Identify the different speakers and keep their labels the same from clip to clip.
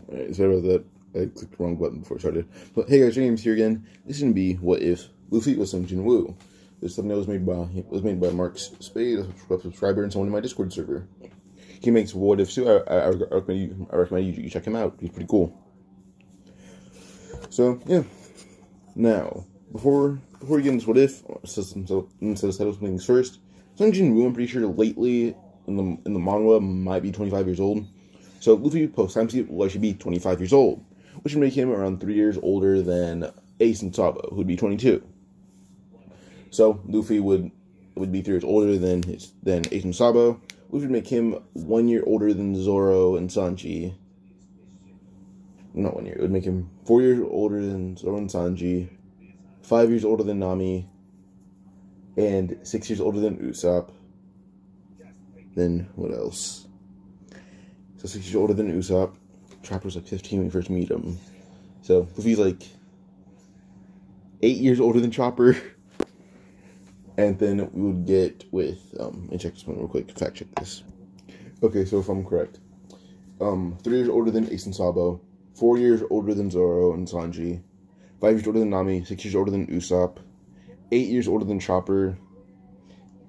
Speaker 1: Alright, sorry about that. I clicked the wrong button before I started. But hey guys, James here again. This is gonna be what if Luffy was Sung Jin Woo. This thumbnail was made by Mark Spade, a subscriber and someone in my Discord server. He makes what if too. I recommend you check him out. He's pretty cool. So yeah. Now, before we get into what if, instead of settle things first, Sung Jin Woo, I'm pretty sure lately in the manga might be 25 years old. So Luffy post time skip will actually be 25 years old, which would make him around 3 years older than Ace and Sabo, who would be 22. So Luffy would be 3 years older than Ace and Sabo, which would make him 1 year older than Zoro and Sanji. Not 1 year. It would make him 4 years older than Zoro and Sanji, 5 years older than Nami, and 6 years older than Usopp. Then what else? So 6 years older than Usopp. Chopper's like 15 when we first meet him. So Luffy's like 8 years older than Chopper. And then we would get with let me check this one real quick, fact check this. Okay, so if I'm correct. 3 years older than Ace and Sabo, 4 years older than Zoro and Sanji, 5 years older than Nami, 6 years older than Usopp, 8 years older than Chopper,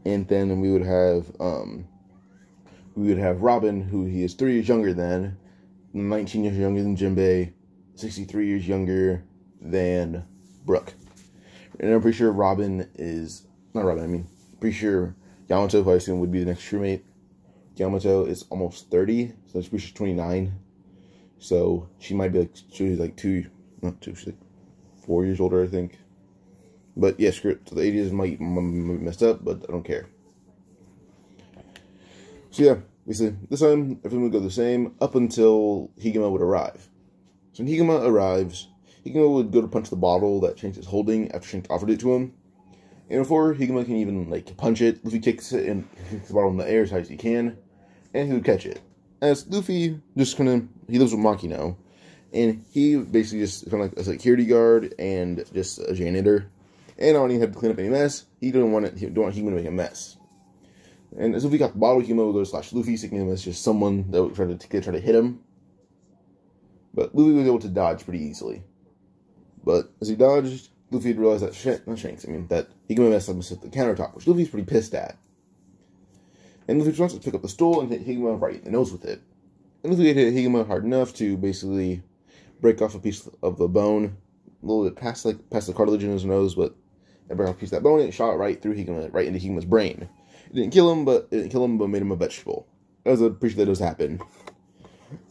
Speaker 1: and then we would have Robin, who he is 3 years younger than, 19 years younger than Jinbei, 63 years younger than Brook. And I'm pretty sure pretty sure Yamato, who I assume would be the next crewmate. Yamato is almost 30, so she's 29. So she might be she's like 4 years older, I think. But yeah, screw it. So the 80s might be messed up, but I don't care. So yeah, basically, this time everything would go the same up until Higuma would arrive. So when Higuma arrives, Higuma would go to punch the bottle that Shanks is holding after Shanks offered it to him. And before Higuma can even punch it, Luffy kicks it and kicks the bottle in the air as high as he can, and he would catch it. As Luffy he lives with Maki now, and he basically just kind of like a security guard and just a janitor. And not only had to clean up any mess, he don't want Higuma to make a mess. And as Luffy got the bottle, Higuma would go to slash Luffy, thinking him as just someone that would try to hit him. But Luffy was able to dodge pretty easily. But as he dodged, Luffy had realized that that Higuma messed up with the countertop, which Luffy's pretty pissed at. And Luffy wants to pick up the stool and hit Higuma right in the nose with it. And Luffy hit Higuma hard enough to basically break off a piece of the bone, a little bit past the cartilage in his nose, but it broke off a piece of that bone and it shot right through Higuma, right into Higuma's brain. It didn't kill him, but made him a vegetable. I was pretty sure that does happen.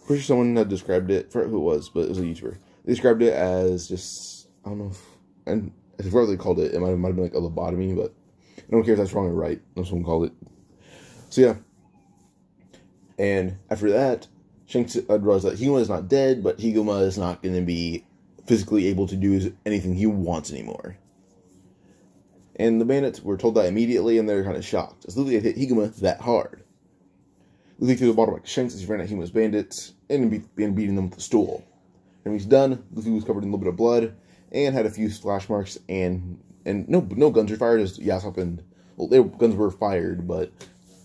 Speaker 1: Pretty sure someone had described it, for who it was, but it was a YouTuber. They described it as just, I don't know, and I forgot what they called it. It might have been like a lobotomy, but I don't care if that's wrong or right. That's what someone called it. So yeah. And after that, Shanks realized that Higuma is not dead, but Higuma is not going to be physically able to do anything he wants anymore. And the bandits were told that immediately, and they were kind of shocked, as Luffy had hit Higuma that hard. Luffy threw the bottle back to Shanks as he ran at Higuma's bandits, and began beating them with the stool. And when he's done, Luffy was covered in a little bit of blood, and had a few splash marks, and no guns were fired, as Yasopp and, guns were fired, but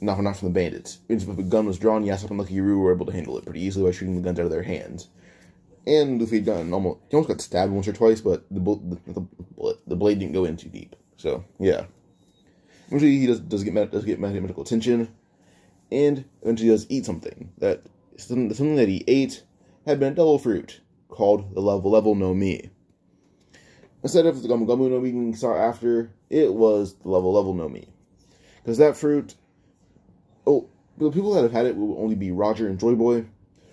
Speaker 1: not from the bandits. If a gun was drawn, Yasopp and Lucky Uru were able to handle it pretty easily by shooting the guns out of their hands. And Luffy he almost got stabbed once or twice, but the blade didn't go in too deep. So yeah, eventually he does get medical attention, and eventually does eat something that he ate had been a devil fruit called the Level No Mi. Instead of the Gomu Gomu no Mi we saw after, it was the Level No Mi, because that fruit. Oh, the people that have had it will only be Roger and Joy Boy.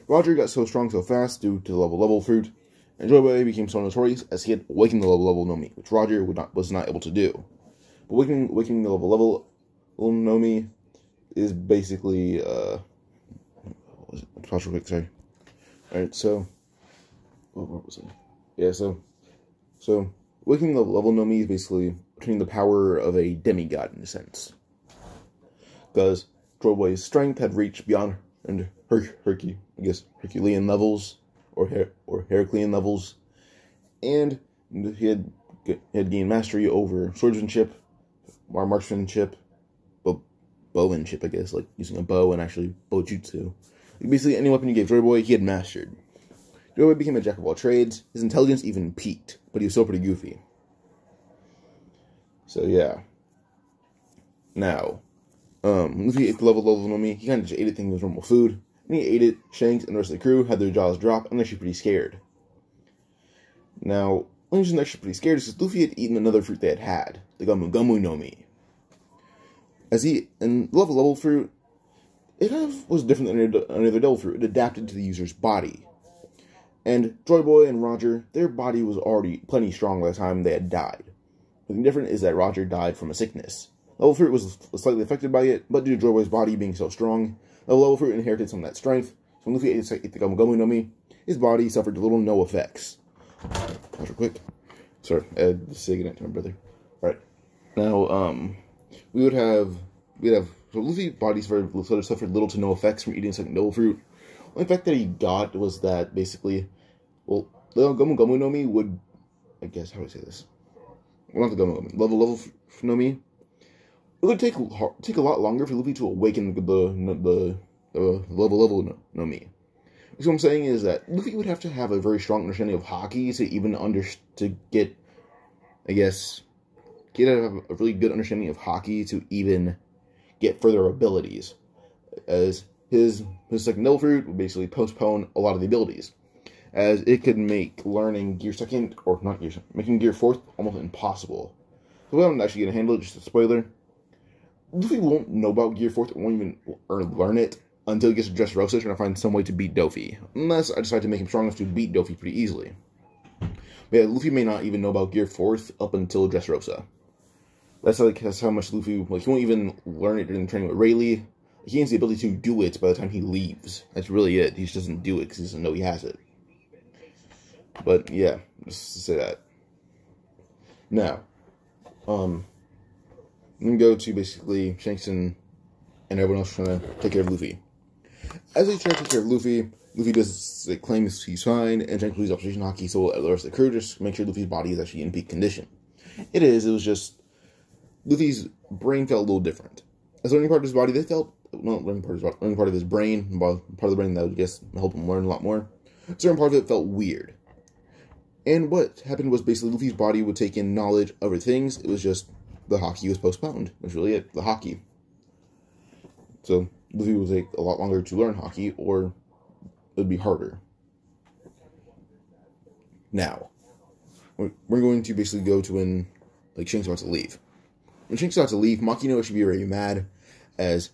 Speaker 1: Roger got so strong so fast due to the Level fruit, and Joy Boy became so notorious as he had awakened the Level No Mi, which Roger was not able to do. But awakening the Level No Mi is basically pause real quick, sorry. Alright, so what was it? Yeah, so awakening the Level No Mi is basically obtaining the power of a demigod in a sense. Because Joy Boy's strength had reached beyond Herculean levels, or Heraclean levels, and he had gained mastery over swordsmanship, marksmanship, bowmanship, I guess, like using a bow and actually bowjutsu. Basically, any weapon you gave Joy Boy, he had mastered. Joy Boy became a jack of all trades. His intelligence even peaked, but he was still pretty goofy. So yeah. Now, Luffy ate the level Nomi. He kind of just ate it thinking it was normal food. And he ate it. Shanks and the rest of the crew had their jaws drop, and they're actually pretty scared. Now, the reason they're actually pretty scared is because Luffy had eaten another fruit they had, the Gomu Gomu no Mi. And the level fruit, it kind of was different than any other devil fruit. It adapted to the user's body. And Joy Boy and Roger, their body was already plenty strong by the time they had died. The thing different is that Roger died from a sickness. Level fruit was slightly affected by it, but due to Joy Boy's body being so strong, level fruit inherited some of that strength. So when Luffy ate the Gomu Gomu no Mi, his body suffered little to no effects. Pause real quick. Sorry, Ed, say goodnight to my brother. Alright. Now, so Luffy's body suffered little to no effects from eating second devil fruit. The only effect that he got was that basically, well, the Gomu Gomu no Mi would, I guess, how do I say this? Well, not the Gomu Gomu, level no Mi. It would take a lot longer for Luffy to awaken the level no Mi. So what I'm saying is that Luffy would have to have a very strong understanding of Haki to even get a really good understanding of Haki to even get further abilities, as his second devil fruit would basically postpone a lot of the abilities, as it could make learning Gear Second, or not Gear Second, making Gear Fourth almost impossible. So we haven't actually gonna handle it, just a spoiler. Luffy won't know about Gear Fourth, won't even learn it until he gets to Dressrosa, trying to find some way to beat Doffy. Unless I decide to make him strong enough to beat Doffy pretty easily. But yeah, Luffy may not even know about Gear Fourth up until Dressrosa. That's how much Luffy, he won't even learn it during the training with Rayleigh. He has the ability to do it by the time he leaves. That's really it. He just doesn't do it because he doesn't know he has it. But yeah, just to say that. Now, I'm gonna go to basically Shanks and everyone else trying to take care of Luffy. As they try to take care of Luffy, Luffy does claims he's fine, and Shanks leaves Operation Haki, so the rest of the crew just make sure Luffy's body is actually in peak condition. It was just Luffy's brain felt a little different. As learning part of his body, they felt, not learning part of his body, learning part of his brain, part of the brain that would, I guess, help him learn a lot more. A certain part of it felt weird. And what happened was basically Luffy's body would take in knowledge of other things. It was just the Haki was postponed. That's really it, the Haki. So Luffy would take a lot longer to learn Haki, or it would be harder. Now, we're going to basically go to when, Shanks wants to leave. When Shanks wants to leave, Makino should be very mad, as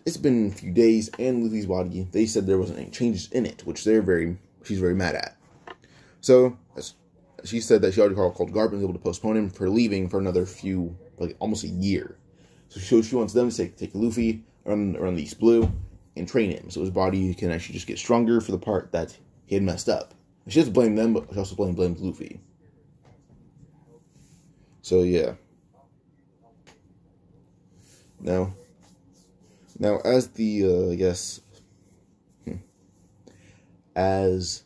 Speaker 1: it's been a few days, and Luffy's body, they said there wasn't any changes in it, which she's very mad at. So, she said that she already called Garp and was able to postpone him for leaving for another almost a year. So she wants them to take Luffy around the East Blue and train him, so his body can actually just get stronger for the part that he had messed up. And she doesn't blame them, but she also blames Luffy. So yeah. Now as the as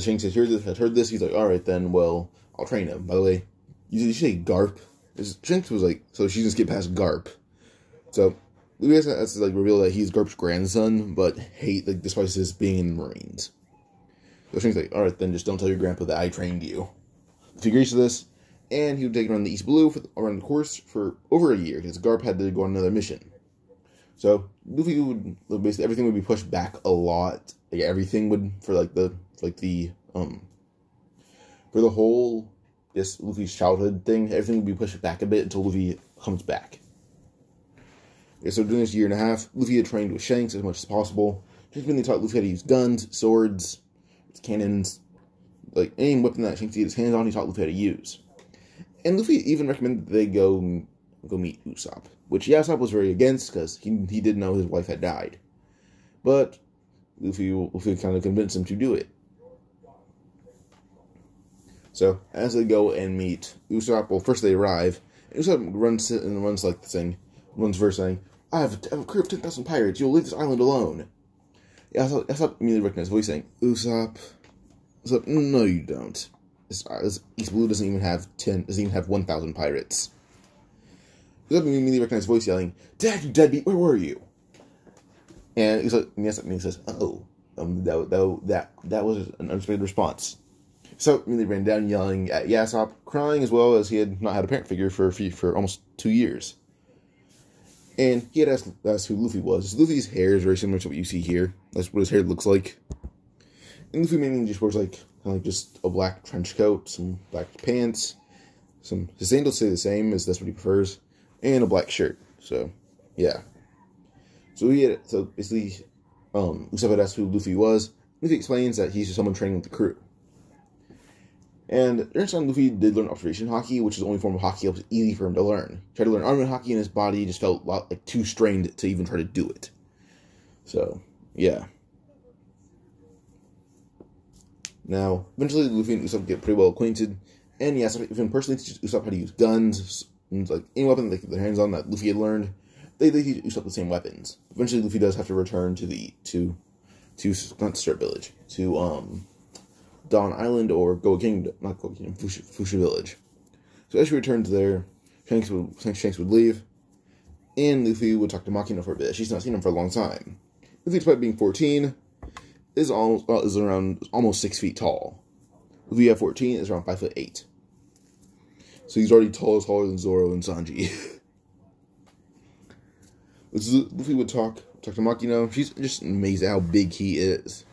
Speaker 1: Shanks had heard this, he's like, alright then, well, I'll train him. By the way, you say Garp? Shanks was like, so she's gonna skip past Garp. So Luffy has to reveal that he's Garp's grandson, but despises his being in the Marines. So Shanks like, alright then, just don't tell your grandpa that I trained you. He agrees to this, and he would take him around the East Blue around the course for over a year, because Garp had to go on another mission. So Luffy would basically everything would be pushed back a lot. Everything would for the whole Luffy's childhood thing. Everything would be pushed back a bit until Luffy comes back. So during this year and a half, Luffy had trained with Shanks as much as possible. Shanks mainly taught Luffy how to use guns, swords, cannons, any weapon that Shanks could get his hands on. He taught Luffy how to use. And Luffy even recommended that they go meet Usopp, which Usopp was very against because he did know his wife had died. But Luffy kind of convinced him to do it. So as they go and meet Usopp, well, first they arrive, and Usopp runs first saying, I have a crew of 10,000 pirates. You'll leave this island alone. Usopp immediately recognized his voice saying, Usopp, no you don't. This East Blue doesn't even have 1,000 pirates. Usopp immediately recognized his voice yelling, Dad, you deadbeat, where were you? And he says, oh. That was an unexpected response. So they ran down, yelling at Yasopp, crying as well as he had not had a parent figure for almost 2 years. And he had asked who Luffy was. Luffy's hair is very similar to what you see here. That's what his hair looks like. And Luffy mainly just wears kind of just a black trench coat, some black pants, his sandals stay the same as that's what he prefers, and a black shirt. So yeah. So basically, Usopp had asked who Luffy was. Luffy explains that he's just someone training with the crew. And during this time, Luffy did learn observation haki, which is the only form of haki that was easy for him to learn. He tried to learn armament haki, and his body just felt too strained to even try to do it. So, yeah. Now, eventually, Luffy and Usopp get pretty well acquainted, and Yasopp even personally teaches Usopp how to use guns, and any weapon they get their hands on that Luffy had learned. They teach Usopp the same weapons. Eventually, Luffy does have to return not Start Village, to Dawn Island or Fuchsia Village. So as she returns there, Shanks would leave, and Luffy would talk to Makino for a bit. She's not seen him for a long time. Luffy, despite being 14, is around almost 6 feet tall. Luffy at 14 is around 5'8". So he's already taller than Zoro and Sanji. Luffy would talk to Makino. She's just amazed at how big he is.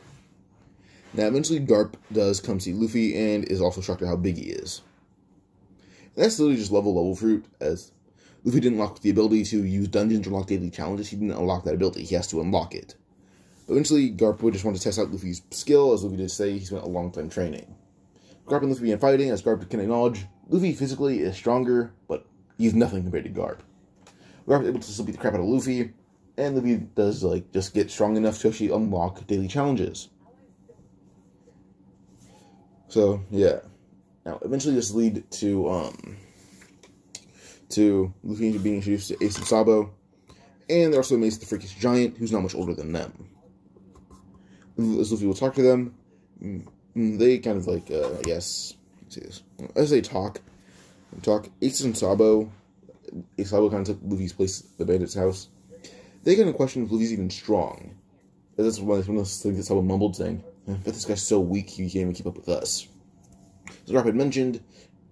Speaker 1: Now, eventually, Garp does come see Luffy and is also shocked at how big he is. And that's literally just level fruit, as Luffy didn't unlock the ability to use dungeons or unlock daily challenges. He didn't unlock that ability. He has to unlock it. But eventually, Garp would just want to test out Luffy's skill, as Luffy did say he spent a long time training. Garp and Luffy began fighting, as Garp can acknowledge Luffy physically is stronger, but he's nothing compared to Garp. Garp is able to still beat the crap out of Luffy, and Luffy does, just get strong enough to actually unlock daily challenges. So, yeah. Now, eventually this lead to Luffy being introduced to Ace and Sabo, and they're also amazed at the freakish giant, who's not much older than them. As Luffy will talk to them, they kind of I guess, let's see this. As they talk, Ace and Sabo kind of took Luffy's place at the bandit's house. They kind of question if Luffy's even strong. That's one of those things that Sabo mumbled, saying, I bet this guy's so weak he can't even keep up with us. So Garp had mentioned,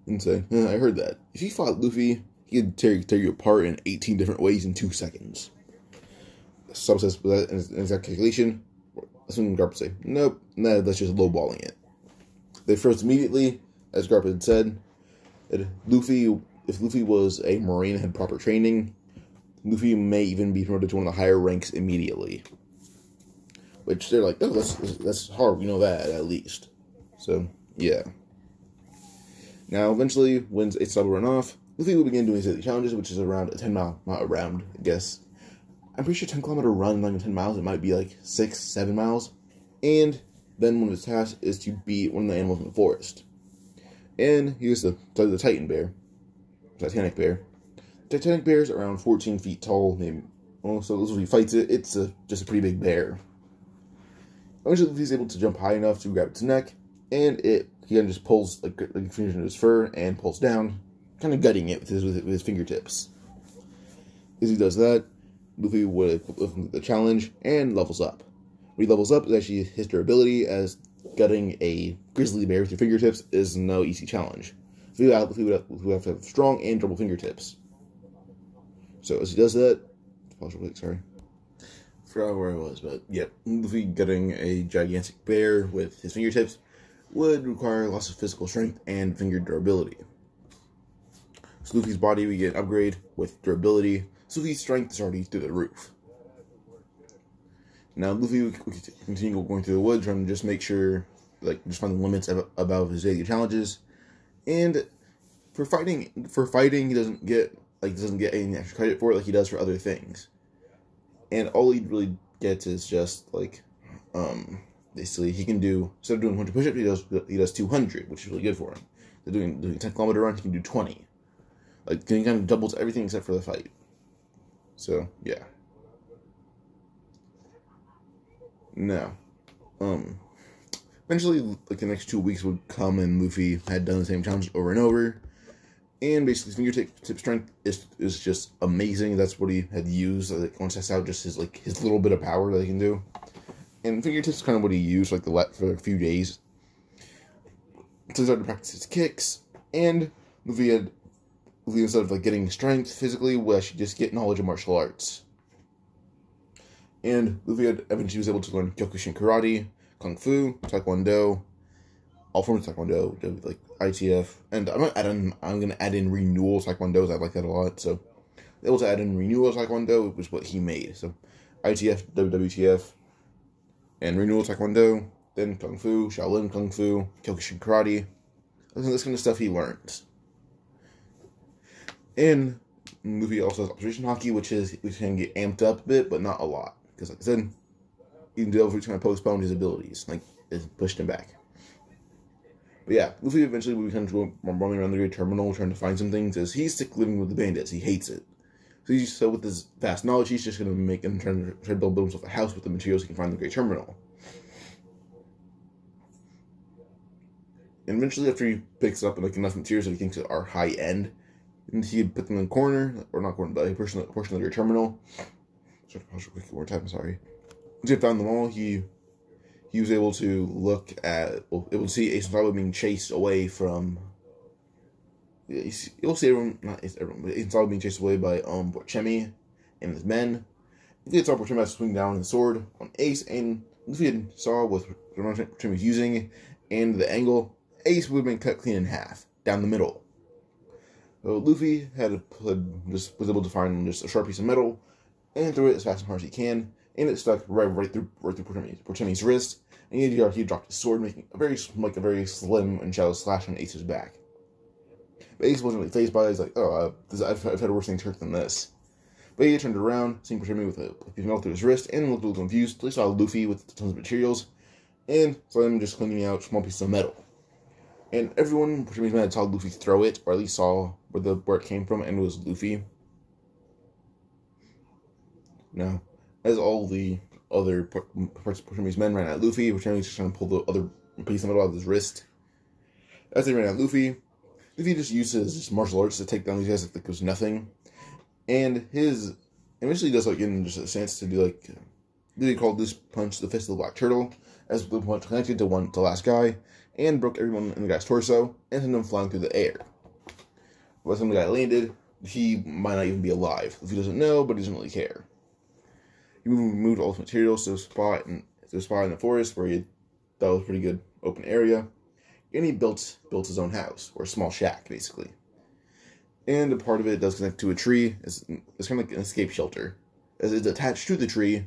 Speaker 1: and saying, I heard that. If you fought Luffy, he could tear you apart in 18 different ways in 2 seconds. Sabo says, with that an exact calculation, that's when Garp would say, nope, nah, that's just lowballing it. They froze immediately, as Garp had said, that if Luffy was a Marine and had proper training, Luffy may even be promoted to one of the higher ranks immediately. Which they're like, oh, that's hard, we know that, at least. So, yeah. Now, eventually, when Ace and Sabo run off, Luffy will begin doing his daily challenges, which is around a 10-mile, not around, I guess. I'm pretty sure 10-kilometer run, not even 10 miles, it might be 6-7 miles. And then one of his tasks is to beat one of the animals in the forest. And he was the Titanic bear. Titanic bear is around 14 feet tall. So when he fights it, it's just a pretty big bear. Eventually, Luffy's able to jump high enough to grab its neck, and he then just pulls fingers into his fur and pulls down, kind of gutting it with his fingertips. As he does that, Luffy would equip the challenge and levels up. When he levels up, is actually his durability, as gutting a grizzly bear with your fingertips is no easy challenge. Luffy would have to have strong and durable fingertips. So as he does that, pause real quick, sorry. Forgot where I was, but yeah, Luffy gutting a gigantic bear with his fingertips would require lots of physical strength and finger durability. So Luffy's body would get an upgrade with durability, so Luffy's strength is already through the roof. Now Luffy would continue going through the woods, trying to just make sure, just find the limits above his daily challenges. And for fighting, he doesn't get any extra credit for it like he does for other things. And all he really gets is just basically he can do, instead of doing 100 push-ups, he does 200, which is really good for him. They're doing 10-kilometer run, he can do 20. He kind of doubles everything except for the fight. So yeah. Now, eventually, the next 2 weeks would come, and Luffy had done the same challenge over and over. And basically, his fingertip strength is just amazing. That's what he had used. Once that's out, just his little bit of power that he can do. And fingertips is kind of what he used like for a few days. So he started to practice his kicks, and Luffy, instead of like getting strength physically, was actually just get knowledge of martial arts. And Luffy eventually was able to learn Kyokushin Karate, Kung Fu, Taekwondo, all forms of Taekwondo, like ITF, and I'm gonna add in Renewal Taekwondo. I like that a lot. So able to add in Renewal Taekwondo was what he made. So ITF, WWTF, and Renewal Taekwondo, then Kung Fu, Shaolin Kung Fu, Kyokushin Karate. This kind of stuff he learns. And Luffy also has Observation Haki, which can get amped up a bit, but not a lot. Because like I said, even though he's kind of postponed his abilities, like it pushed him back. But yeah, Luffy eventually becomes roaming around the Great Terminal trying to find some things, as he's sick living with the bandits. He hates it. So with his vast knowledge, he's just going to make him try to build himself a house with the materials he can find in the Great Terminal. And eventually, after he picks up enough materials that he thinks are high end, and he put them in a corner, or not corner, but a portion of the Great Terminal. Sorry, I'll quick one more time. Sorry. Once he had found them all, he was able to look at, able to see Ace and Sabo being chased away from. You'll see everyone, not everyone, but Ace and Sabo being chased away by Borchemi and his men. He saw Borchemi swing down his sword on Ace, and Luffy saw what Borchemi was using, and the angle, Ace would have been cut clean in half, down the middle. So Luffy was able to find just a sharp piece of metal, and threw it as fast and hard as he can, and it stuck right through Borchemi's wrist, and he dropped his sword, making a very slim and shallow slash on Ace's back. But Ace wasn't really fazed by it. He's like, oh, I've had worse things hurt than this. But he turned around, seeing Borchemi with a piece of metal through his wrist, and looked a little confused. They saw Luffy with tons of materials, and saw him just cleaning out small pieces of metal. And everyone, Borchemi's men, saw Luffy throw it, or at least saw where it came from, and it was Luffy. Now, as all the other parts of Borchemi's men ran at Luffy, Borchemi was just trying to pull the other piece of metal out of his wrist. As they ran at Luffy just uses his martial arts to take down these guys like it was nothing. And eventually does like in just a sense to do like, Luffy called this punch the Fist of the Black Turtle, as the punch connected to the last guy, and broke everyone in the guy's torso, and sent him flying through the air. By the time the guy landed, he might not even be alive. Luffy doesn't know, but he doesn't really care. He moved all his materials to a spot in the forest where he thought was a pretty good open area, and he built his own house, or a small shack, basically. And a part of it does connect to a tree. It's kind of like an escape shelter, as it's attached to the tree,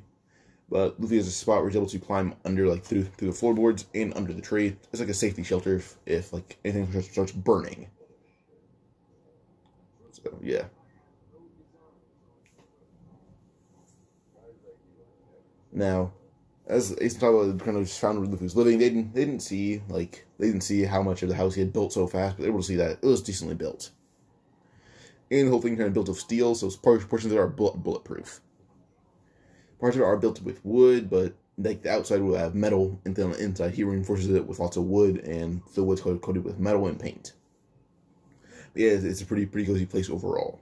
Speaker 1: but Luffy has a spot where he's able to climb under, like through the floorboards and under the tree. It's like a safety shelter if like anything starts burning. So yeah. Now, as Ace and Sabo kind of just found where Luffy was living, they didn't see how much of the house he had built so fast, but they were able to see that it was decently built. And the whole thing kind of built of steel, so portions of it are bulletproof. Parts of it are built with wood, but like the outside will have metal, and then on the inside he reinforces it with lots of wood, and the wood's coated with metal and paint. But yeah, it's a pretty cozy place overall.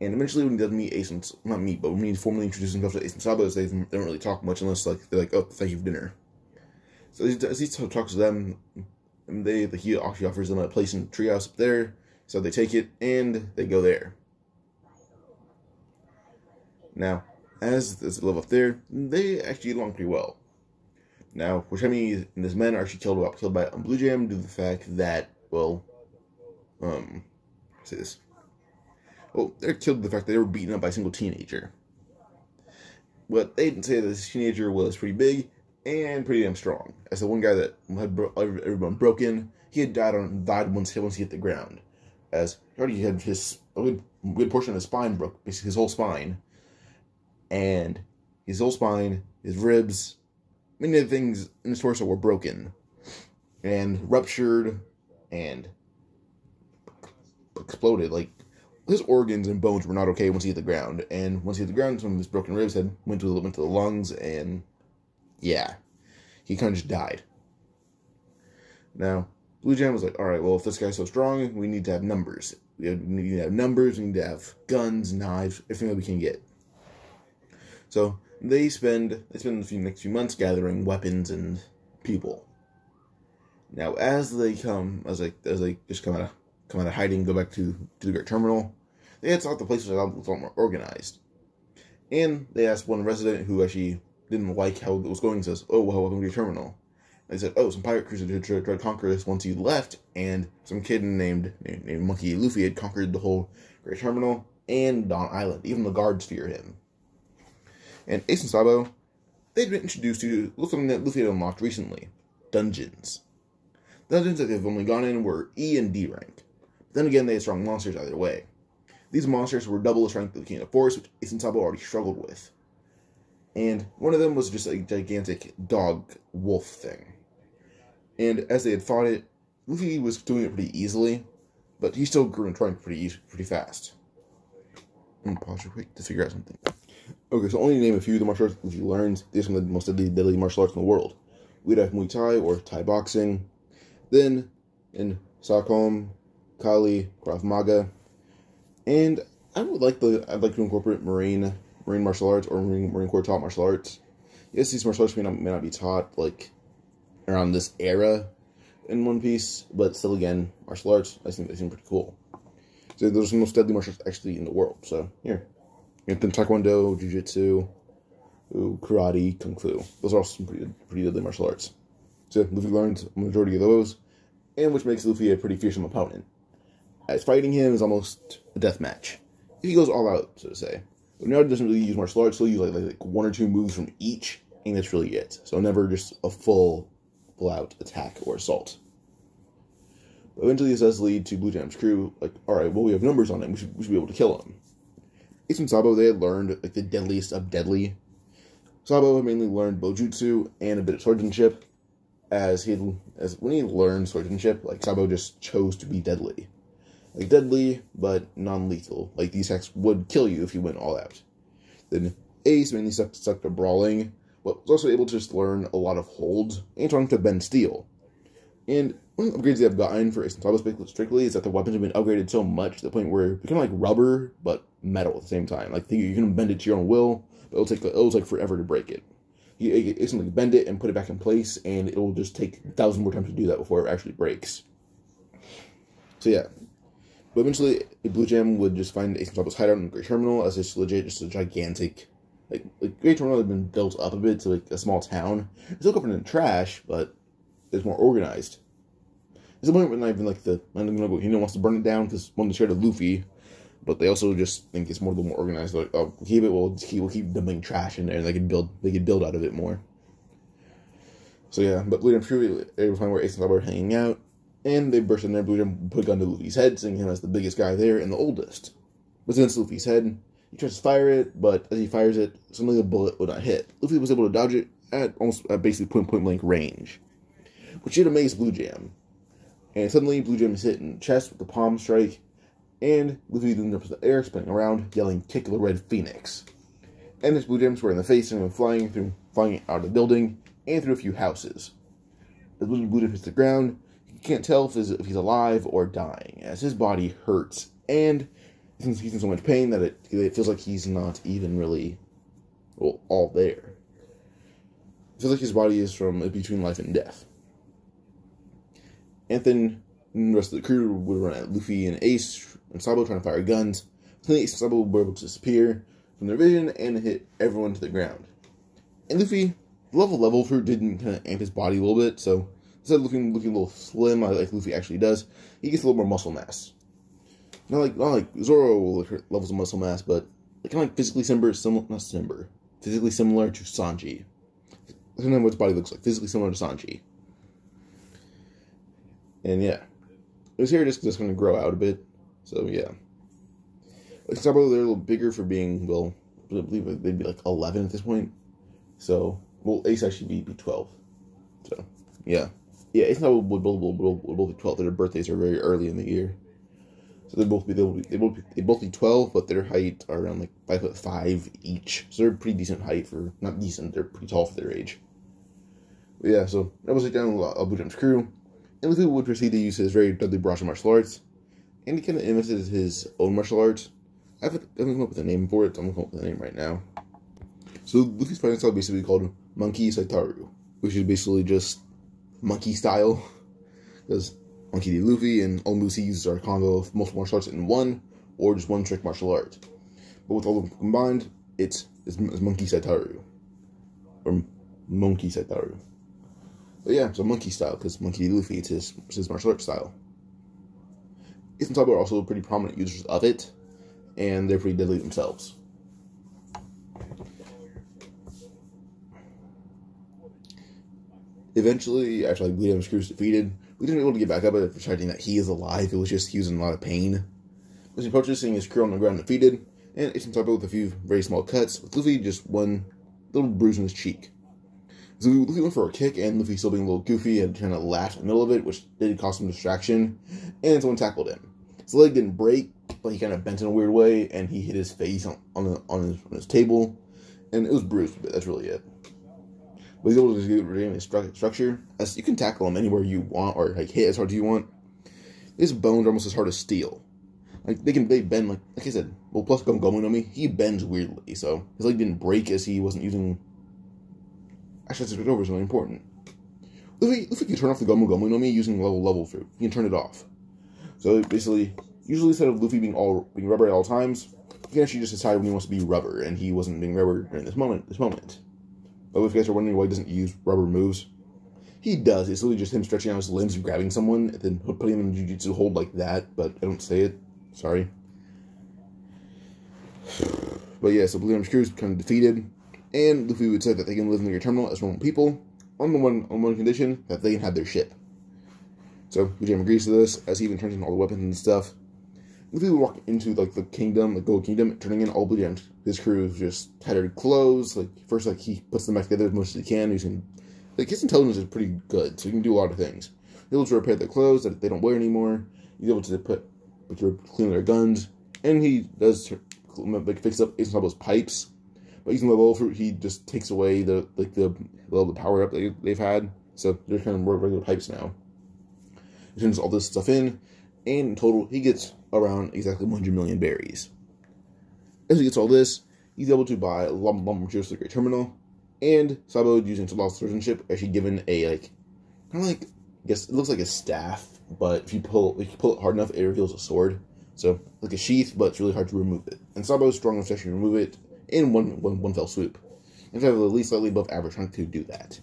Speaker 1: And eventually, when he does meet Ace and when he formally introduces himself to Ace and Sabo, they don't really talk much unless like they're like, "Oh, thank you for dinner." So as he talks to them, and he actually offers them a place in the treehouse up there. So they take it and they go there. Now, as they live up there, they actually get along pretty well. Now, Borchemi and his men are actually killed by Blue Jam due to the fact that, say this. Well, they're killed due to the fact that they were beaten up by a single teenager. But they didn't say that this teenager was pretty big and pretty damn strong. As the one guy that had everyone broken, he had died once he hit the ground. As he already had a good portion of his spine broke, basically his whole spine. And his whole spine, his ribs, many of the things in his torso were broken and ruptured and exploded. Like, his organs and bones were not okay once he hit the ground. And once he hit the ground, some of his broken ribs went to the lungs, and yeah, he kind of just died. Now, Blue Jam was like, alright, well, if this guy's so strong, we need to have numbers. We need to have numbers, we need to have guns, knives, everything that we can get. So, They spend the next few months gathering weapons and people. Now, as they just come out of hiding, go back to the Great Terminal, they had thought the place was a lot more organized. And they asked one resident who actually didn't like how it was going, says, "Oh, well, welcome to your terminal." And they said, "Oh, some pirate cruisers tried to conquer this once you left, and some kid named Monkey Luffy had conquered the whole Great Terminal and Dawn Island. Even the guards fear him." And Ace and Sabo, they'd been introduced to something that Luffy had unlocked recently: dungeons. Dungeons that they've only gone in were E and D rank. But then again, they had strong monsters either way. These monsters were double the strength of the King of Force, which Ace and Sabo already struggled with. And one of them was just a gigantic dog-wolf thing. And as they had fought it, Luffy was doing it pretty easily, but he still grew in strength pretty fast. I'm gonna pause real quick to figure out something. Okay, so only to name a few of the martial arts Luffy learns. These are some of the most deadly martial arts in the world. We'd have Muay Thai or Thai boxing. Then, in Sakom, Kali, Krav Maga. And I'd like to incorporate Marine martial arts or Marine Corps taught martial arts. Yes, these martial arts may not be taught like around this era in One Piece, but still, again, martial arts, I think they seem pretty cool. So those are the most deadly martial arts actually in the world. So here, and then Taekwondo, Jiu-Jitsu, Karate, Kung Fu. Those are also some pretty deadly martial arts. So Luffy learns a majority of those, and which makes Luffy a pretty fearsome opponent, as fighting him is almost a death match. If he goes all out, so to say. But Naruto doesn't really use martial arts, he'll use like one or two moves from each, and that's really it. So never just a full-out attack or assault. But eventually this does lead to Blue Jam's crew, like, alright, well, we have numbers on him, we should be able to kill him. Ace and Sabo, they had learned like the deadliest of deadly. Sabo had mainly learned Bojutsu and a bit of swordsmanship. As when he learned swordsmanship, like, Sabo just chose to be deadly. Like, deadly, but non-lethal. Like, these attacks would kill you if you went all out. Then Ace mainly stuck to brawling, but was also able to just learn a lot of holds, and trying to bend steel. And one of the upgrades they have gotten for Ace and Sabo strictly is that the weapons have been upgraded so much to the point where they're kind of like rubber, but metal at the same time. Like, you can bend it to your own will, but it'll take forever to break it. You can bend it and put it back in place, and it will just take 1,000 more times to do that before it actually breaks. So yeah. But eventually, Blue Jam would just find Ace and Sabo's hideout in the Great Terminal as just a gigantic... Like Great Terminal had been built up a bit to like a small town. It's still covered in trash, but it's more organized. There's a point where not even like wants to burn it down because one, they're scared of Luffy, but they also just think it's a little more organized. Like, oh, we'll keep dumping trash in there, and they could build out of it more. So yeah, but Blue Jam's crew able to find where Ace and Sabo are hanging out, and they burst in there. Blue Jam put a gun to Luffy's head, seeing him as the biggest guy there and the oldest. But against Luffy's head, he tries to fire it, but as he fires it, suddenly the bullet would not hit. Luffy was able to dodge it at basically point blank range, which did amaze Blue Jam. And suddenly, Blue Jam is hit in the chest with the palm strike, and Luffy then jumps in the air, spinning around, yelling, "Kick the Red Phoenix!" And this Blue Jam square in the face, and went flying out of the building, and through a few houses. As Blue Jam hits the ground, you can't tell if he's alive or dying, as his body hurts, and he's in so much pain that it feels like he's not even really, well, all there. It feels like his body is between life and death. And then the rest of the crew would run at Luffy and Ace and Sabo trying to fire guns. Then Ace and Sabo were able to disappear from their vision and hit everyone to the ground. And Luffy, the level fruit didn't kind of amp his body a little bit, so instead of looking a little slim like Luffy actually does, he gets a little more muscle mass. Not like Zoro levels of muscle mass, but kind of like physically similar to Sanji. That's what his body looks like, physically similar to Sanji. And yeah, his hair just going to grow out a bit, so yeah. Like Sabo, they're a little bigger for being, well, I believe they'd be like 11 at this point. So, well, Ace actually be 12. So, yeah. Yeah, Ace and Sabo would both be 12. Their birthdays are very early in the year. So they both be 12, but their height are around like 5'5" each. So they're pretty decent height for, not decent, they're pretty tall for their age. But yeah, so that was like down Blue Jam's crew. And Luffy would proceed to use his very deadly martial arts, and he kind of imitated his own martial arts. I haven't come up with a name for it, so I'm going to come up with a name right now. So Luffy's fighting style basically called Monkey Saitaru, which is basically just monkey style. Because Monkey D. Luffy and all moves he uses are a combo of multiple martial arts in one, or just one trick martial art. But with all of them combined, it's Monkey Saitaru. Or Monkey Saitaru. But yeah, so monkey style, because Monkey D. Luffy, it's his martial arts style. Ace and Sabo are also pretty prominent users of it, and they're pretty deadly themselves. Eventually, after like Bleeding Screw is defeated, we didn't able to get back up after deciding that he is alive. It was just he was in a lot of pain. As he approaches, seeing his crew on the ground defeated, and Ace and Sabo with a few very small cuts, with Luffy just one little bruise on his cheek. So Luffy went for a kick, and Luffy still being a little goofy and trying to laugh in the middle of it, which did cause some distraction, and someone tackled him. His leg didn't break, but he kind of bent in a weird way, and he hit his face on his table, and it was bruised, but that's really it. But he's able to get rid of his structure, as you can tackle him anywhere you want, or like hit as hard as you want. His bones are almost as hard as steel. Like they bend like I said. Well, plus Gomu no Mi, he bends weirdly, so his leg didn't break as he wasn't using. Actually, that's over is really important. Luffy can turn off the Gomu no Mi using level fruit. He can turn it off. So basically, usually instead of Luffy being rubber at all times, he can actually just decide when he wants to be rubber, and he wasn't being rubber during this moment. But if you guys are wondering why he doesn't use rubber moves, he does. It's literally just him stretching out his limbs and grabbing someone, and then putting them in Jiu-Jitsu hold like that, but I don't say it. Sorry. But yeah, so Blue Arm's crew is kind of defeated, and Luffy would say that they can live in their terminal as normal people, on one condition, that they can have their ship. So Ujam agrees to this, as he even turns in all the weapons and stuff. Luffy would walk into like the kingdom, the Gold Kingdom, turning in all Blue Gems. His crew is just tattered clothes. Like first, like he puts them back together as much as he can. Using like his intelligence is pretty good, so he can do a lot of things. He's able to repair their clothes that they don't wear anymore. He's able to clean their guns, and he does fix up Ace and Sabo's pipes. But using the level fruit, he just takes away the power up they've had, so they're kind of more regular pipes now. He turns all this stuff in, and in total, he gets around exactly 100 million berries. As he gets all this, he's able to buy a lot of materials to the Great Terminal, and Sabo, using Saba's swordsmanship, actually given a, like, kind of like, I guess, it looks like a staff, but if you pull it hard enough, it reveals a sword. So, like a sheath, but it's really hard to remove it. And Sabo is strong enough to actually remove it in one fell swoop. In fact, at least slightly above average strength to do that.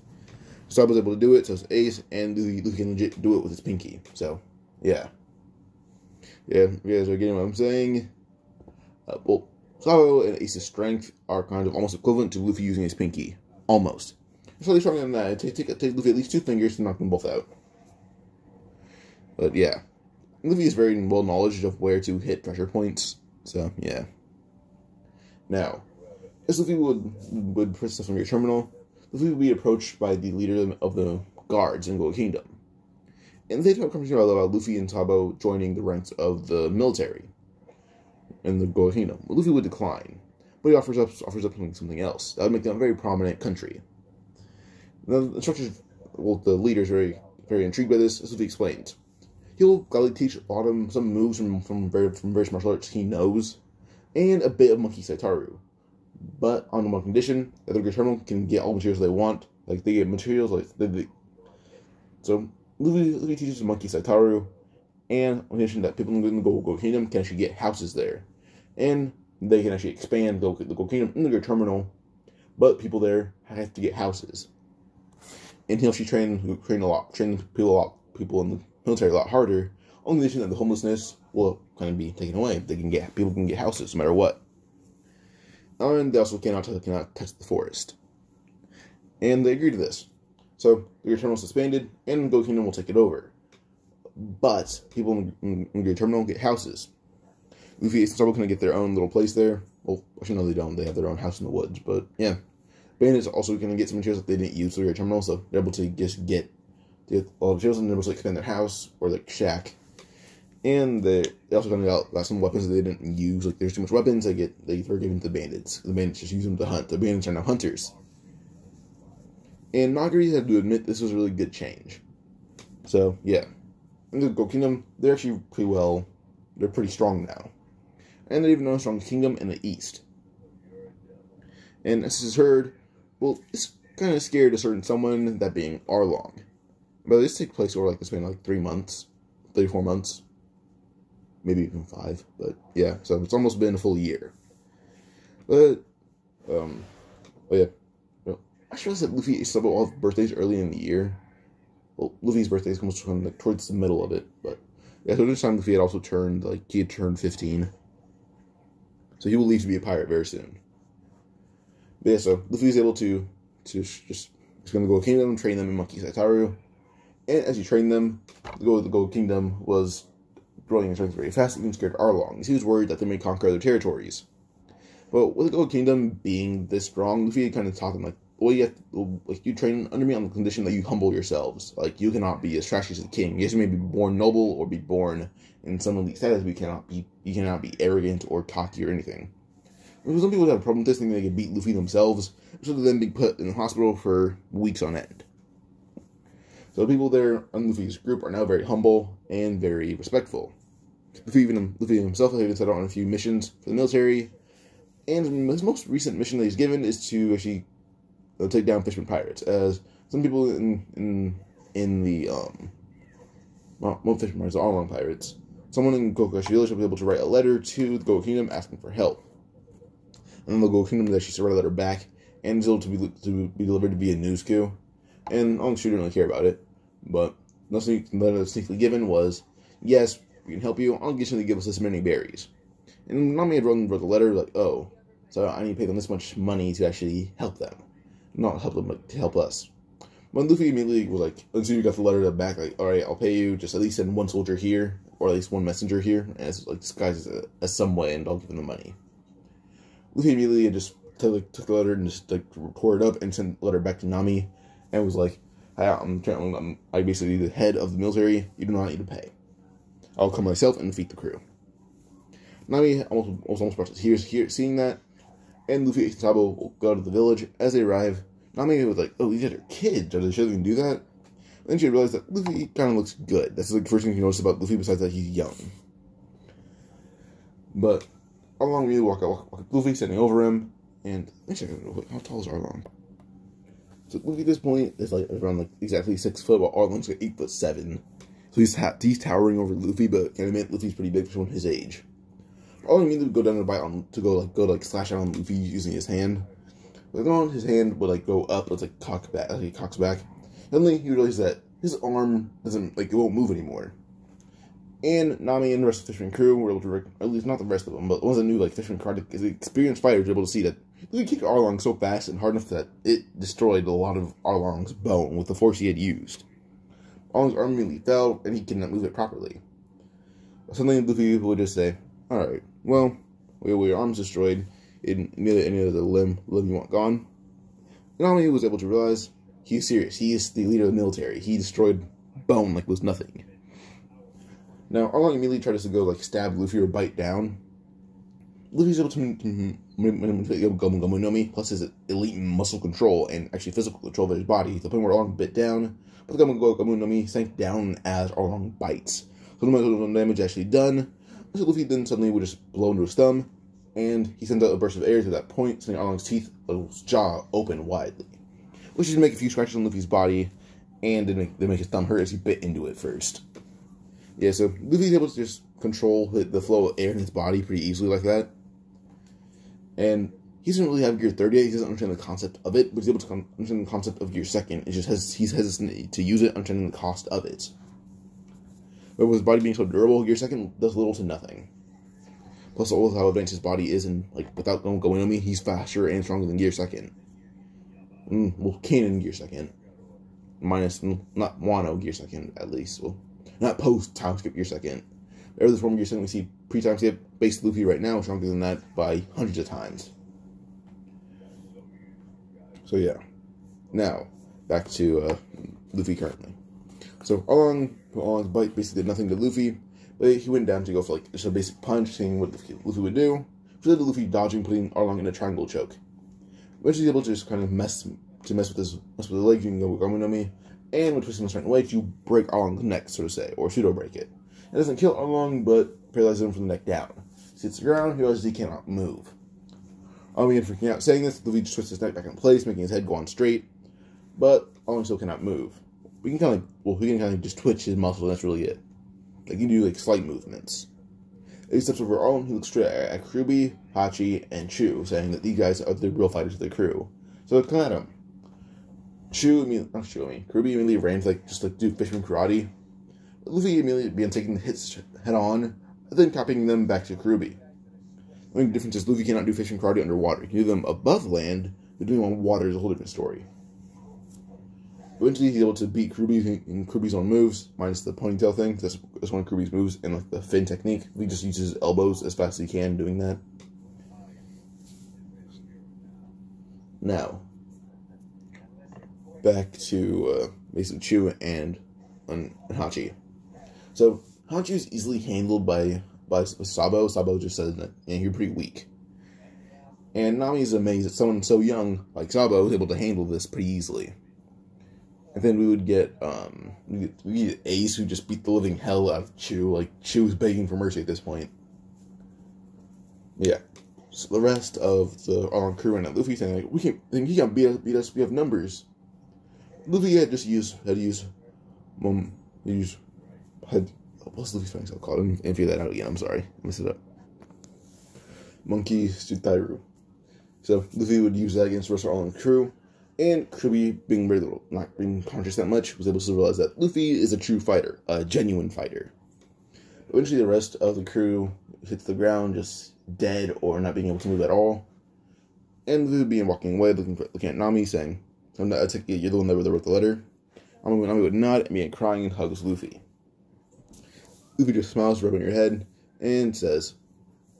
Speaker 1: Sabo's able to do it, so it's Ace, and Luffy can legit do it with his pinky. So, yeah. Yeah, you guys are getting what I'm saying. Well, Sabo and Ace's strength are kind of almost equivalent to Luffy using his pinky. Almost. It's slightly stronger than that. It takes Luffy at least 2 fingers to knock them both out. But yeah. Luffy is very well knowledgeable of where to hit pressure points. So, yeah. Now, as Luffy would press stuff from your terminal, Luffy would be approached by the leader of the guards in Gold Kingdom. And they'd have a conversation about Luffy and Sabo joining the ranks of the military in the Gold Kingdom. Well, Luffy would decline, but he offers up something else. That would make them a very prominent country. Now, the instructors, well, the leader is very intrigued by this, as Luffy explains. He'll gladly teach some moves from various martial arts he knows, and a bit of Monkey Saitaru. But on one condition, that the Great Terminal can get all the materials they want. Like, they get materials, so Luffy teaches Monkey Saitaru, and on condition that people in the Gold Kingdom can actually get houses there. And they can actually expand the Gold Kingdom in the Great Terminal, but people there have to get houses. And he'll actually train people in the military a lot harder, on the condition that the homelessness will kind of be taken away. People can get houses no matter what. And they also cannot touch the forest. And they agree to this. So the Great Terminal is suspended, and the Gold Kingdom will take it over. But people in the Great Terminal get houses. Luffy and Sabo can get their own little place there. Well, actually, no, they don't. They have their own house in the woods. But yeah, bandits also going to get some materials that they didn't use for the Great Terminal, so they're able to just get all the materials, and they're able to expand their house or their shack. And they also found out about some weapons that they didn't use. Like, there's too much weapons, they were given to the bandits. The bandits just use them to hunt. The bandits are now hunters. And Nagari had to admit this was a really good change. So, yeah. In the Gold Kingdom, they're actually pretty strong now. And they're even known as strong kingdom in the east. And as is heard, well, it's kind of scared of certain someone, that being Arlong. But this takes place over like the span of like 3 months, 34 months, maybe even 5. But yeah, so it's almost been a full year. But oh yeah, well, I should have said Luffy celebrated all his birthdays early in the year. Well, Luffy's birthday comes from like towards the middle of it, but yeah. So this time Luffy had also turned 15, so he will leave to be a pirate very soon. But yeah, so Luffy is able to he's going to go to Kingdom, train them in Monkey Saitaru. And as he trained them, the goal of the Gold Kingdom was growing in strength very fast, even scared Arlong. He was worried that they may conquer other territories. But with the Gold Kingdom being this strong, Luffy kind of taught them, like, well, you train under me on the condition that you humble yourselves. Like, you cannot be as trashy as the king. Yes, you may be born noble or be born in some elite status, but you cannot be arrogant or cocky or anything. Some people have a problem with this, thinking they could beat Luffy themselves, instead of them being put in the hospital for weeks on end. So the people there on Luffy's group are now very humble and very respectful. Luffy himself has even set out on a few missions for the military, and his most recent mission that he's given is to actually take down Fishman pirates. As some people in the Fishman pirates, the Arlong pirates, someone in Kokoshi Village will be able to write a letter to the Gold Kingdom asking for help. And then the Gold Kingdom will actually write a letter back, and it's able to be delivered to be a news coup. And Arlong didn't really care about it, but nothing that was sneakily given was, yes, we can help you, I'll get you to give us this many berries. And Nami had wrote the letter, like, oh, so I need to pay them this much money to actually help them. Not help them, but to help us. But Luffy immediately was like, as soon as he got the letter back, like, alright, I'll pay you, just at least send one soldier here, or at least one messenger here, as like disguised as some way, and I'll give them the money. Luffy immediately just took the letter and just like tore it up and sent the letter back to Nami, and was like, I'm basically the head of the military, you do not need to pay. I'll come myself and defeat the crew. Nami almost brought to tears seeing that, and Luffy and Sabo will go to the village. As they arrive, Nami was like, oh, these are kids, are they sure they can do that? Then she realized that Luffy kind of looks good. That's like the first thing you notice about Luffy, besides that he's young. But Arlong really walk up Luffy, standing over him, and how tall is Arlong? So Luffy at this point is like around like exactly 6 foot, while Arlong's like 8'7". So he's towering over Luffy, but can I admit Luffy's pretty big for someone his age. Arlong needed to go down to go slash out on Luffy using his hand. But then his hand would like go up, it's like cocks back. Suddenly he realized that his arm doesn't it won't move anymore. And Nami and the rest of the Fishman crew were able to, at least not the rest of them, but the ones that knew Fishman card, the experienced fighters were able to see that Luffy kicked Arlong so fast and hard enough that it destroyed a lot of Arlong's bone with the force he had used. Arlong's arm immediately fell, and he could not move it properly. Suddenly Luffy would just say, alright, well, your arm's destroyed, and any other limb you want gone. And Nami was able to realize he's serious. He is the leader of the military. He destroyed bone like it was nothing. Now, Arlong immediately tried to go stab Luffy or bite down. Luffy's able to manipulate Gomu no Mi, plus his elite muscle control and actually physical control of his body, to the point where Arlong bit down, but the Gomu no Mi sank down as Arlong bites. So no damage actually done. So Luffy then suddenly would just blow into his thumb, and he sends out a burst of air to that point, sending Arlong's his jaw open widely. Which is to make a few scratches on Luffy's body, and they make his thumb hurt as he bit into it first. Yeah, so Luffy's able to just control the flow of air in his body pretty easily like that. And he doesn't really have Gear 30 yet. He doesn't understand the concept of it, but he's able to understand the concept of Gear 2nd. It's just he's hesitant to use it, understanding the cost of it. But with his body being so durable, Gear 2nd does little to nothing. Plus, all of how advanced his body is, and without going on me, he's faster and stronger than Gear 2nd. Well, Kanon Gear 2nd. Minus, not Wano Gear 2nd, at least. Well, not post-time skip Gear 2nd. Every form of Gear 2nd we see pre-time skip, base Luffy right now is stronger than that by hundreds of times. So yeah. Now, back to Luffy currently. So Arlong's bite basically did nothing to Luffy, but he went down to go for just a basic punch, seeing what Luffy would do, which led to Luffy dodging, putting Arlong in a triangle choke. Eventually he's able to just kind of mess with the leg using Gomu no Mi, and would twist him a certain way to break Arlong's neck, so to say, or pseudo break it. It doesn't kill Arlong, but paralyzes him from the neck down. He hits the ground, he realizes he cannot move. Armin freaking out, saying this, Luffy just twists his neck back in place, making his head go on straight. But Armin still cannot move. We can kind of just twitch his muscles, and that's really it. Like, you can do, like, slight movements. As he steps over Armin, he looks straight at Kyuubi, Hachi, and Chu, saying that these guys are the real fighters of the crew. So, come at him. Kyuubi immediately ran to, do fisherman karate. Luffy immediately began taking the hits head on, and then copying them back to Kyuubi. The only difference is Luffy cannot do fisherman karate underwater. He can do them above land, but doing them on water is a whole different story. Eventually, he's able to beat Kyuubi in Kyuubi's own moves, minus the ponytail thing. That's one of Kyuubi's moves, and like the fin technique. He just uses his elbows as fast as he can doing that. Now, back to basically Chu and Hachi. So Hachi is easily handled by Sabo. Sabo just said that you're pretty weak. And Nami is amazed that someone so young like Sabo is able to handle this pretty easily. And then we would get Ace, who just beat the living hell out of Chu. Like, Chu's begging for mercy at this point. Yeah. So the rest of the Arlong crew and Luffy saying, like, he can't beat us, we have numbers. Luffy had to use what's Luffy's fighting style called? Let me figure that out again, I'm sorry. I messed it up. Monkey Sutairu. So, Luffy would use that against the rest of Arlong crew. And Kyuubi, not being conscious that much, was able to realize that Luffy is a true fighter, a genuine fighter. Eventually, the rest of the crew hits the ground, just dead or not being able to move at all. And Luffy began walking away, looking at Nami, saying, "You're the one that wrote the letter." Nami would nod and began crying and hugs Luffy. Luffy just smiles, rubbing her head, and says,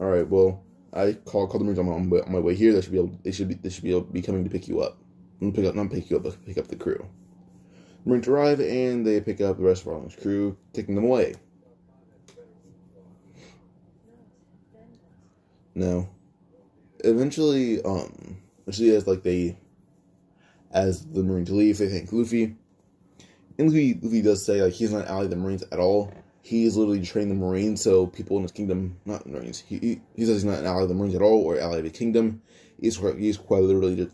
Speaker 1: "All right, well, I called the Marines on my way here. They should be coming to pick you up." Pick up the crew. The Marines arrive, and they pick up the rest of Arlong's crew, taking them away. Now, eventually, as the Marines leave, they thank Luffy. And Luffy does say, like, he's not an ally of the Marines at all. He is literally training the Marines, so people in his kingdom, not Marines, he says he's not an ally of the Marines at all, or ally of the kingdom. He's quite literally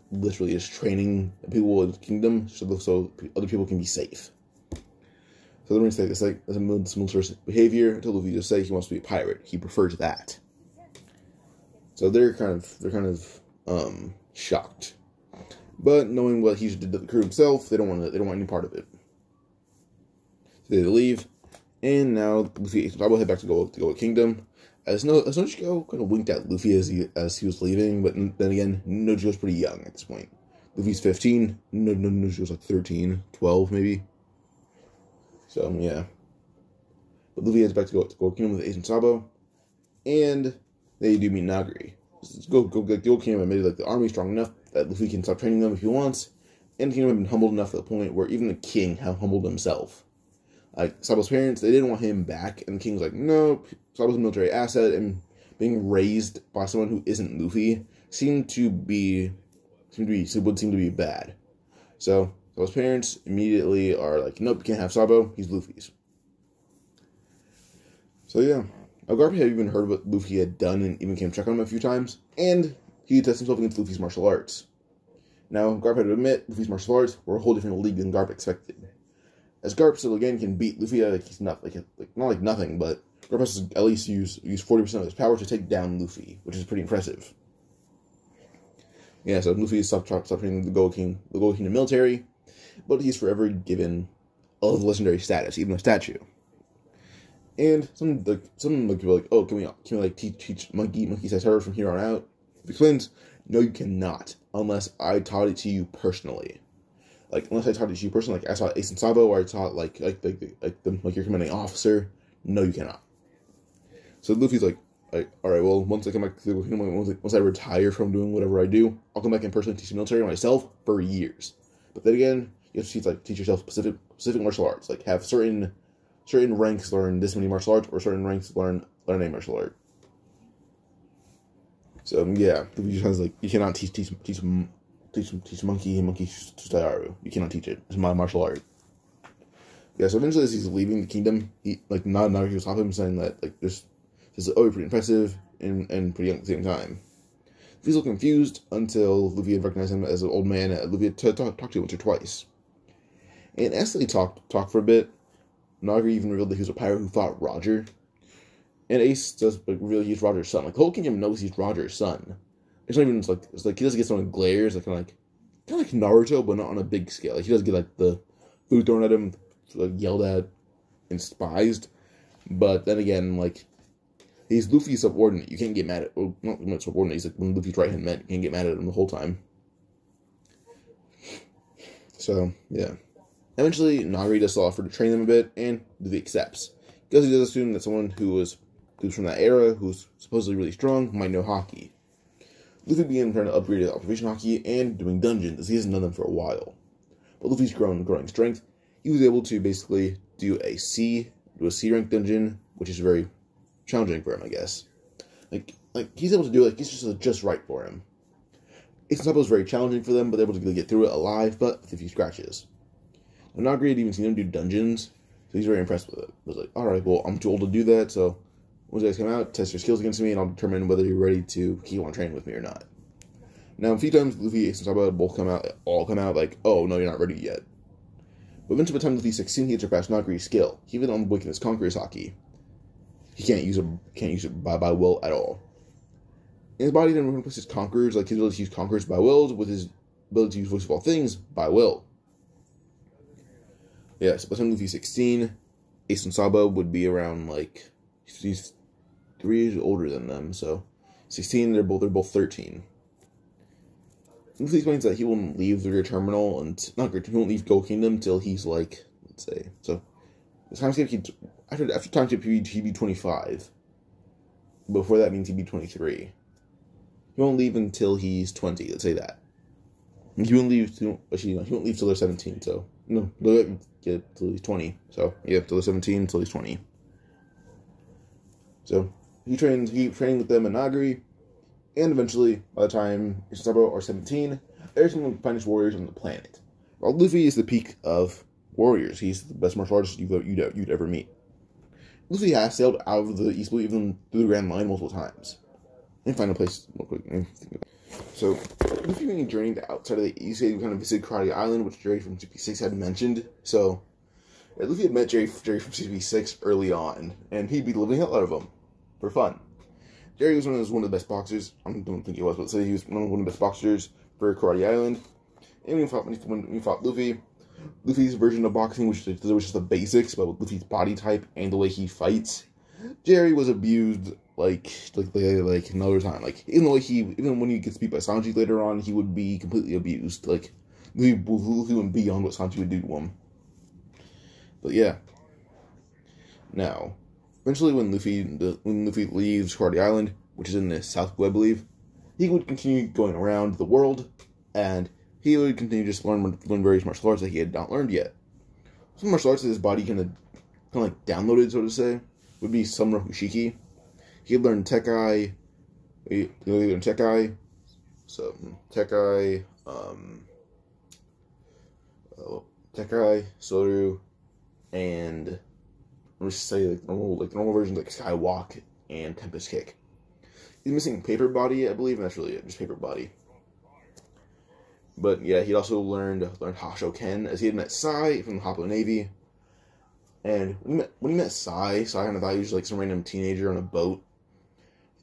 Speaker 1: just training people in the kingdom so other people can be safe. So the Marines say this as a military behavior until Luffy just say he wants to be a pirate. He prefers that. So they're kind of shocked. But knowing what he did to the crew himself, they don't want any part of it. So they leave, and now Luffy and Sabo head back to go Kingdom. As Nochiko kind of winked at Luffy as he was leaving, but then again, Nochiko's pretty young at this point. Luffy's 15, Nochiko's like 13, 12 maybe. So yeah. But Luffy heads back to go Kingdom with Ace and Sabo, and they do meet Nagri. Go Kingdom admitted like the army's strong enough that Luffy can stop training them if he wants, and the Kingdom have been humbled enough to the point where even the king have humbled himself. Like, Sabo's parents, they didn't want him back, and the king's like, no, Sabo's a military asset, and being raised by someone who isn't Luffy would seem to be bad. So, Sabo's parents immediately are like, nope, you can't have Sabo, he's Luffy's. So yeah, Garp had even heard what Luffy had done, and even came check on him a few times, and he tested himself against Luffy's martial arts. Now, Garp had to admit, Luffy's martial arts were a whole different league than Garp expected. As Garp still again can beat Luffy, he's not like nothing, but Garp has to at least use 40% of his power to take down Luffy, which is pretty impressive. Yeah, so Luffy stopped training the Gold Kingdom military, but he's forever given all the legendary status, even a statue. And some people are like, oh, can we teach Monkey Saitaro from here on out? He explains, no, you cannot, unless I taught it to you personally. Like, unless I taught it to you personally, like I taught Ace and Sabo, or I taught like your commanding officer, no, you cannot. So Luffy's like, all right, well, once I come back to the kingdom, once I retire from doing whatever I do, I'll come back and personally teach the military myself for years. But then again, you have to teach yourself specific martial arts, like have certain ranks learn this many martial arts, or certain ranks learn a martial art. So yeah, Luffy just has like, you cannot teach Monkey Sutairu. You cannot teach it. It's my martial art. Yeah, so eventually as he's leaving the kingdom, he Nagari will stop him, saying that like this is pretty impressive and pretty young at the same time. Luffy's a little confused until Luffy had recognized him as an old man. Luffy had talked to once or twice. And as they talked for a bit, Nagri even revealed that he was a pirate who fought Roger. And Ace does reveal he's Roger's son. Like, the whole kingdom knows he's Roger's son. It's not even, it's like he doesn't get someone glares, like, kind of like Naruto, but not on a big scale. Like, he does get, like, the food thrown at him, like, yelled at, and despised. But then again, like, he's Luffy's subordinate. You can't get mad at, well, not subordinate, he's like one of Luffy's right-hand men. You can't get mad at him the whole time. So, yeah. Eventually, Nagri does offer to train them a bit, and Luffy accepts. Because he does assume that someone who's from that era, who's supposedly really strong, might know Haki. Luffy began trying to upgrade his observation Haki and doing dungeons, as he hasn't done them for a while. But Luffy's growing strength, he was able to basically do a C rank dungeon, which is very challenging for him, I guess. Like he's able to do it, it's just right for him. It's not very challenging for them, but they're able to get through it alive, but with a few scratches. And Nagri had even seen him do dungeons, so he's very impressed with it. He was like, alright, well, I'm too old to do that, so once you guys come out, test your skills against me, and I'll determine whether you're ready to keep on training with me or not. Now, a few times, Luffy, Ace, and Sabo both all come out like, oh, no, you're not ready yet. But eventually, by the time Luffy's 16, he had surpassed Nagri's skill. He even unwakened his Conqueror's Haki. He can't use it by will at all. And his body then replaces his Conquerors, like his ability to use Conquerors by will, with his ability to use Voice of All Things by will. Yeah, so by the time Luffy's 16, Ace and Sabo would be around, like, he's 3 years older than them, so 16, they're both 13. Luffy explains that he won't leave the Rear Terminal, and he won't leave Gold Kingdom until he's like, let's say, so the time skip, after time skip, he'd be 25. Before that means he'd be 23. He won't leave until he's 20, let's say that. He won't leave till they're 17, so, no, they'll get till he's 20, so, yeah, till they're 17, until he's 20. So, he training with them in Nagri, and eventually, by the time Sabo are 17, they're some of the finest warriors on the planet. While Luffy is the peak of warriors, he's the best martial artist you'd ever meet. Luffy has sailed out of the East Blue, even through the Grand Line multiple times. And find a place real quick. So, Luffy being journeyed outside of the East, he kind of visited Karate Island, which Jerry from CP6 had mentioned. So, yeah, Luffy had met Jerry from CP6 early on, and he'd be living hell out of him for fun. Jerry was one of the best boxers. I don't think he was, but say he was one of the best boxers for Karate Island. And when he fought Luffy, Luffy's version of boxing, which was just the basics, but with Luffy's body type and the way he fights, Jerry was abused like another time. Like even when he gets beat by Sanji later on, he would be completely abused. Like Luffy went beyond what Sanji would do to him. But yeah. Now, eventually, when Luffy leaves Karate Island, which is in the South Blue, I believe, he would continue going around the world, and he would continue just learn various martial arts that he had not learned yet. Some martial arts that his body kind of like downloaded, so to say, would be Samurai Hushiki. He had learned Tekai. Tekai, Soru, and let's just say the normal versions like Skywalk and Tempest Kick. He's missing Paper Body, I believe, and that's really it, just Paper Body. But yeah, he also learned Hasho Ken, as he had met Sai from the Hoplo Navy. And when he met Sai kind of thought he was like some random teenager on a boat.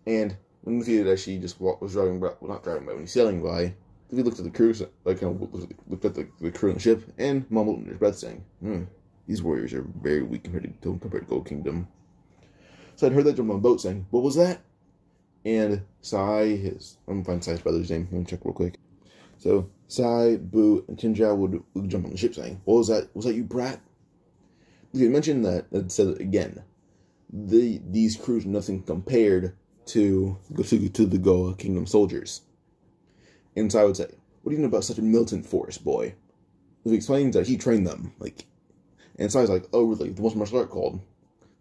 Speaker 1: And when Luffy had actually just was driving by, well, not driving by, when he's sailing by, Luffy looked at the crew, looked at the crew on the ship, and mumbled under his breath saying, these warriors are very weak compared to Gold Kingdom. So I'd heard that jump on a boat saying, what was that? And Sai, I'm gonna find Sai's brother's name, let me check real quick. So Sai, Boo, and Tinjao would jump on the ship saying, what was that? Was that you, brat? You mentioned that, it said again, these crews are nothing compared to the Gold Kingdom soldiers. And Sai would say, what do you know about such a militant force, boy? Luffy explains that he trained them, and Sai's like, oh, really? What's martial art called?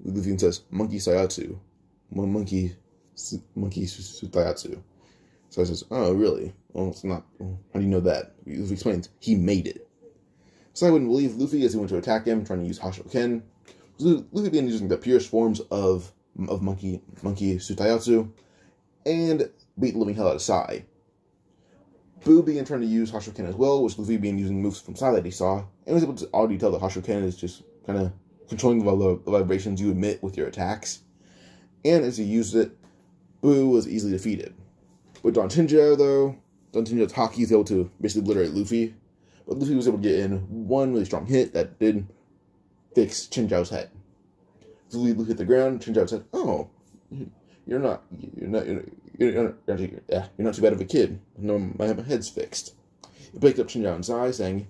Speaker 1: Luffy says, Monkey Sayatsu. Monkey Sutayatsu. Sai says, oh, really? Well, it's not. How do you know that? Luffy explains, he made it. Sai wouldn't believe Luffy as he went to attack him, trying to use Hasho Ken. Luffy began using the purest forms of Monkey Sutayatsu, and beat the living hell out of Sai. Boo began trying to use Hashoken as well, which Luffy began using moves from Sai that he saw, and was able to already tell that Hashoken is just kind of controlling the vibrations you emit with your attacks. And as he used it, Boo was easily defeated. With Don Tinjao, though, Don Tinjao's Haki was able to basically obliterate Luffy, but Luffy was able to get in one really strong hit that did fix Chinjao's head. So Luffy hit the ground. Chinjao said, "Oh, you're not too bad of a kid. No, my head's fixed." He picked up Chinjao and Sai, saying,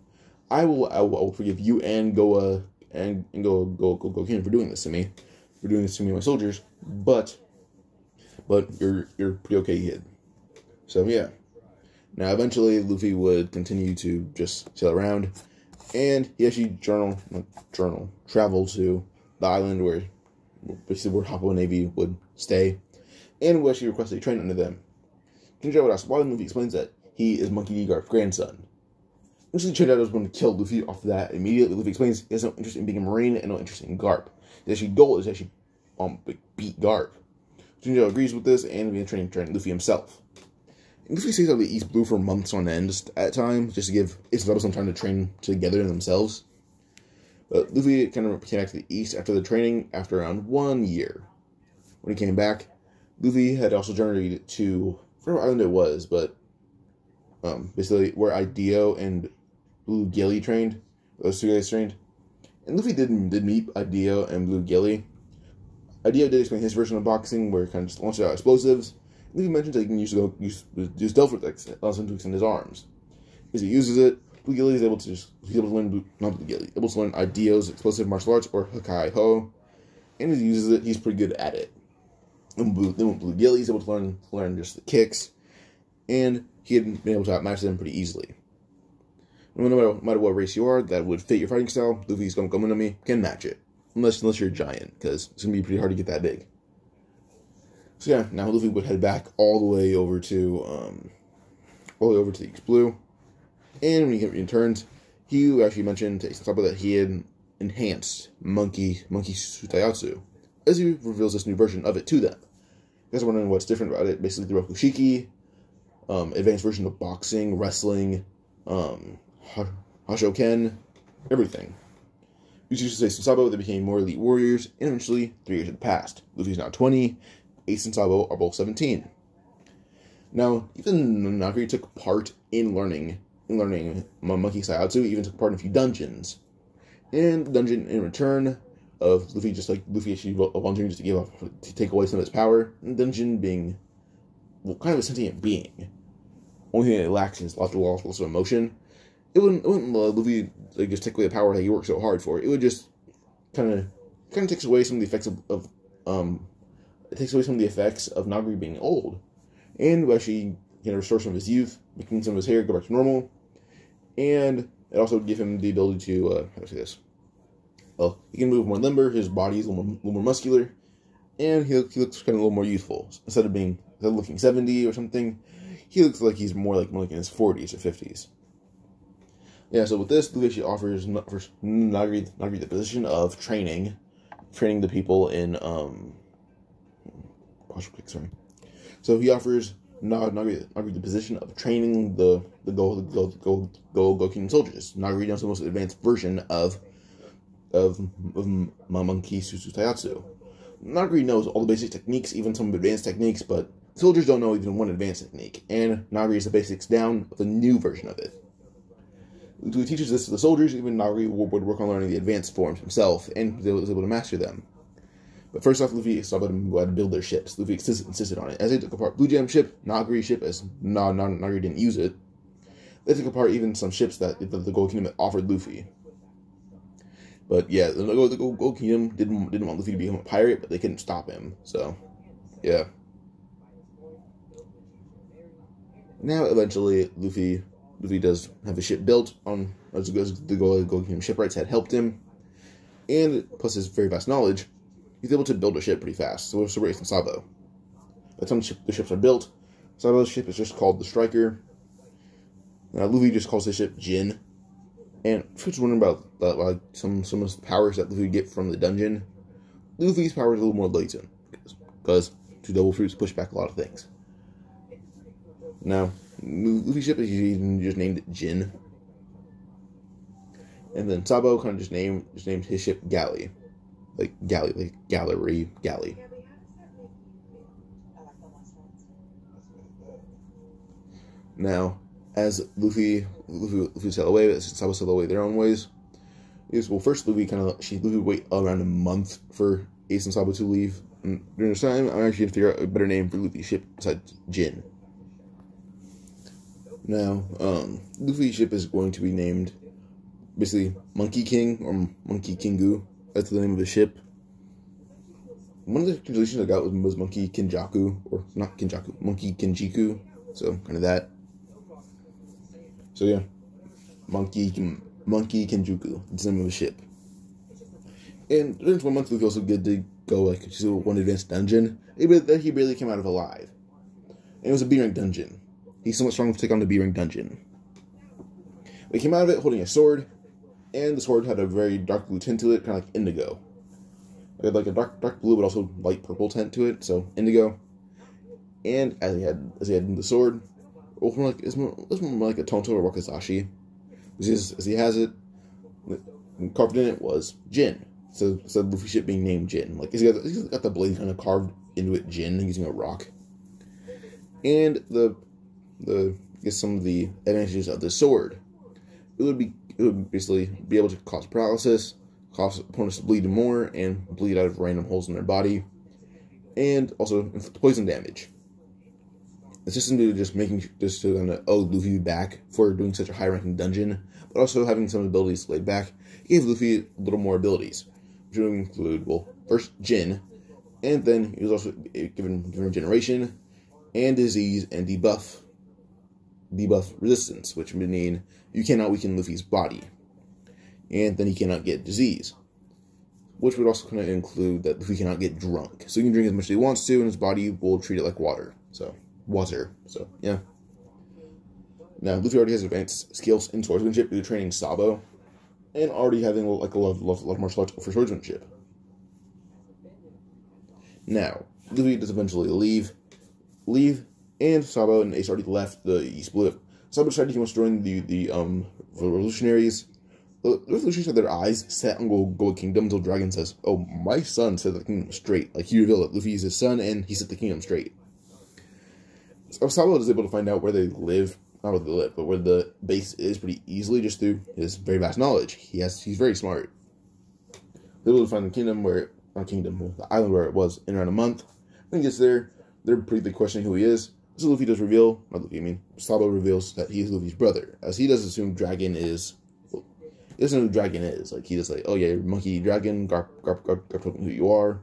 Speaker 1: I will forgive you and go King for doing this to me, my soldiers. But you're pretty okay, kid." So yeah. Now eventually Luffy would continue to just sail around, and he actually travel to the island where Hoppo Navy would stay, and would actually request that he train under them. Chinjao would ask why, and Luffy explains that he is Monkey D. Garp's grandson. Initially, Chinjao was going to kill Luffy off of that immediately. Luffy explains he has no interest in being a marine and no interest in Garp. His goal is actually beat Garp. Chinjao agrees with this and began training Luffy himself. And Luffy stays out of the East Blue for months on end at times, just to give Ace and Zoro some time to train together themselves. But Luffy kind of came back to the East after the training after around 1 year. When he came back, Luffy had also journeyed to, I forget what island it was, but basically where Ideo and Blue Gilly trained. Those two guys trained. And Luffy did meet Ideo and Blue Gilly. Ideo did explain his version of boxing, where he kind of just launched out explosives. Luffy mentions that he can use Delph Vortex, allows him to extend his arms. As he uses it, Blue Gilly is able to learn Ideo's explosive martial arts, or Hakai Ho. And as he uses it, he's pretty good at it. And Blue Gilly is able to learn just the kicks, and he had been able to outmatch them pretty easily. No matter what race you are that would fit your fighting style, Luffy's Gomu no Mi can match it. Unless you're a giant, because it's going to be pretty hard to get that big. So yeah, now Luffy would head back all the way over to the East Blue. And when he returns, he actually mentioned to Ace and Sabo that he had enhanced Monkey Tsutayatsu, as he reveals this new version of it to them. You guys are wondering what's different about it. Basically, the Rokushiki, advanced version of boxing, wrestling, Hashoken, everything. Ace and Sabo, they became more elite warriors, and eventually 3 years had passed. Luffy's now 20, Ace and Sabo are both 17. Now, even Nagri took part in learning Monkey Tsutayatsu, even took part in a few dungeons. And the dungeon, in return of Luffy, just like Luffy actually volunteering just to take away some of his power, and the dungeon being, well, kind of a sentient being. Only thing it lacks is lots of emotion. It wouldn't let Luffy just take away the power that he worked so hard for. It would just kind of takes away some of the effects it takes away some of the effects of Nagri being old, and would actually restore some of his youth, making some of his hair go back to normal, and it also would give him the ability to how do I say this? Well, he can move more limber. His body is a little more muscular, and he looks kind of a little more youthful. Instead of looking 70 or something, he looks like he's more like in his 40s or 50s. Yeah, so with this, Luffy actually offers Nagri the position of training the people in So he offers Nagri the position of training the Go Kingdom soldiers. Nagri knows the most advanced version of Monkey Tsutayatsu. Nagri knows all the basic techniques, even some advanced techniques, but soldiers don't know even one advanced technique, and Nagri is the basics down of the new version of it. He teaches this to the soldiers. Even Nagri would work on learning the advanced forms himself, and was able to master them. But first off, Luffy saw them go out and build their ships. Luffy insisted on it. As they took apart Blue Jam ship, Nagri's ship, as Nagri didn't use it, they took apart even some ships that the Gold Kingdom offered Luffy. But yeah, the Gold Kingdom didn't want Luffy to become a pirate, but they couldn't stop him. So, yeah. Now, eventually, Luffy does have a ship built on as the Gold Kingdom shipwrights had helped him, and plus his very vast knowledge, he's able to build a ship pretty fast. So we're Ace and Sabo. By the time the ships are built, Sabo's ship is just called the Striker. Now Luffy just calls his ship Jin. And if you're wondering about some of the powers that Luffy would get from the dungeon, Luffy's power is a little more latent, because 2 double fruits push back a lot of things. Now, Luffy's ship is usually just named Jin. And then Sabo kind of just named his ship Galley. Like gallery, galley. Now, as Luffy sail away, as Sabo sail away their own ways, first Luffy wait around a month for Ace and Sabo to leave. And during this time, I'm actually gonna figure out a better name for Luffy's ship besides Jin. Now, Luffy's ship is going to be named basically Monkey King or Monkey Kingu. That's the name of the ship. One of the translations I got was Monkey Kinjaku, or not Kinjaku, Monkey Kinjiku. So kind of that. So yeah, Monkey Kinjuku. That's the name of the ship. And during 1 month, Luffy also get to go to one advanced dungeon that he barely came out of alive. And it was a B rank dungeon. He's somewhat strong to take on the B rank dungeon. But he came out of it holding a sword, and the sword had a very dark blue tint to it, kind of like indigo. It had like a dark blue, but also light purple tint to it, so indigo. And as he had the sword, it's more like a Tonto or Wakizashi. As he has it, carved in it was Jin. So Luffy ship being named Jin. Like he's got the blade kind of carved into it Jin using a rock. And some of the advantages of the sword. It would basically be able to cause paralysis, cause opponents to bleed more, and bleed out of random holes in their body, and also inflict poison damage. It's just into just to kind of Luffy back for doing such a high-ranking dungeon, but also having some abilities laid back. He gave Luffy a little more abilities, which would include, first Jin, and then he was also given regeneration, and disease, and debuff resistance, which would mean you cannot weaken Luffy's body, and then he cannot get disease, which would also kind of include that Luffy cannot get drunk, so he can drink as much as he wants to, and his body will treat it like water. So yeah. Now Luffy already has advanced skills in swordsmanship due to training Sabo, and already having like a lot of martial arts for swordsmanship. Now Luffy does eventually leave, and Sabo and Ace already left the East Blue. Sabo decided he wants to join the revolutionaries. The revolutionaries have their eyes set on Gold Kingdom until Dragon says, "Oh, my son set the kingdom straight." Like he revealed that Luffy is his son, and he set the kingdom straight. So Sabo is able to find out where they live, not where they live, but where the base is pretty easily just through his very vast knowledge. He's very smart. They're able to find the island where it was in around a month. When he gets there, they're pretty questioning who he is. So Luffy does reveal, Sabo reveals that he's Luffy's brother, as he does assume Dragon is, he doesn't know who Dragon is. Like, he just like, oh yeah, you're Monkey Dragon, Garp told me who you are.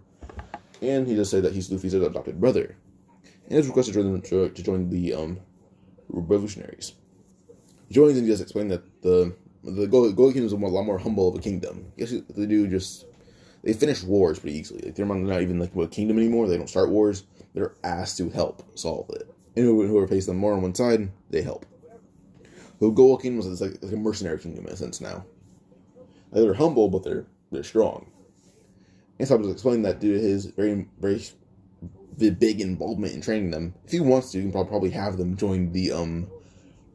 Speaker 1: And he does say that he's Luffy's adopted brother. And it's requested to join the revolutionaries. He joins, and he does explain that the Gold Kingdom is a lot more humble of a kingdom. Yes, they finish wars pretty easily. Like, they're not even like a kingdom anymore. They don't start wars. They're asked to help solve it. And whoever pays them more on one side, they help. The Gold Kingdom is like a mercenary kingdom in a sense now. Like, they're humble, but they're strong. And so I was explaining that due to his very big involvement in training them, if he wants to, he can probably have them join the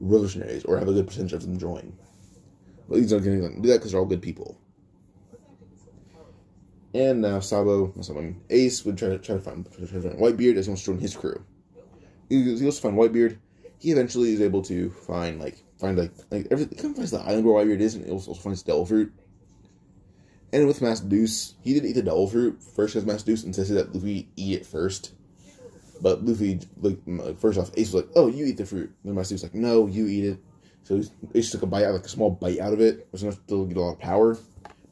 Speaker 1: revolutionaries, or have a good percentage of them join. But he's not going to do that because they're all good people. And now Ace would try to find Whitebeard as he wants to join his crew. He goes to find Whitebeard. He eventually is able to find everything. He finds the island where Whitebeard is, and he also finds Devil Fruit. And with Master Deuce, he didn't eat the Devil Fruit first because Master Deuce insisted that Luffy eat it first. But Luffy, first off, Ace was like, "Oh, you eat the fruit." And Master Deuce was like, "No, you eat it." So Ace took a small bite out of it, which was still get a lot of power.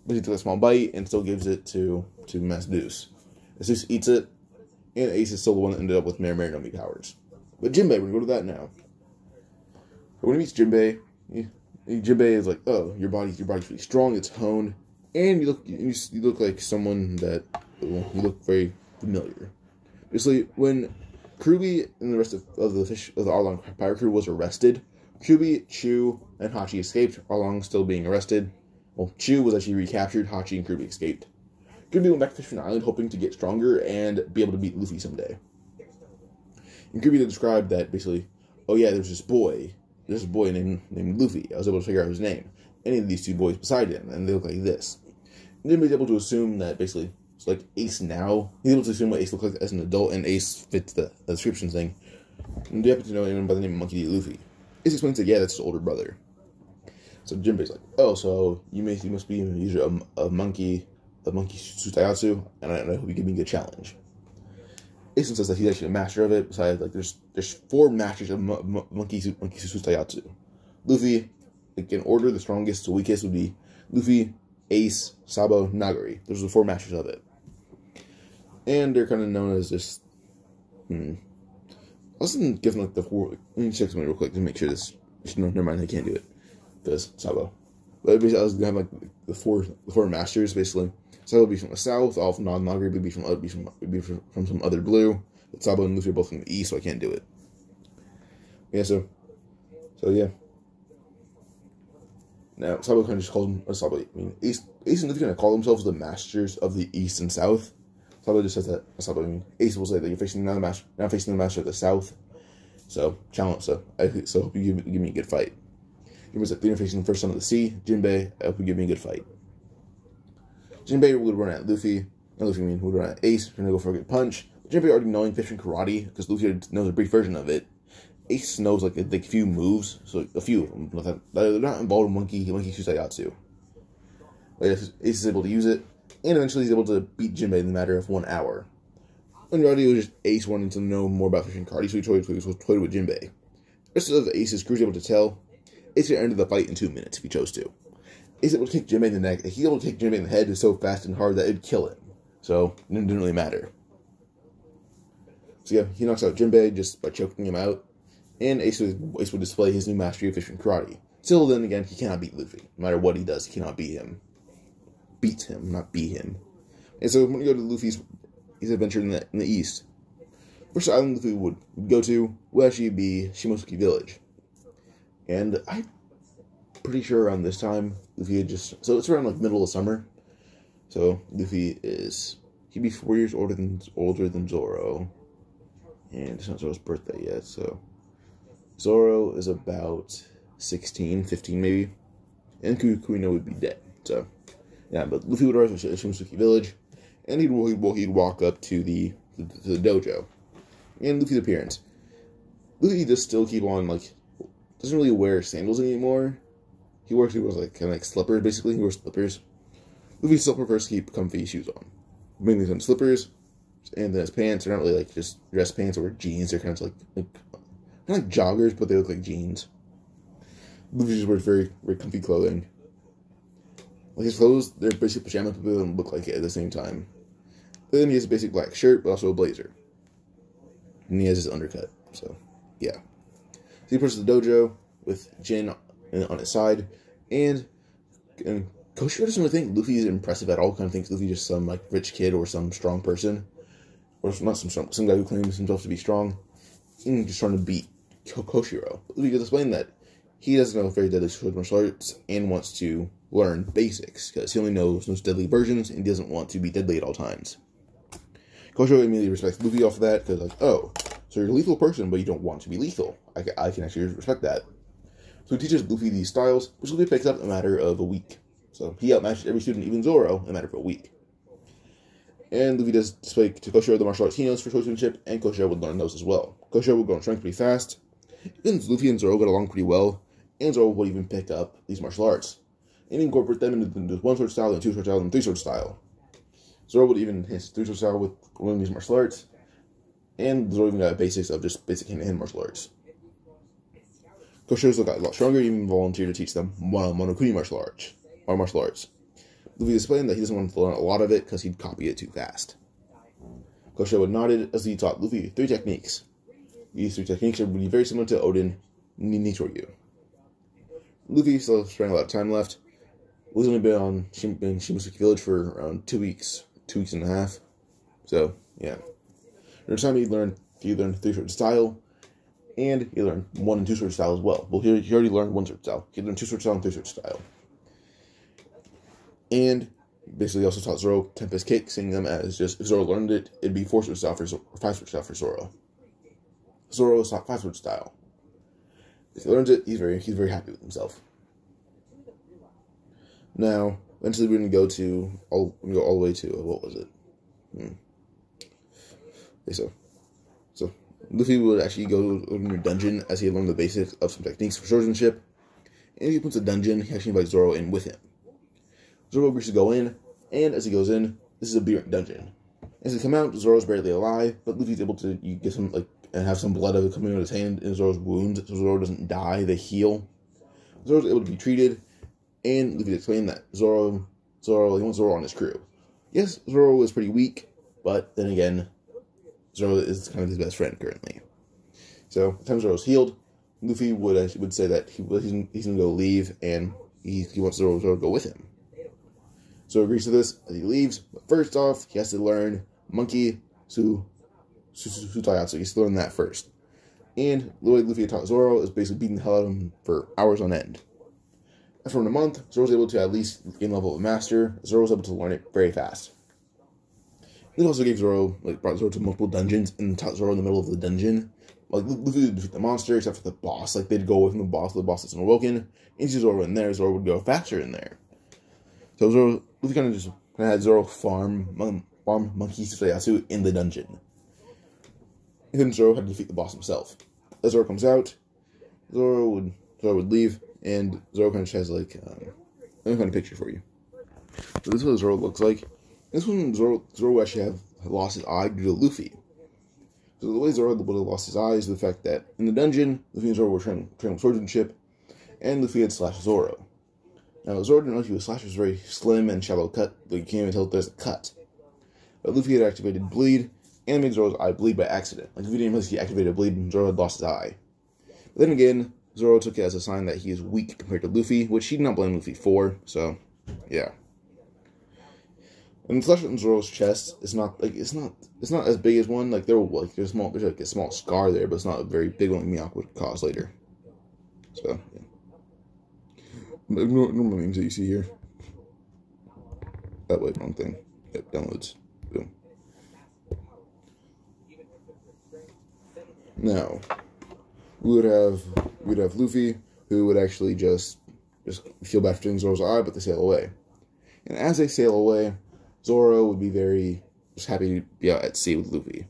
Speaker 1: But he took a small bite and still gives it to Master Deuce. Master Deuce eats it, and Ace is still the one that ended up with Mary no Mi powers. But Jinbei, we're going to go to that now. But when he meets Jinbei, Jinbei is like, "Oh, your body's really strong, it's honed, and you look like someone that, you look very familiar." Basically, when Kurubi and the rest of the Arlong Pirate crew was arrested, Kurubi, Chu, and Hachi escaped, Arlong still being arrested. Well, Chu was actually recaptured, Hachi and Kurubi escaped. Kurubi went back to Fishman Island hoping to get stronger and be able to beat Luffy someday. And Kurubi described that basically oh yeah, there's this boy named Luffy. I was able to figure out his name. Any of these two boys beside him, and they look like this. And then he's able to assume that basically it's like Ace now. He's able to assume what Ace looks like as an adult, and Ace fits the description thing. And they happen to know anyone by the name of Monkey D. Luffy. Ace explains that yeah, that's his older brother. So Jinbei's like, oh, so you must be a user of monkey Tsutsuyatsu, and I hope you give me a good challenge. Ace says that he's actually a master of it. Besides, like there's 4 masters of monkey Tsutsuyatsu. Luffy, like in order, the strongest to weakest would be Luffy, Ace, Sabo, Nagari. Those are the 4 masters of it, and they're kind of known as this. I was gonna give them like the 4. Let me check something real quick to make sure this. No, never mind, I can't do it. Because Sabo. But I was gonna have like the four masters basically. Sabo would be from the south, all from non-Nagari would be from some other blue. But Sabo and Luffy are both from the east, so I can't do it. Yeah, so yeah. Now Sabo kind of just calls them Sabo. I mean, Ace and Luffy kind of call themselves the masters of the east and south. Sabo just says that. Sabo, I mean, Ace will say that you're facing the master of the south. So challenge. So hope you give me a good fight. Jinbei's like, you're facing the first son of the sea. Jinbei, I hope you give me a good fight. Jinbei would run at Luffy. Not Luffy, would run at Ace. Trying to go for a good punch. But Jinbei already knowing fish and karate, because Luffy knows a brief version of it. Ace knows like a few moves, so a few of them. They're not involved in Monkey Tsutsuyatsu. But Ace is able to use it, and eventually he's able to beat Jinbei in a matter of 1 hour. In reality, it was just Ace wanting to know more about fish and karate, so he toyed with Jinbei. The rest of Ace's crew is able to tell. Ace could end the fight in 2 minutes if he chose to. Ace able to kick Jinbei in the neck. He's able to kick Jinbei in the head so fast and hard that it'd kill him. So it didn't really matter. So yeah, he knocks out Jinbei just by choking him out. And Ace would display his new mastery of fish and karate. Still, then again, he cannot beat Luffy. No matter what he does, he cannot beat him. Beat him, not beat him. And so when we go to Luffy's adventure in the east, first island Luffy would go to would actually be Shimosuke Village. And I'm pretty sure around this time, Luffy had just... So it's around, like, middle of summer. So, Luffy is... He'd be 4 years older than Zoro. And it's not Zoro's birthday yet, so... Zoro is about 16, 15 maybe. And Kuino would be dead. So, yeah, but Luffy would arrive at Shimosuke Village. And he'd walk up to the dojo. And Luffy's appearance. Luffy does still keep on, like... Doesn't really wear sandals anymore. He wears like kind of like slippers, basically. He wears slippers. Luffy still prefers to keep comfy shoes on. Mainly some slippers, and then his pants are not really like just dress pants or jeans. They're kind of like kind of joggers, but they look like jeans. Luffy just wears very, very comfy clothing. Like his clothes, they're basically pajamas, but they don't look like it at the same time. And then he has a basic black shirt, but also a blazer. And he has his undercut. So, yeah. So he approaches the dojo with Jin on his side, and Koshiro doesn't really think Luffy is impressive at all. Kind of thinks Luffy just some like rich kid or some strong person, or not some guy who claims himself to be strong, and just trying to beat Koshiro. But Luffy does explain that he doesn't know very deadly sword martial arts and wants to learn basics because he only knows most deadly versions and he doesn't want to be deadly at all times. Koshiro immediately respects Luffy off of that because like, oh, so you're a lethal person, but you don't want to be lethal. I can actually respect that. So he teaches Luffy these styles, which Luffy picks up in a matter of a week. So he outmatches every student, even Zoro, in a matter of a week. And Luffy does display to Koshiro the martial arts he knows for swordsmanship, and Koshiro would learn those as well. Koshiro would go on strength pretty fast. Even Luffy and Zoro got along pretty well, and Zoro would even pick up these martial arts and incorporate them into one sword style, and two sword style, and three sword style. Zoro would even his three sword style with one of these martial arts, and Zoro even got basics of just basic hand-to-hand martial arts. Koshiro still got a lot stronger, even volunteered to teach them Monokuni martial arts. Luffy explained that he doesn't want to learn a lot of it because he'd copy it too fast. Koshiro nodded as he taught Luffy 3 techniques. These 3 techniques are really very similar to Oden Nitoryu. Luffy still has a lot of time left. He's only been on Shimosuke Village for around 2 weeks, 2 weeks and a half. So, yeah. During time he learned 3 sword style, and he learned 1 and 2 sword style as well. Well, he already learned 1 sword style. He learned 2 sword style and 3 sword style. And basically also taught Zoro Tempest Kick, seeing them as just, if Zoro learned it, it'd be 4 sword style or 5 sword style for Zoro. Zoro is taught 5 sword style. If he learns it, he's very happy with himself. Now, eventually we're gonna go all the way to what was it? Okay, so Luffy would actually go in a dungeon as he learned the basics of some techniques for swordsmanship. And if he puts a dungeon, he actually invites Zoro in with him. Zoro agrees to go in, and as he goes in, this is a B rank dungeon. As he come out, Zoro's barely alive, but Luffy's able to get some and have some blood of it coming out of his hand in Zoro's wounds, so Zoro doesn't die. They heal. Zoro's able to be treated, and Luffy explained that he wants Zoro on his crew. Yes, Zoro is pretty weak, but then again, Zoro is kind of his best friend currently. So, by the time Zoro's healed, Luffy would say that he's going to go leave, and he wants Zoro to go with him. Zoro agrees to this as he leaves, but first off, he has to learn Monkey Taijutsu. He has to learn that first. And the way Luffy taught Zoro is basically beating the hell out of him for hours on end. After a month, Zoro's able to at least gain level of master. Zoro's able to learn it very fast. They also gave brought Zoro to multiple dungeons and taught Zoro in the middle of the dungeon. Luffy would defeat the monster, except for the boss. They'd go away from the boss isn't awoken. And see Zoro in there, Zoro would go faster in there. So Luffy kind of had Zoro farm Monkey Taijutsu in the dungeon. And then Zoro had to defeat the boss himself. As Zoro comes out, Zoro would leave, and Zoro kind of has let me find a picture for you. So this is what Zoro looks like. This one, Zoro actually have lost his eye due to Luffy. So the way Zoro would have lost his eye is the fact that in the dungeon, Luffy and Zoro were training swordsmanship, and Luffy had slashed Zoro. Now, Zoro didn't know he was slashed. It was very slim and shallow cut, but you can't even tell if there's a cut. But Luffy had activated Bleed, and made Zoro's eye bleed by accident. Luffy didn't realize he activated Bleed, and Zoro had lost his eye. But then again, Zoro took it as a sign that he is weak compared to Luffy, which he did not blame Luffy for, so, yeah. And the flesh on Zoro's chest is not as big as one. There's a small scar there, but it's not a very big one Mihawk would cause later. So, yeah. Ignore the memes that you see here. That way, wrong thing. Yep, downloads. Boom. Now, we'd have Luffy, who would actually just feel bad for taking Zoro's eye, but they sail away. And as they sail away, Zoro would be very happy to be out at sea with Luffy.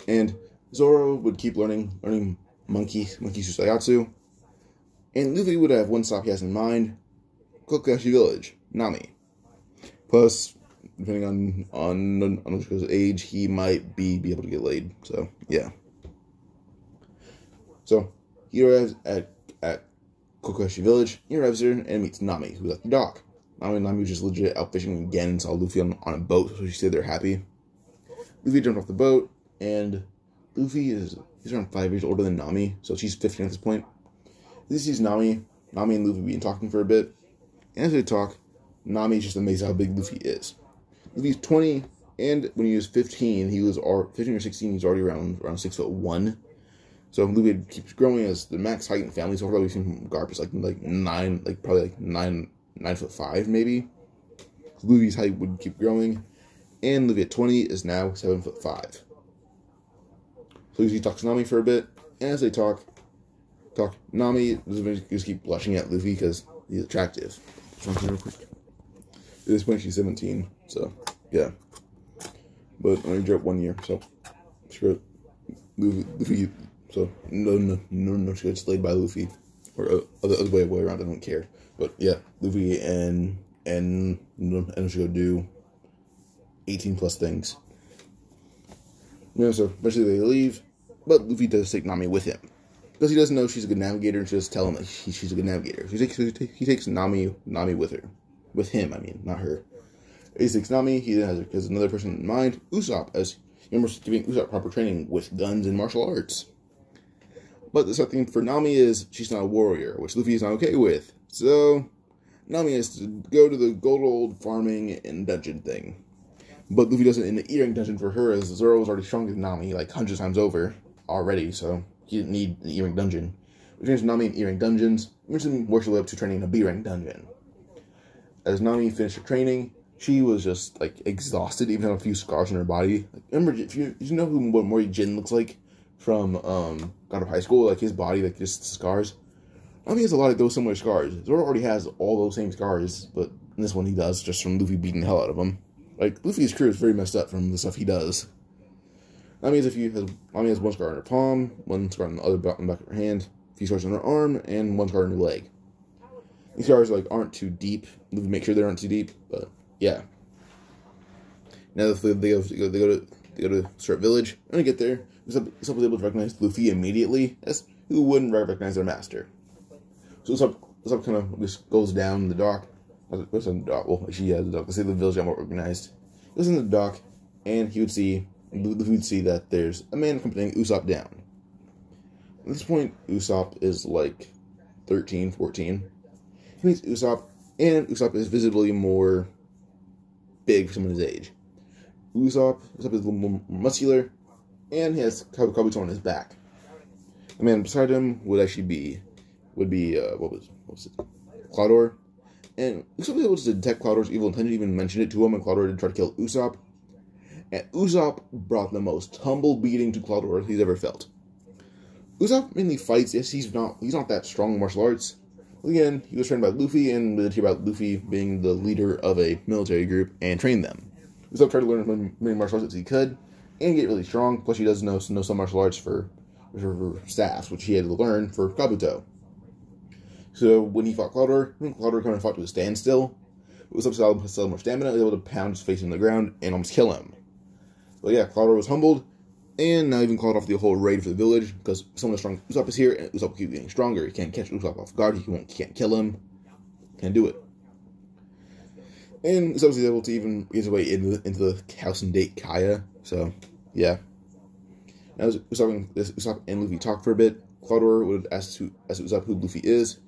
Speaker 1: And Zoro would keep learning Monkey Taijutsu. And Luffy would have one stop he has in mind, Kakashi Village, Nami. Plus, depending on his age, he might be able to get laid. So, yeah. So, he arrives at Kakashi Village. He arrives there and meets Nami, who's at the dock. Nami was just legit out fishing again and saw Luffy on a boat, so she stayed there happy. Luffy jumped off the boat, and he's around 5 years older than Nami, so she's 15 at this point. This sees Nami and Luffy being talking for a bit. And as they talk, Nami's just amazed how big Luffy is. Luffy's 20, and when he was 15, 15 or 16, he's already around 6'1". So Luffy keeps growing as the max height in family. So far we've seen from Garp is probably 9'5" maybe. So Luffy's height would keep growing, and Luffy at 20 is now 7'5". So he talks to Nami for a bit, and as they talk, Nami just keep blushing at Luffy because he's attractive. Real quick. At this point, she's 17, so yeah. But only dropped 1 year, so screw it. Luffy, so no, she gets laid by Luffy, or other way around. I don't care. But yeah, Luffy and she go do 18+ things. You know, so eventually they leave, but Luffy does take Nami with him. Because he doesn't know she's a good navigator, and she doesn't tell him that she's a good navigator. He takes Nami with her. With him, I mean, not her. He takes Nami, he then has another person in mind, Usopp, as he remembers giving Usopp proper training with guns and martial arts. But the sad thing for Nami is, she's not a warrior, which Luffy is not okay with. So, Nami has to go to the gold farming and dungeon thing. But Luffy does it in the E-rank dungeon for her, as Zoro was already stronger than Nami, like hundreds of times over already, so he didn't need an E-rank dungeon. We trains Nami in E-rank dungeons, and then works her way up to training in a B-rank dungeon. As Nami finished her training, she was just, exhausted, even had a few scars on her body. Remember, if you know what Mori Jin looks like from God of High School, like his body, like just scars. Nami has a lot of those similar scars. Zoro already has all those same scars, but in this one he does, just from Luffy beating the hell out of him. Like, Luffy's crew is very messed up from the stuff he does. Nami has one scar on her palm, one scar on the other back of her hand, a few scars on her arm, and one scar on her leg. These scars like aren't too deep. Luffy makes sure they aren't too deep, but yeah. Now they go to Syrup Village. When they get there, Usopp was able to recognize Luffy immediately as who wouldn't recognize their master. So Usopp kind of just goes down the dock. Goes on the dock. Well, she has the dock. Let's say the village got more organized. Goes in the dock, and Luffy would see that there's a man accompanying Usopp down. At this point, Usopp is like 13, 14. He meets Usopp, and Usopp is visibly more big for someone his age. Usopp is a little more muscular, and he has Kabuto on his back. The man beside him would be what was it? Cloudor. And Usopp was able to detect Cloudor's evil intention, even mention it to him, and Cloudor did try to kill Usopp. And Usopp brought the most humble beating to Cloudor he's ever felt. Usopp mainly fights. Yes, he's not that strong in martial arts. But again, he was trained by Luffy, and we hear about Luffy being the leader of a military group and trained them. Usopp tried to learn as many martial arts as he could and get really strong. Plus, he does know some martial arts for staffs, which he had to learn for Kabuto. So when he fought Cloudor kind of fought to a standstill. Usopp had so much stamina, he was able to pound his face in the ground and almost kill him. But yeah, Cloudor was humbled, and now even called off the whole raid for the village, because someone as strong as Usopp is here, and Usopp will keep getting stronger. He can't catch Usopp off guard, he can't kill him. Can't do it. And Usopp was able to even get his way into the house and date Kaya, so yeah. Now Usopp and Luffy talk for a bit. Cloudor would ask Usopp who Luffy is,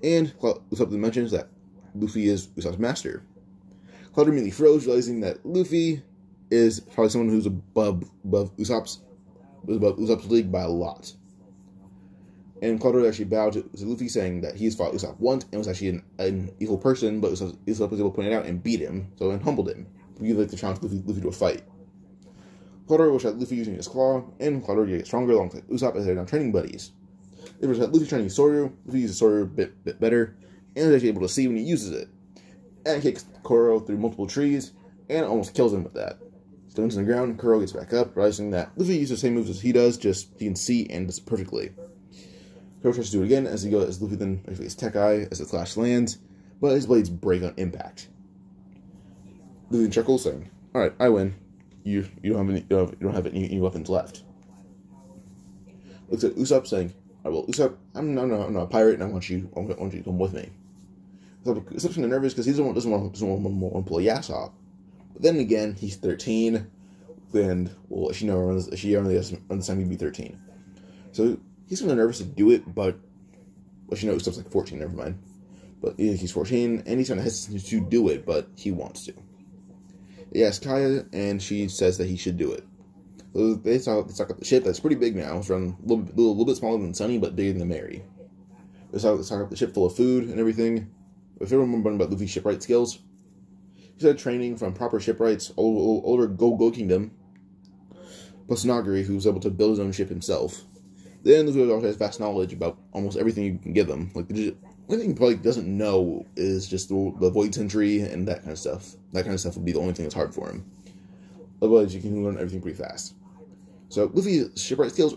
Speaker 1: and Usopp mentions that Luffy is Usopp's master. Cloudor immediately froze, realizing that Luffy is probably someone who's above Usopp's league by a lot. And Cloudor actually bowed to Luffy, saying that he's fought Usopp once and was actually an evil person, but Usopp was able to point it out and beat him, and humbled him. He would like to challenge Luffy to a fight. Cloudor will shot Luffy using his claw, and Cloudor gets stronger alongside Usopp as they're now training buddies. It was Luffy trying to use Soryu. Luffy uses Soryu a bit better, and is actually able to see when he uses it. And kicks Kuro through multiple trees, and almost kills him with that. Stones in the ground, Kuro gets back up, realizing that Luffy uses the same moves as he does, just he can see and does it perfectly. Kuro tries to do it again as Luffy then activates Tech Eye as the clash lands, but his blades break on impact. Luffy chuckles, saying, "Alright, I win. You don't have any weapons left." Looks at Usopp, saying, "Alright, well, Usopp, I'm not a pirate, and I want you to come with me." Usopp's kind of nervous because he doesn't want to pull a Yasop. But then again, he's 13, and well, she only has around the time he'd be 13. So he's kind of nervous to do it, but Usopp's like 14. Never mind. But he's 14, and he's kind of hesitant to do it, but he wants to. He asks Kaya, and she says that he should do it. So they stock up the ship that's pretty big now. It's around a little bit smaller than Sunny, but bigger than Mary. They stock up the ship full of food and everything. If everyone remembers about Luffy's shipwright skills, he's had training from proper shipwrights all over Go Kingdom, plus Nagari, who was able to build his own ship himself. Then Luffy also has vast knowledge about almost everything you can give him. Like, the only thing he probably doesn't know is just the Void Sentry and that kind of stuff. That kind of stuff would be the only thing that's hard for him. Otherwise, you can learn everything pretty fast. So Luffy's shipwright skills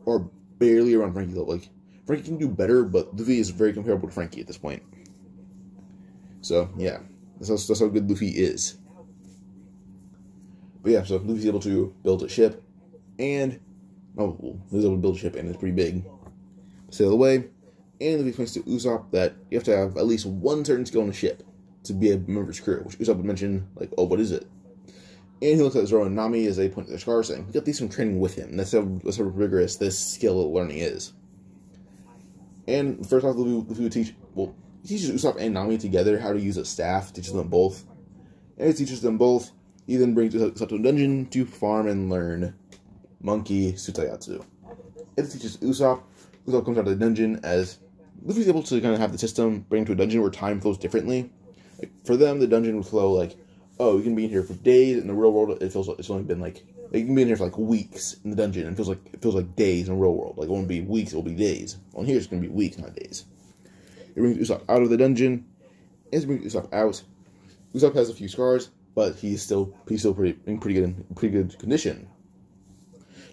Speaker 1: are barely around Frankie level. Like, Frankie can do better, but Luffy is very comparable to Frankie at this point. So, yeah. That's how good Luffy is. But yeah, so Luffy's able to build a ship, and he's able to build a ship, and it's pretty big. Sail away, and Luffy explains to Usopp that you have to have at least one certain skill on a ship to be a member of his crew, which Usopp would mention, like, oh, what is it? And he looks at Zoro and Nami as they point to their scars, saying, you got these from training with him. That's how rigorous this skill learning is. And first off, Luffy would teach, he teaches Usopp and Nami together how to use a staff, teaches them both. And he teaches them both. He then brings Usopp to a dungeon to farm and learn Monkey Tsutayatsu. It teaches Usopp. Usopp comes out of the dungeon as Luffy's able to kind of have the system bring to a dungeon where time flows differently. Like, for them, the dungeon would flow like, oh, you can be in here for days. In the real world, it's only been like Like, you can be in here for like weeks in the dungeon, and it feels like days in the real world. Like, it won't be weeks, it'll be days. Well, here it's gonna be weeks, not days. It brings Usopp out of the dungeon. As it brings Usopp out, Usopp has a few scars, but he's still in pretty good condition.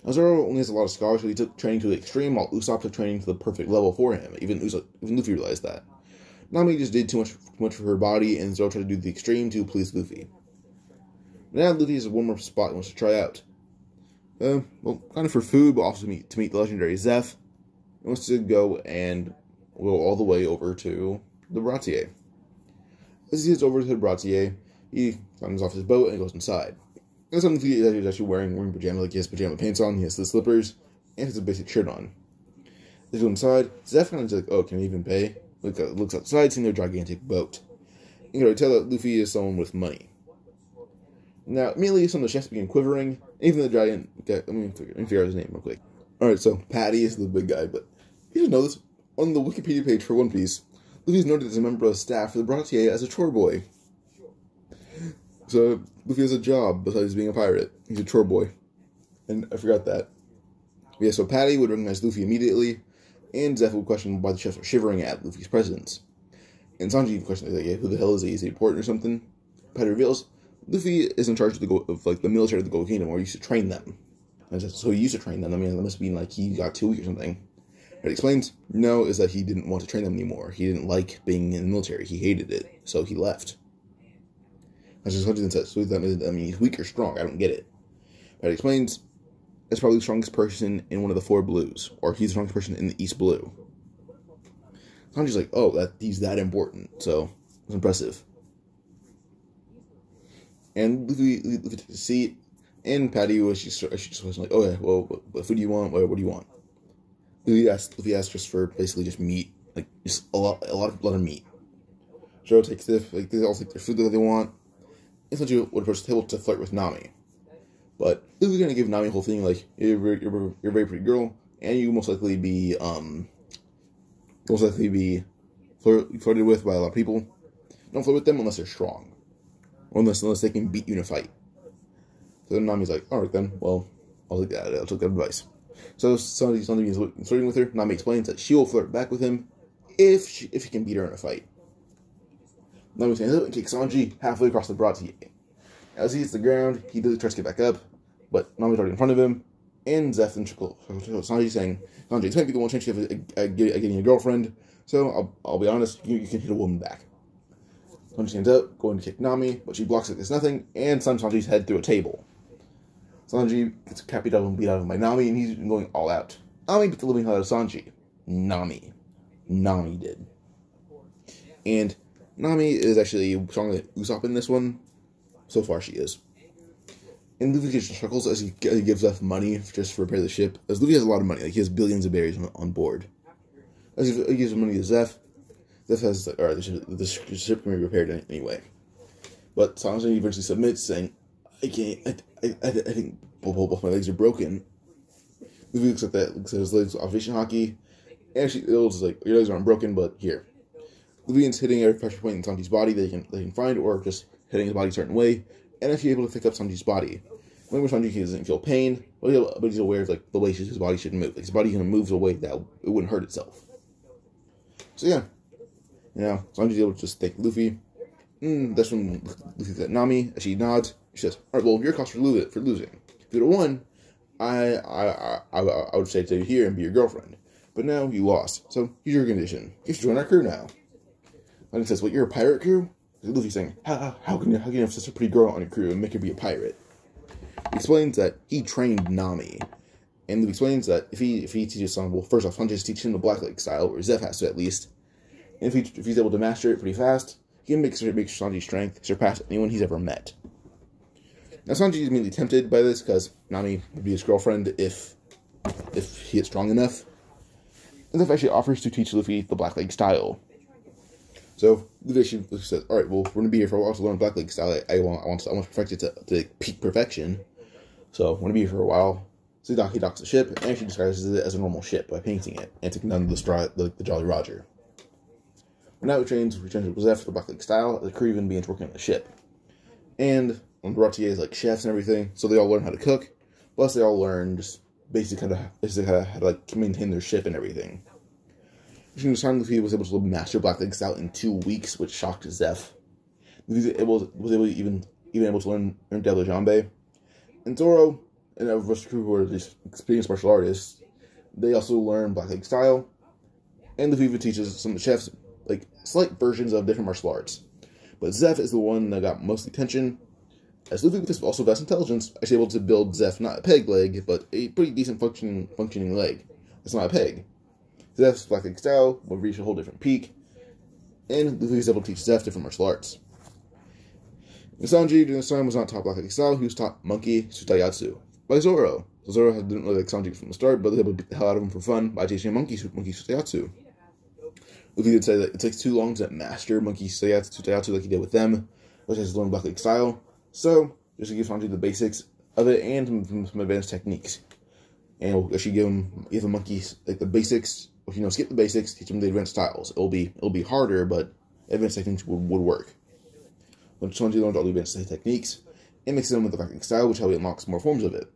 Speaker 1: Now, Zoro only has a lot of scars, so he took training to the extreme, while Usopp took training to the perfect level for him. Even Luffy realized that. Nami just did too much for her body, and Zoro tried to do the extreme to please Luffy. Now Luffy has a one more spot he wants to try out. Well, kind of for food, but also to meet the legendary Zeph. He wants to go all the way over to the Baratie. As he gets over to the Baratie, he climbs off his boat and goes inside. And something he's actually wearing pajamas, like he has pajama pants on, he has the slippers, and has a basic shirt on. They go inside. Zeph kind of like, oh, can I even pay? Looks outside, seeing their gigantic boat. You can already tell that Luffy is someone with money. Now, immediately, some of the chefs begin quivering. Even the giant guy, let me figure out his name real quick. Alright, so Patty is the big guy, but you didn't know this. On the Wikipedia page for One Piece, Luffy is noted as a member of staff for the Baratie as a chore boy. So, Luffy has a job besides being a pirate. He's a chore boy. And I forgot that. Yeah, so Patty would recognize Luffy immediately, and Zeph would question why the chefs are shivering at Luffy's presence. And Sanji would question, like, yeah, who the hell is he? Is he important or something? Patty reveals Luffy is in charge of the military of the Gold Kingdom, or he used to train them. So he used to train them. I mean, that must mean like he got too weak or something. What he explains, no, is that he didn't want to train them anymore. He didn't like being in the military. He hated it, so he left. That's just something that says. So that means he's weak or strong. I don't get it. But he explains, it's probably the strongest person in one of the 4 blues, or he's the strongest person in the East Blue. Sanji's like, oh, he's that important. So it's impressive. And Luffy takes a seat, and Patty was just like, oh yeah, well, what food do you want? What do you want? Luffy asked just for basically just meat, like just a lot of meat. Zoro takes they all take their food that they want. Essentially, would approach the table to flirt with Nami, but Luffy's gonna give Nami a whole thing like you're a very pretty girl, and you most likely be flirted with by a lot of people. Don't flirt with them unless they're strong. Or unless they can beat you in a fight. So then Nami's like, alright then, well, I'll take that advice. So Sanji is flirting with her. Nami explains that she will flirt back with him if he can beat her in a fight. Nami stands up and kicks Sanji halfway across the Baratie. As he hits the ground, he does try to get back up, but Nami's already in front of him, and Zeph and Sanji saying, Sanji, it's going to be the one chance you have at getting a girlfriend, so I'll be honest, you can hit a woman back. Sanji stands up, going to kick Nami, but she blocks it as nothing, and slams Sanji's head through a table. Sanji gets beat out of by Nami, and he's going all out. Nami beat the living hell out of Sanji. Nami did. And Nami is actually stronger than Usopp in this one. So far, she is. And Luffy just chuckles as he gives Zeph money just to repair the ship. As Luffy has a lot of money, like he has billions of berries on board. As he gives money to Zeph, Zeph says, alright, the ship can be repaired anyway. But Sanji eventually submits, saying, I can't, I think both my legs are broken. Luffy looks at his legs off Vision Hockey, and it was like, your legs aren't broken, but here. Luffy is hitting every pressure point in Sanji's body they can find, or just hitting his body a certain way, and actually able to pick up Sanji's body. When Sanji doesn't feel pain, but he's aware of like the way his body should move. Like, his body kind of moves away that it wouldn't hurt itself. So yeah. Sanji's able to just thank Luffy. That's when Luffy looks at Nami, as she nods. She says, alright, well, your cost for losing. If you'd have won, I would stay to you here and be your girlfriend. But now you lost, so here's your condition. You should join our crew now. Nami says, what, you're a pirate crew? Luffy's saying, how can you have such a pretty girl on your crew and make her be a pirate? He explains that he trained Nami. And Luffy explains that if he teaches someone, well, first off, Sanji has to teach him the Black Lake style, or Zeph has to at least. And if he's able to master it pretty fast, he can make Sanji's strength surpass anyone he's ever met. Now, Sanji is immediately tempted by this, because Nami would be his girlfriend if he is strong enough. And Zeph actually offers to teach Luffy the Black Lake style. So, Luffy says, alright, well, we're going to be here for a while to learn Black Lake style. I want to perfect it to peak perfection. So, I'm going to be here for a while. So he docks the ship, and actually disguises it as a normal ship by painting it, and taking down the Jolly Roger. But now he returns with Zeph for the Black Lake style, the crew even begins working on the ship. And on Baratie is like chefs and everything, so they all learn how to cook. Plus, they all learn just basically how to like maintain their ship and everything. During this time, Luffy was able to master Black Leg Style in 2 weeks, which shocked Zeph. Luffy was able even able to learn Deadly Jambe. And Zoro and the rest of the crew, who are these experienced martial artists, they also learn Black Leg Style. And Luffy even teaches some of the chefs like slight versions of different martial arts. But Zeph is the one that got most attention, as Luffy, with his also vast intelligence, is able to build Zeph not a peg leg, but a pretty decent functioning leg. It's not a peg. Zeph's Black Leg Style will reach a whole different peak, and Luffy is able to teach Zeph different martial arts. And Sanji, during this time, was not taught Black Leg Style, he was taught Monkey Tsutayatsu by Zoro. So Zoro didn't really like Sanji from the start, but was able to beat the hell out of him for fun by teaching Monkey Tsutayatsu. Luffy did say that it takes too long to master Monkey Tsutayatsu like he did with them, which has to learn Black Leg Style. So, just to give Sanji the basics of it and some advanced techniques. And we'll actually give him monkeys like the basics. If you skip the basics, teach him the advanced styles. It'll be harder, but advanced techniques would work. But Sanji learned all the advanced techniques and mixes them with the Black Leg Style, which how he unlocks more forms of it.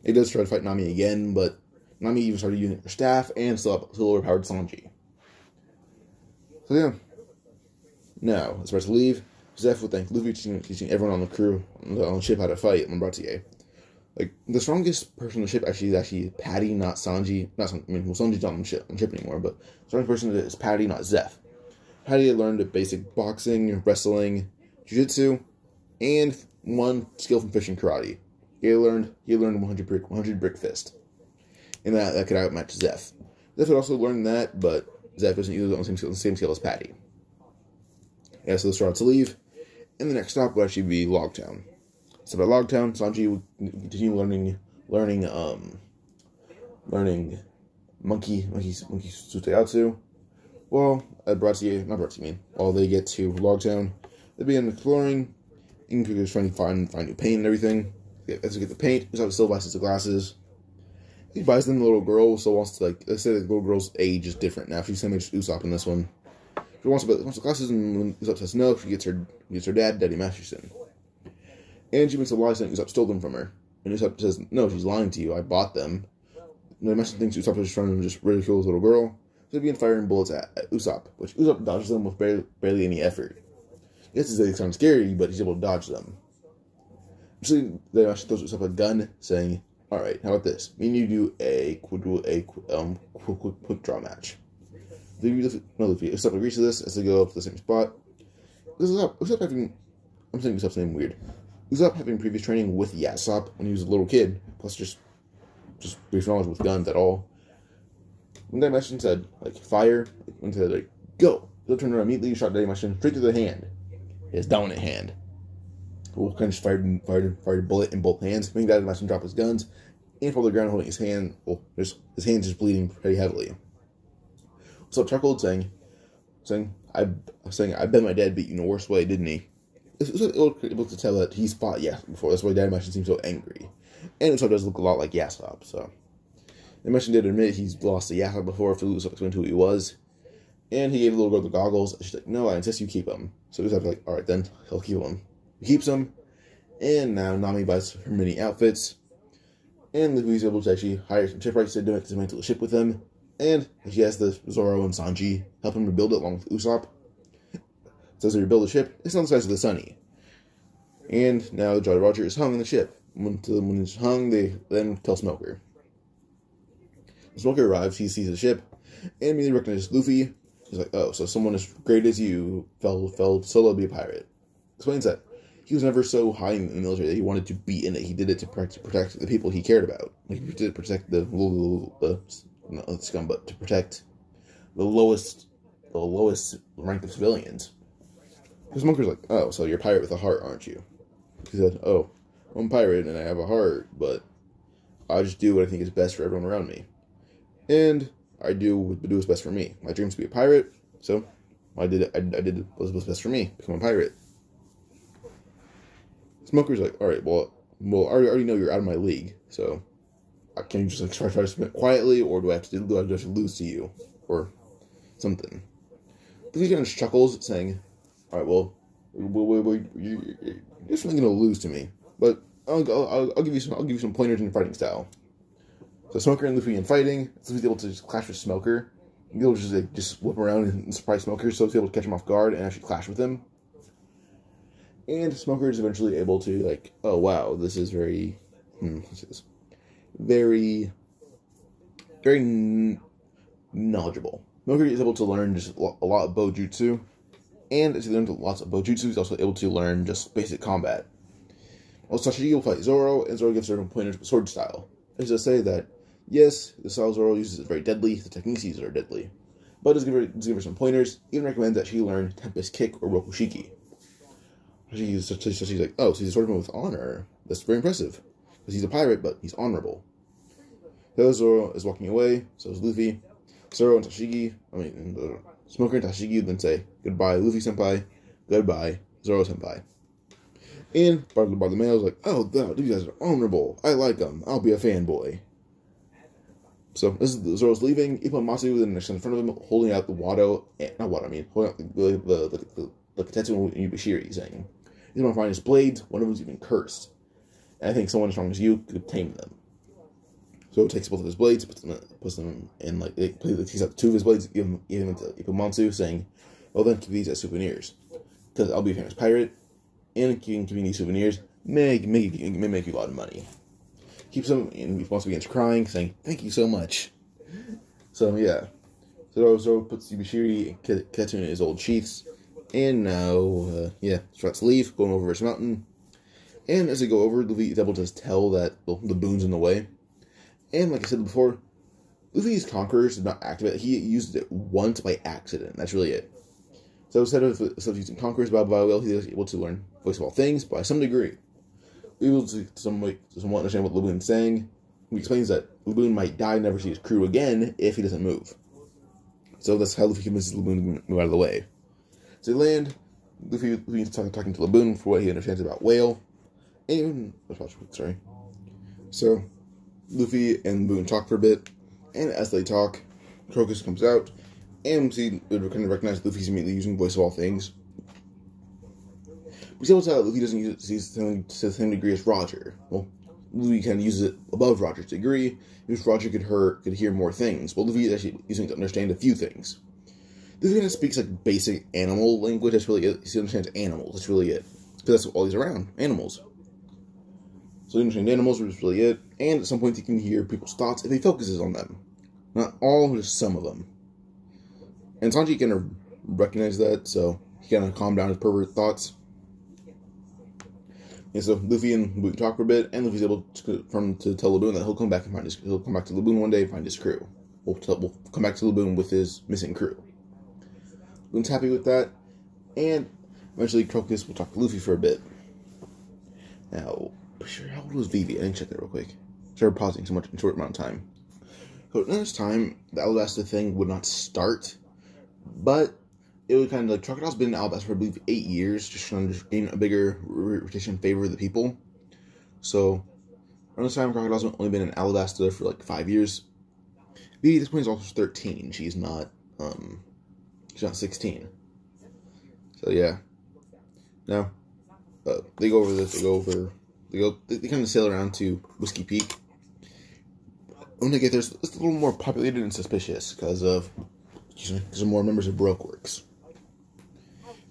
Speaker 1: He does try to fight Nami again, but Nami even started using her staff and still overpowered Sanji. So yeah. Now, it's about to leave. Zeph would thank Luffy teaching everyone on the crew on the ship how to fight on Baratie. Like, the strongest person on the ship is actually Patty, not Sanji. Sanji's not on the ship anymore, but the strongest person is Patty, not Zeph. Patty had learned basic boxing, wrestling, jiu-jitsu, and one skill from fishing karate. He learned 100 brick fist. And that could outmatch Zeph. Zeph had also learned that, but Zeph doesn't use it on the same scale as Patty. Yeah, so they're about to leave. And the next stop would actually be Logtown. So by Logtown, Sanji would continue learning Monkey Tsutayatsu. Well, at while they get to Logtown, they begin exploring, and trying to find new paint and everything. As they get the paint, Usopp still buys the glasses. He buys them the little girl, so wants to they say the little girl's age is different now. She's the same age as Usopp in this one. She wants the glasses, and when Usopp says no, she gets her dad, Daddy Masterson. And she makes a lie saying Usopp stole them from her. And Usopp says, no, she's lying to you, I bought them. And Daddy Masterson thinks Usopp is trying to just ridicule his little girl. So they begin firing bullets at Usopp, which Usopp dodges them with barely any effort. Yes, they sound scary, but he's able to dodge them. So Daddy Masterson throws Usopp a gun, saying, alright, how about this? Me and you do a quick draw match. Usopp agrees to this as they go up to the same spot. Usopp saying Usopp's name weird. Usopp having previous training with Yasopp when he was a little kid, plus just brief knowledge with guns at all. When Daddy Masterson said, fire, when he said, go, he'll turn around immediately, shot Daddy Masterson straight to the hand. His dominant hand. Wolf kind of fired a bullet in both hands, making Daddy Masterson drop his guns, and fall to the ground holding his hand, his hand's just bleeding pretty heavily. Usopp chuckled, saying, I bet my dad beat you in the worst way, didn't he? Usopp able to tell that he's fought Yasopp before, that's why Daddy Masterson seems so angry. And Usopp does look a lot like Yasopp, so. Daddy Masterson did admit he's lost to Yasopp before, after Usopp explained who he was. And he gave the little girl the goggles. She's like, no, I insist you keep them. So Usopp's alright then, he'll keep them. He keeps them. And now Nami buys her mini outfits. And Luffy's able to actually hire some shipwrights to dismantle the ship with him. And she has the Zoro and Sanji help him rebuild it along with Usopp. So as they rebuild the ship, it's on the size of the Sunny. And now Jolly Roger is hung on the ship. When it's hung, they then tell Smoker. When Smoker arrives, he sees the ship, and immediately recognizes Luffy. He's like, oh, so someone as great as you fell solo to be a pirate. Explains that he was never so high in the military that he wanted to be in it. He did it to protect the people he cared about. He did it to protect not scum, but to protect the lowest rank of civilians. The Smoker's like, oh, so you're a pirate with a heart, aren't you? He said, oh, I'm a pirate and I have a heart, but I just do what I think is best for everyone around me. And I do what's best for me. My dream's to be a pirate, so I did what was best for me, become a pirate. Smoker's like, alright, well, I already know you're out of my league, so can you just try to submit quietly, or do I have to lose to you, or something? But he kind of chuckles, saying, alright, well, you're definitely going to lose to me, but I'll give you some pointers in fighting style. So Smoker and Luffy in fighting, Luffy's able to just clash with Smoker. He's able to just whip around and surprise Smoker, so he's able to catch him off guard and actually clash with him. And Smoker is eventually able to oh wow, this is very, let's see this, very knowledgeable. Smoker is able to learn just a lot of Bojutsu, and as he learns lots of Bojutsu, he's also able to learn just basic combat. Also, Tashigi will fight Zoro, and Zoro gives certain pointers with sword style. As I say that, yes, the style Zoro uses is very deadly, the techniques he uses are deadly. But does give her some pointers, even recommend that she learn Tempest Kick or Rokushiki. She's like, oh, so he's a swordsman with honor. That's very impressive. Because he's a pirate, but he's honorable. So Zoro is walking away, so is Luffy. Zoro and Smoker and Tashigi then say, goodbye, Luffy-senpai, goodbye, Zoro-senpai. And by the male is like, oh, these guys are honorable. I like them. I'll be a fanboy. So this is Zoro's leaving. Ippomatsu then in front of him, holding out the holding out the Katetsu and Yubashiri, saying, he's going to find his blades. One of them's even cursed. And I think someone as strong as you could tame them. So it takes both of his blades, puts them in, it takes out 2 of his blades, give them to Ippomatsu, saying, well then, keep these as souvenirs. Because I'll be a famous pirate, and giving these souvenirs may make you a lot of money. Keeps them, and Ippomatsu begins crying, saying, thank you so much. So, yeah. Zoro puts Yubashiri and Katetsu in his old sheaths, and now, starts to leave, going over this mountain. And as they go over, Luffy is able to tell that the boon's in the way. And like I said before, Luffy's Conquerors did not activate it. He used it once by accident. That's really it. So instead of using Conquerors by will, he was able to learn Voice of All Things by some degree. He was able to somewhat understand what Laboon's saying. He explains that Laboon might die and never see his crew again if he doesn't move. So that's how Luffy convinces Laboon to move out of the way. So they land. Luffy is talking to Laboon for what he understands about Whale. And so Luffy and Boone talk for a bit, and as they talk, Crocus comes out, and we kind of recognize Luffy's immediately using Voice of All Things. We see able to tell that Luffy doesn't use it to the same degree as Roger. Well, Luffy kind of uses it above Roger's degree, because Roger could hear more things, but Luffy is actually using it to understand a few things. Luffy kind of speaks basic animal language, that's really it. He understands animals, that's really it. Because that's all he's around, animals. So he understands animals, which is really it. And at some point he can hear people's thoughts if he focuses on them. Not all, just some of them. And Sanji kind of recognized that, so he kind of calmed down his pervert thoughts. And so Luffy and Laboon talk for a bit, and Luffy's able to tell Laboon that he'll come back to Laboon one day and find his crew. We'll come back to Laboon with his missing crew. Laboon's happy with that, and eventually Crocus will talk to Luffy for a bit. Now, how old was Vivi? I didn't check that real quick. Started pausing so much in a short amount of time. So at this time, the Alabasta thing would not start, but it would kind of Crocodile's been in Alabasta for I believe 8 years, just trying to gain a bigger reputation in favor of the people. So around this time, Crocodile's only been in Alabasta for 5 years. Vivi at this point is also 13. She's not 16. So yeah. Now they go over this. They kind of sail around to Whiskey Peak. When they get there, it's a little more populated and suspicious because of more members of Baroque Works.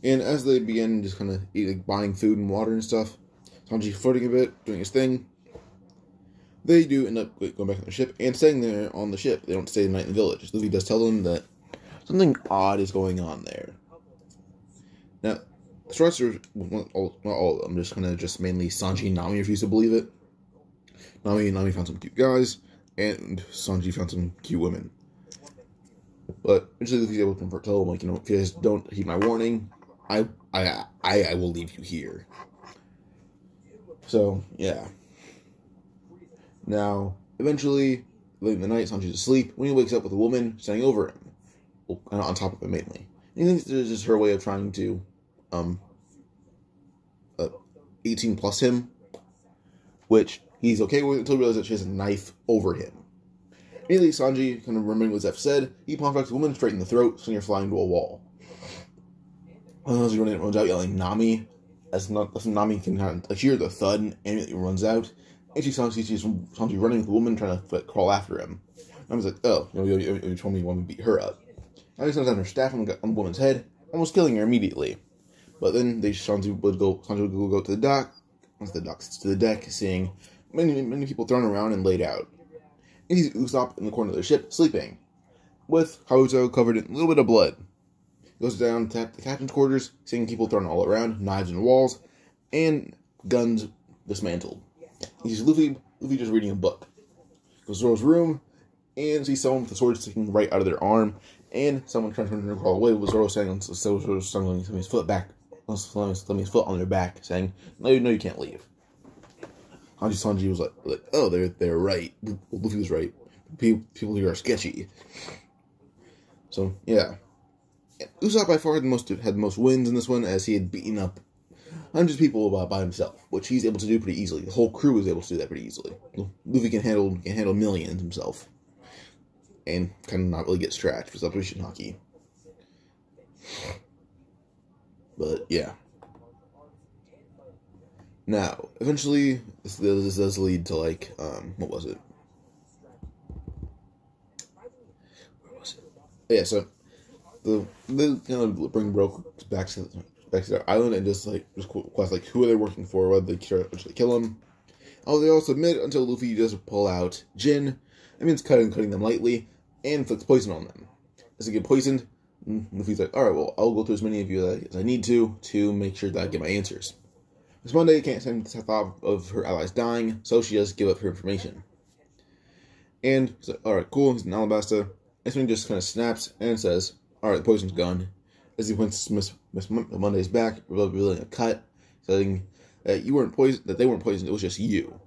Speaker 1: And as they begin just kind of buying food and water and stuff, Sanji floating a bit, doing his thing. They do end up going back on the ship and staying there on the ship. They don't stay the night in the village. Luffy does tell them that something odd is going on there. Now, the short answer, not all of them, just mainly Sanji and Nami refuse to believe it. Nami found some cute guys, and Sanji found some cute women. But eventually Luffy's able to tell them, if you guys don't heed my warning, I will leave you here. So, yeah. Now, eventually, late in the night, Sanji's asleep when he wakes up with a woman standing over him. Well, kind of on top of him, mainly. And he thinks this is just her way of trying to 18 plus him, which he's okay with until he realizes that she has a knife over him. Immediately, Sanji, kind of remembering what Zeph said, he palm strikes the woman straight in the throat, sending her flying to a wall. Sanji runs out yelling, Nami, as Nami can kind of hear the thud and immediately runs out, and sees Sanji running with the woman trying to crawl after him. Nami's like, oh, you told me you want me to beat her up. Nami sends down her staff on the woman's head, almost killing her immediately. But then Sanji would go to the dock, to the deck, seeing many people thrown around and laid out. And he's Usopp in the corner of the ship, sleeping, with Haruto covered in a little bit of blood. He goes down to the captain's quarters, seeing people thrown all around, knives in the walls, and guns dismantled. He sees Luffy just reading a book. Goes to Zoro's room, and sees someone with the sword sticking right out of their arm, and someone trying to crawl away with Zoro saying, his foot back, slamming his foot on their back, saying, no, you can't leave. Sanji was like, oh, they're right. Luffy was right. People here are sketchy. So, yeah. Usopp by far had the most wins in this one, as he had beaten up hundreds of people by himself, which he's able to do pretty easily. The whole crew was able to do that pretty easily. Luffy can handle millions himself, and kind of not really get scratched for substitution hockey. But yeah. Now, eventually, this does lead to, like, what was it? Where was it? Yeah, so, they kind of bring Brook back to their island and just quest, like, who are they working for, whether they eventually kill him. Oh, they all submit until Luffy does pull out Jin. That means cutting them lightly, and inflicts poison on them. As they get poisoned, Luffy's like, alright, well, I'll go through as many of you as I need to make sure that I get my answers. This Monday can't stand the thought of her allies dying, so she does give up her information. And he's like, alright, cool, he's in Alabasta. X-Men just kind of snaps and says, alright, the poison's gone. As he points Miss Monday's back, revealing a cut, saying that they weren't poisoned, it was just you.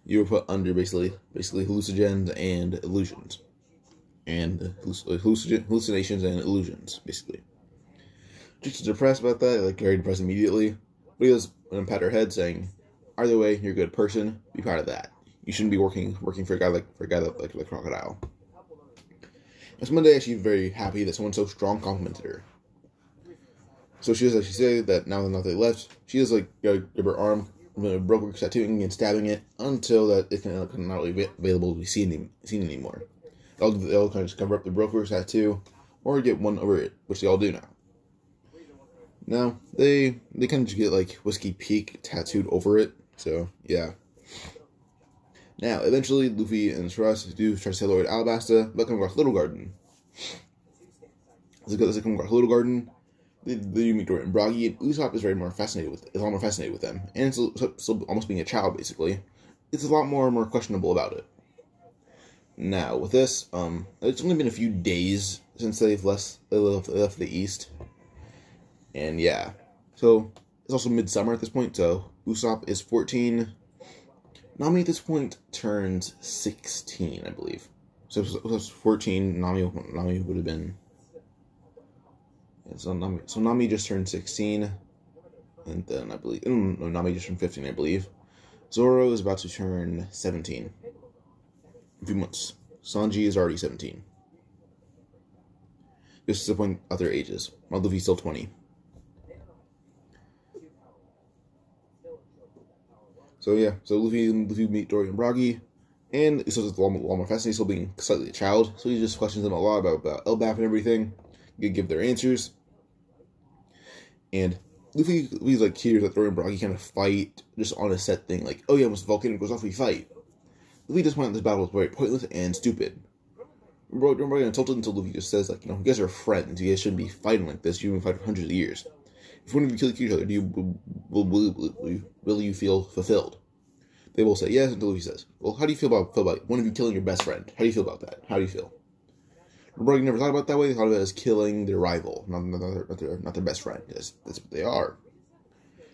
Speaker 1: You were put under basically hallucinogens and illusions. And hallucinations and illusions, basically. Just depressed about that, like very depressed immediately. But he does pat her head, saying, either way, you're a good person, be proud of that. You shouldn't be working for a guy like the Crocodile. It's Monday, she's very happy that someone so strong complimented her. So she said that now that they left, she just grab her arm, broke her tattooing and stabbing it until that it's not really available to be seen anymore. They'll kind of just cover up the broker's tattoo or get one over it, which they all do now. Now they kind of just get Whiskey Peak tattooed over it. So yeah. Now eventually Luffy and Sarasa do try to sail over to Alabasta, but come across Little Garden. As they come across Little Garden, they meet Dory and Broggy, and Usopp is a lot more fascinated with them, and still almost being a child basically. It's a lot more questionable about it. Now with this, it's only been a few days since they left the East. And yeah, so it's also midsummer at this point, so Usopp is 14. Nami at this point turns 16, I believe. So if it was 14, Nami would have been... Yeah, so Nami just turned 16, and then I believe... No, Nami just turned 15, I believe. Zoro is about to turn 17. In a few months. Sanji is already 17. This is the point at their ages, while Luffy's still 20. So yeah, so Luffy meet Dory and Broggy, and it's a lot more fascinating, still being slightly a child, so he just questions them a lot about Elbap and everything, they give their answers, and Luffy's hears that Dory and Broggy kind of fight, just on a set thing, oh yeah, once the volcano goes off, we fight. Luffy just went out this battle was very pointless and stupid. Broggy insulted until Luffy just says, you guys are friends, you guys shouldn't be fighting like this, you've been fighting for hundreds of years. If one of you kill each other, will you feel fulfilled? They will say yes until Luffy says, well, how do you feel about one of you killing your best friend? How do you feel about that? How do you feel? Broggy never thought about it that way. They thought of it as killing their rival, not their best friend. That's what they are.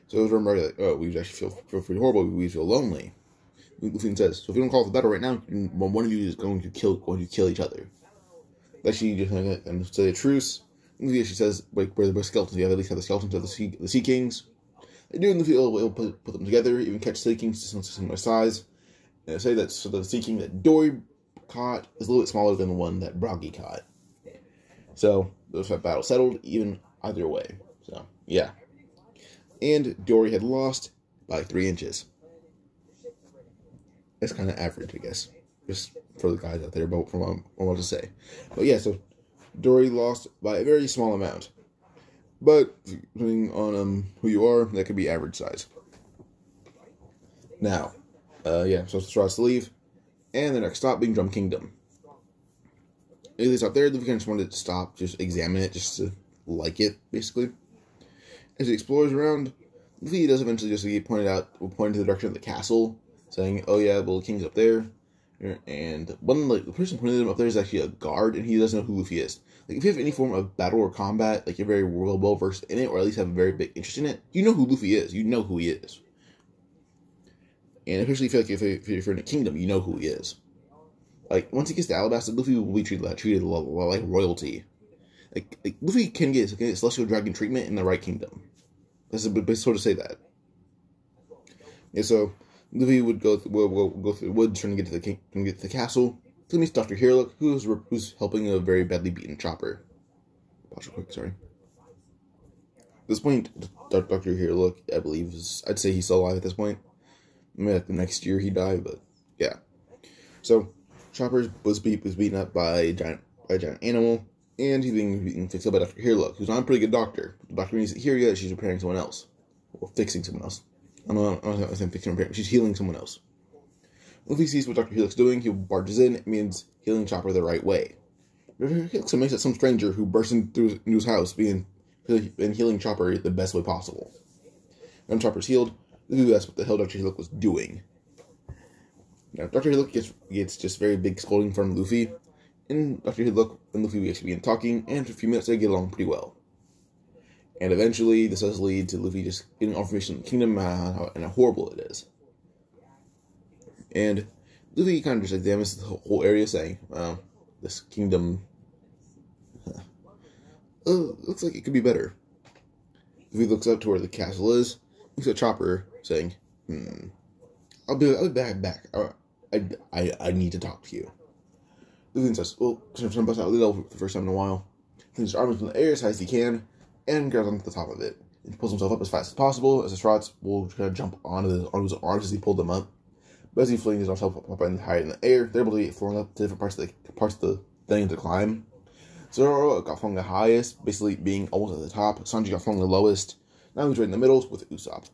Speaker 1: So it was Broggy oh, we actually feel pretty horrible. We feel lonely. Luffy says, so if you don't call for battle right now, one of you is going to kill each other. She just and say a truce. Luffy actually says, where the skeletons, you have at least have the skeletons of the Sea Kings. They do, and Luffy will put them together, even catch Sea Kings to similar size. And I say that so the Sea King that Dory caught is a little bit smaller than the one that Broggy caught. So, that battle settled, even either way. So, yeah. and Dory had lost by 3 inches. That's kind of average, I guess, just for the guys out there, but from what I'm about to say. But yeah, so Dory lost by a very small amount. But depending on who you are, that could be average size. Now, yeah, so Straws to leave, and the next stop being Drum Kingdom. At least out there, Luffy kind of just wanted to stop, just examine it, just to like it, basically. As he explores around, Luffy does eventually just get pointed to the direction of the castle, saying, "Oh yeah, well, the king's up there." And the person pointing him up there is actually a guard, and he doesn't know who Luffy is. Like, if you have any form of battle or combat, like, you're very well versed in it, or at least have a very big interest in it, you know who Luffy is. You know who he is. And especially if you're in a kingdom, you know who he is. Like, once he gets to Alabasta, Luffy will be treated like royalty. Like Luffy can get Celestial Dragon treatment in the right kingdom. That's a bit sort of say that. Yeah, so Luffy would go through the woods trying to get to the castle. So he meets Dr. Hiriluk, who's helping a very badly beaten Chopper. Pause real quick, sorry. At this point, Dr. Hiriluk, I believe, I'd say he's still alive at this point. Maybe like the next year he died, but yeah. So Chopper was beaten up by a giant animal, and he's being fixed up by Dr. Hiriluk, who's not a pretty good doctor. The doctor needs to hear that she's repairing someone else. Or fixing someone else. I don't know if I'm fixing or repairing. She's healing someone else. Luffy sees what Dr. Hiriluk's doing, he barges in. It means healing Chopper the right way. Dr. Hiriluk makes it some stranger who bursts into his house, being healing Chopper the best way possible. When Chopper's healed, Luffy asks what the hell Dr. Hiriluk was doing. Now, Dr. Hiriluk gets just very big scolding from Luffy, and Dr. Hiriluk and Luffy actually begin talking, and for a few minutes they get along pretty well. And eventually, this does lead to Luffy just getting information on the kingdom and how horrible it is. And Luffy kind of just examines the whole area, saying, "Well, this kingdom looks like it could be better." Luffy looks up to where the castle is, looks at Chopper, saying, I'll be back. I need to talk to you." Luffy says, "Well, I'm busting out Lido for the first time in a while." He throws his arms in the air as high as he can, and grabs onto the top of it. He pulls himself up as fast as possible, as the Straws will kind of jump onto his arms as he pulled them up. But as he flings himself up high in the air, they're able to get flung up to different parts of the thing to climb. Zoro got flung the highest, basically being almost at the top. Sanji got flung the lowest. Now he's right in the middle with Usopp.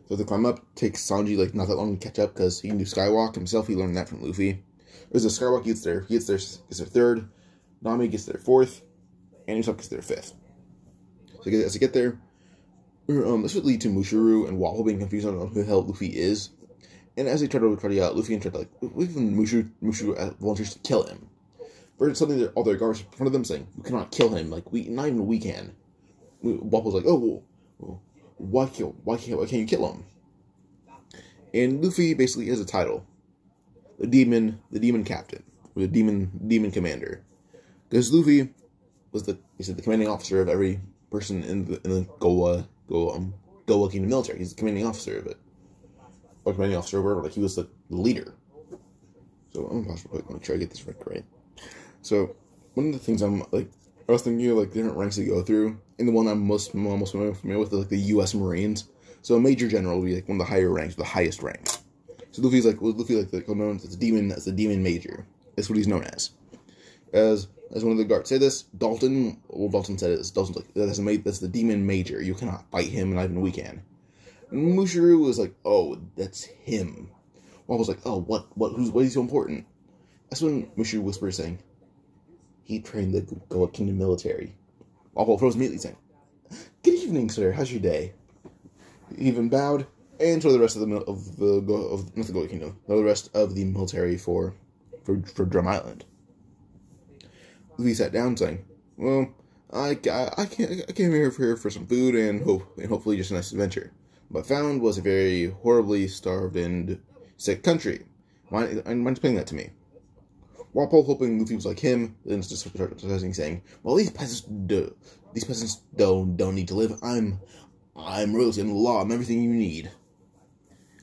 Speaker 1: So the climb up takes Sanji not that long to catch up because he can do Skywalk himself. He learned that from Luffy. There's a Skywalk gets there third. Nami gets there fourth, and Usopp gets there fifth. So as they get there, this would lead to Mushuru and Wapol being confused on who the hell Luffy is. And as they try to get out, Luffy and even Mushuru volunteers to kill him. For something that all their guards in front of them saying, "We cannot kill him. Not even we can." Wapol's like, "Oh, well, why can't you kill him?" And Luffy basically has a title, the demon captain, or the demon commander, because Luffy was the commanding officer of every person in the Goa Kingdom military. He's the commanding officer of it, or commanding officer, or whatever. He was the leader. So I'm gonna pause real quick. Make sure I get this right. So one of the things I was thinking of different ranks to go through, and the one I'm most familiar with is the U.S. Marines. So a major general would be one of the higher ranks, the highest ranks. So Luffy's known as the demon major. That's what he's known as. As one of the guards said this, Dalton said it. Dalton's that's the demon major. You cannot fight him, not even we can. And Mushuru was like, "Oh, that's him." Wapol's like, "Oh, what is so important?" That's when Mushuru whispers, saying, "He trained the Goa Kingdom military." Wapol froze immediately, saying, "Good evening, sir. How's your day?" He even bowed, and so the rest of not the Goa Kingdom, no, the rest of the military for Drum Island. Luffy sat down, saying, "Well, I came here for some food and hopefully just a nice adventure. What I found was a very horribly starved and sick country. Mind explaining that to me?" Wapol, hoping Luffy was like him, then just started saying, "Well, these peasants don't need to live. I'm royalty and the law. I'm everything you need."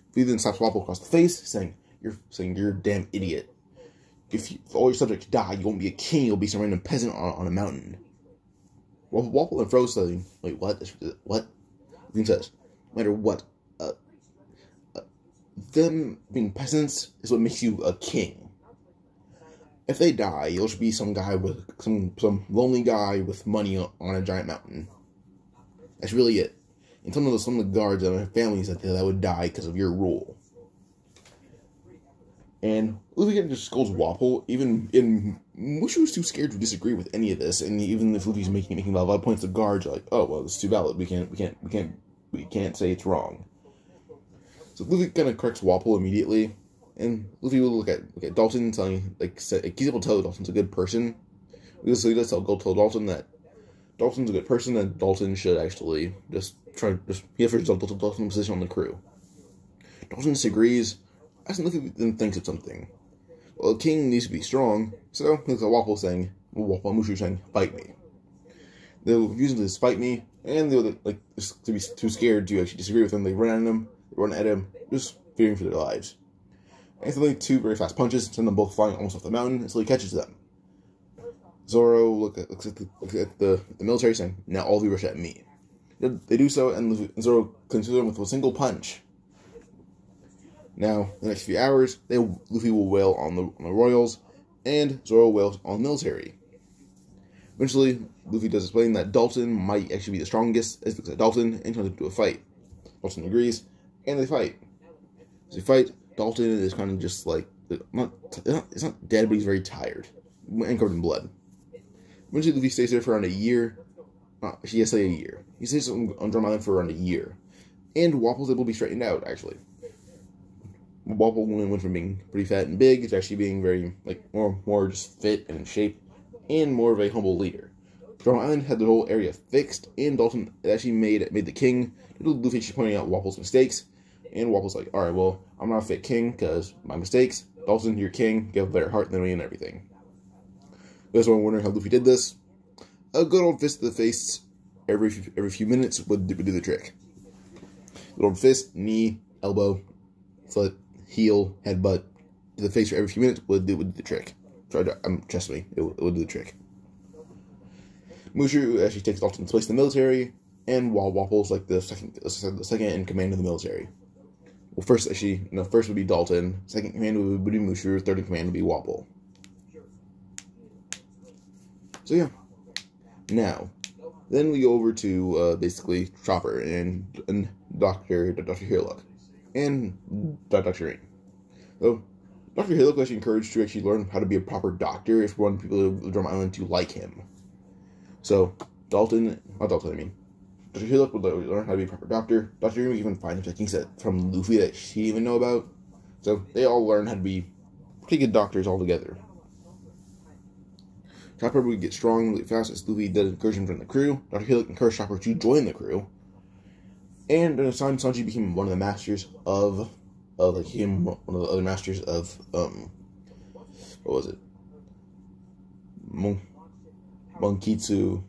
Speaker 1: Luffy then slaps Wapol across the face, saying, "You're a damn idiot. If all your subjects die, you won't be a king. You'll be some random peasant on a mountain." Wapol and froze, saying, "Wait, what? What?" Luffy says, no matter what, them being peasants is what makes you a king. If they die, you'll just be some guy with some lonely guy with money on a giant mountain. That's really it. And some of the guards and their families that would die because of your rule. And Luffy just scolds Wapol. Even Mushu's too scared to disagree with any of this. And even if Luffy's making valid points, the guards are like, "Oh well, it's too valid. We can't say it's wrong." So Luffy kind of corrects Wapol immediately, and Luffy will look at Dalton, telling he's able to tell Dalton's a good person. So he does tell Dalton that Dalton's a good person, and Dalton should actually he offers Dalton's position on the crew. Dalton disagrees. Luffy then thinks of something. Well, the king needs to be strong, so he looks at Mushu saying, "Fight me." They're using this "fight me," and they're to be too scared to actually disagree with him. They run at him, just fearing for their lives. Instantly, two very fast punches send them both flying almost off the mountain until he catches them. Zoro looks at the military, saying, "Now all of you rush at me." They do so, and Zoro consumes them with a single punch. Now, in the next few hours, Luffy will wail on the royals, and Zoro wails on the military. Eventually, Luffy does explain that Dalton might actually be the strongest, as he looks at Dalton and turns into a fight. Dalton agrees, and they fight. As they fight, Dalton is kind of just like, it's not dead, but he's very tired, and covered in blood. Eventually, Luffy stays there for around a year. He stays on Drum Island for around a year. And Wapol's able to be straightened out, actually. Wapol went from being pretty fat and big to actually being very, more just fit and in shape, and more of a humble leader. Drum Island had the whole area fixed, and Dalton actually made the king. Luffy actually pointing out Wapol's mistakes, and Wapol's like, "Alright, well, I'm not a fit king, because my mistakes. Dalton, you're king, you have a better heart than me and everything." That's why I'm wondering how Luffy did this. A good old fist to the face every few minutes would do the trick. Good old fist, knee, elbow, foot, heel, headbutt to the face for every few minutes would do the trick. Trust me, it would do the trick. Mushu actually takes Dalton's place in the military, and while Wapol's like the second in command of the military. Well, first would be Dalton, second in command would be Mushu, third in command would be Wapol. So yeah. Now, then we go over to basically Chopper and Dr. Hiriluk and Dr. Ring. So, Dr. Hiriluk was actually encouraged to actually learn how to be a proper doctor if we want people of Drum Island to like him. So, Dr. Hiriluk would learn how to be a proper doctor. Dr. Ring would even find techniques from Luffy that she didn't even know about. So, they all learn how to be pretty good doctors all together. Chopper would get strong really fast as Luffy did encouragement from the crew. Dr. Hiriluk encouraged Chopper to join the crew. And in time, Sanji became one of the masters of one of the other masters of, what was it? Monkitsu.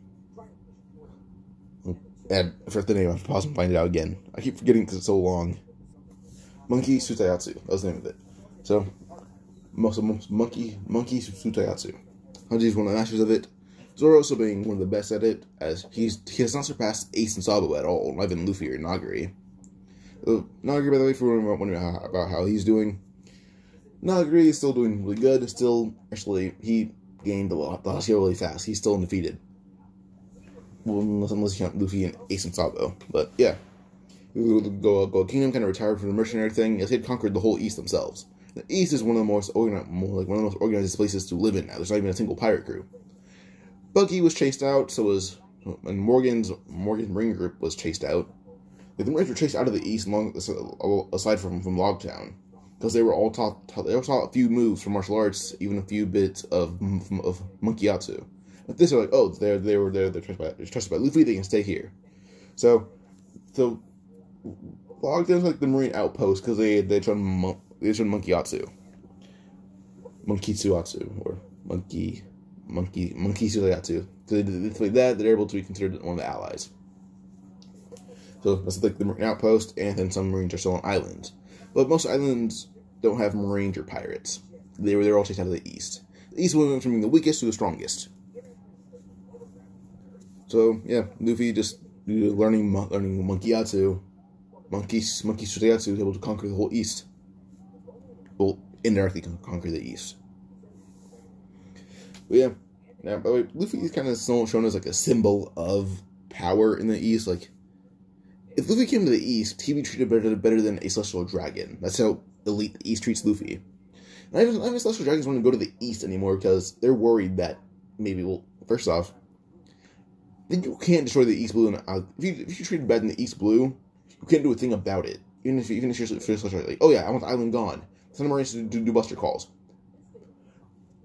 Speaker 1: I forgot the name, I have to pause and find it out again. I keep forgetting because it's so long. Monkey Tsutayatsu, that was the name of it. So, Monkey Tsutayatsu. Sanji is one of the masters of it. Zoro also being one of the best at it, as he has not surpassed Ace and Sabo at all, not even Luffy or Nagiri. Nagiri, by the way, for anyone wondering about how he's doing, Nagiri is still doing really good. He gained a lot. The skill really fast. He's still undefeated. Well, unless you count Luffy and Ace and Sabo. But yeah, Gold Kingdom kind of retired from the mercenary thing, as they had conquered the whole East themselves. The East is one of the most organized places to live in now. There's not even a single pirate crew. Buggy was chased out, and Morgan's Marine Group was chased out. The Marines were chased out of the East, aside from Logtown, because they were all taught a few moves from martial arts, even a few bits of Monkeyatsu. But this are like, oh, they're trusted by Luffy. They can stay here. So Logtown's like the Marine outpost because they tried Monkeyatsu, Monkitsuatsu, or Monkitsuatsu. Because they did that, they're able to be considered one of the allies. So that's like the Marine outpost, and then some Marines are still on islands. But most islands don't have Marines or pirates. They're all chased out of the East. The East went from being the weakest to the strongest. So yeah, Luffy just learning Monkey Suigetsu was able to conquer the whole East. Well, indirectly conquer the East. But yeah, now by the way, Luffy is kind of shown as like a symbol of power in the East. Like, if Luffy came to the East, he'd be treated better than a Celestial Dragon. That's how elite the East treats Luffy. And I don't Celestial Dragons want to go to the East anymore because they're worried that maybe, well, first off, you can't destroy the East Blue. If you treated bad in the East Blue, you can't do a thing about it. Even if you're like, oh yeah, I want the island gone. Send Marines to do buster calls.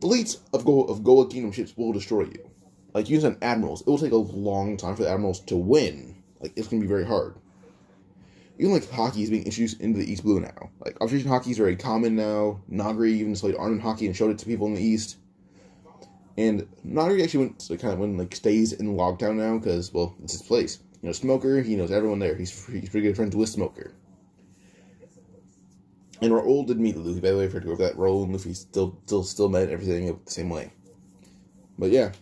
Speaker 1: The elites of Goa Kingdom ships will destroy you. Like, you send admirals. It will take a long time for the admirals to win. Like, it's going to be very hard. Even, like, hockey is being introduced into the East Blue now. Like, observation hockey is very common now. Nagri even displayed armament hockey and showed it to people in the East. And Nagri actually stays in Logtown now because, well, it's his place. You know, Smoker, he knows everyone there. He's pretty good friends with Smoker. And Raoul did meet Luffy, by the way, if you that Raoul and Luffy still met everything the same way. But yeah.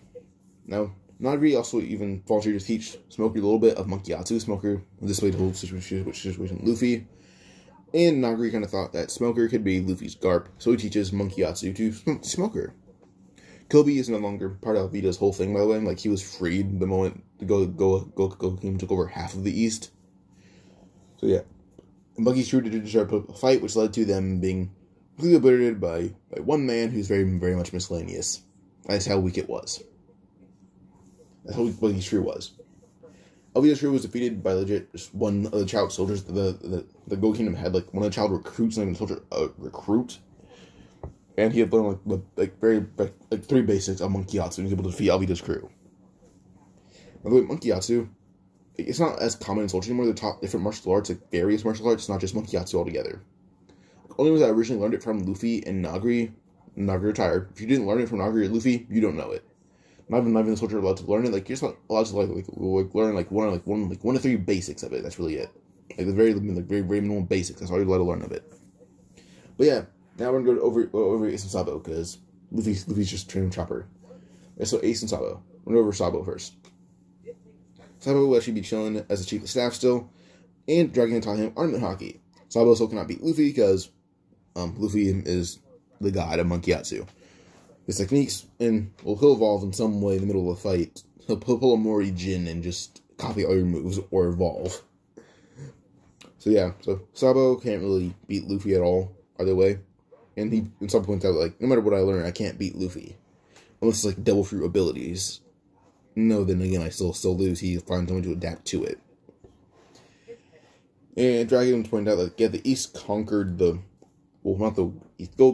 Speaker 1: Now, Nagri also even volunteered to teach Smoker a little bit of Monkeyatsu. Smoker displayed the whole situation with Luffy. And Nagri kind of thought that Smoker could be Luffy's Garp, so he teaches Monkeyatsu to Smoker. Kobe is no longer part of Vita's whole thing, by the way. Like, he was freed the moment the Go Kingdom took over half of the East. So yeah. Buggy's crew did start a fight, which led to them being completely obliterated by one man who's very, very much miscellaneous. That's how weak it was. That's how Buggy's crew was. Alvida's crew was defeated by legit just one of the child soldiers. The Go Kingdom had like one of the child recruits, not even a soldier, recruit, and he had learned like three basics of Monkeyatsu, and he was able to defeat Alvida's crew. By the way, Monkeyatsu, it's not as common in soldiers anymore. They're taught different martial arts, like various martial arts, not just Monkeyatsu altogether. The only ones I originally learned it from Luffy and Nagri retired. If you didn't learn it from Nagri or Luffy, you don't know it. Not even the soldier allowed to learn it. Like, you're just not allowed to learn one to three basics of it. That's really it. Like the very minimal basics. That's all you're allowed to learn of it. But yeah, now we're gonna go over Ace and Sabo because Luffy's just training Chopper. Okay, so Ace and Sabo. We're gonna go over Sabo first. Sabo will actually be chilling as the chief of staff still, and Dragon taught him armament hockey. Sabo still cannot beat Luffy because Luffy is the god of Monkeyatsu. His techniques, and well, he'll evolve in some way in the middle of a fight. He'll pull a Mori Jin and just copy all your moves or evolve. So yeah, so Sabo can't really beat Luffy at all either way. And Sabo points out, like, no matter what I learn, I can't beat Luffy. Unless it's like Devil Fruit abilities. No, then again, I still lose. He finds someone to adapt to it. And Dragon pointed out that, yeah, the East conquered the... Well, not the East. Go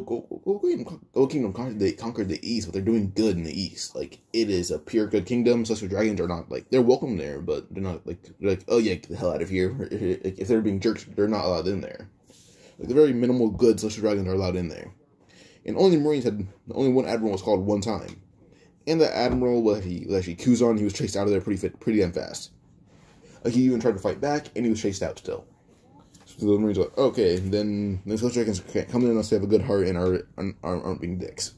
Speaker 1: Kingdom conquered the East, but they're doing good in the East. Like, it is a pure good kingdom. Celestial Dragons are not, like, they're welcome there, but they're not, they're like, oh yeah, get the hell out of here. If they're being jerks, they're not allowed in there. Like, the very minimal good Celestial Dragons are allowed in there. And only the Marines only one Admiral was called one time. And the Admiral was actually Kuzan. He was chased out of there pretty damn fast. Like, he even tried to fight back, and he was chased out still. So the Marines were like, okay, then the Celestial Dragons can't come in unless they have a good heart and aren't being dicks.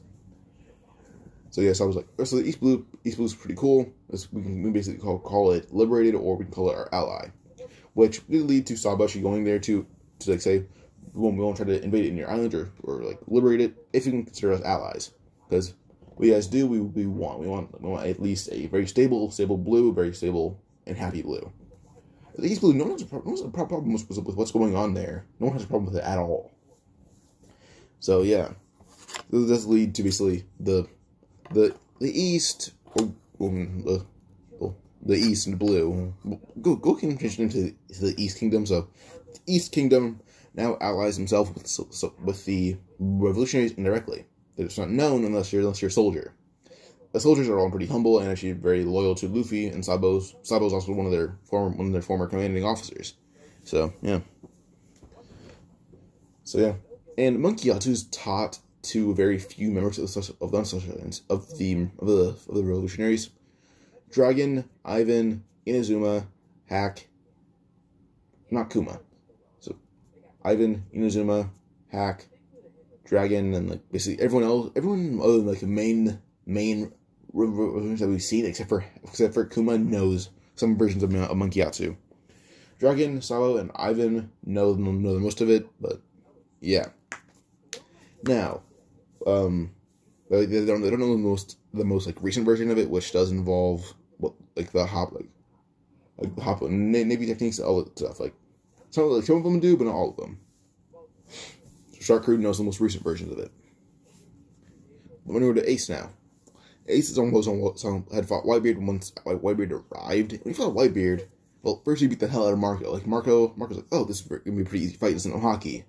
Speaker 1: So yes, I was like, so the East Blue is pretty cool. We can basically call it liberated, or we can call it our ally. Which did lead to Sabashi going there to like say, we won't try to invade it in your island or like liberate it if you can consider us allies. Because what you guys do, we want at least a very stable blue, very stable and happy blue. The East Blue, no one has a problem with what's going on there. No one has a problem with it at all. So yeah, this does lead to basically the East, the East and the Blue. Go Kingdom changed into the East Kingdom. So the East Kingdom now allies himself with the revolutionaries indirectly. It's not known unless you're a soldier. The soldiers are all pretty humble and actually very loyal to Luffy, and Sabo's also one of their former commanding officers. So yeah. And Monkeyatsu's taught to very few members of the revolutionaries: Dragon, Ivan, Inazuma, Hack, not Kuma. So Ivan, Inazuma, Hack, Dragon, and like basically everyone other than like the main revolutions that we've seen, except for Kuma, knows some versions of Monkey Yatsu. Dragon, Sabo, and Ivan know the most of it, but yeah. Now, they don't know the most like recent version of it, which does involve the hop Navy techniques, all that stuff. Like some of them do, but not all of them. Shark Crew knows the most recent versions of it. We're going to Ace now. Ace is almost had fought Whitebeard once Whitebeard arrived. When he fought Whitebeard, well, first he beat the hell out of Marco. Like Marco's like, oh, this is gonna be a pretty easy fight. This isn't hockey.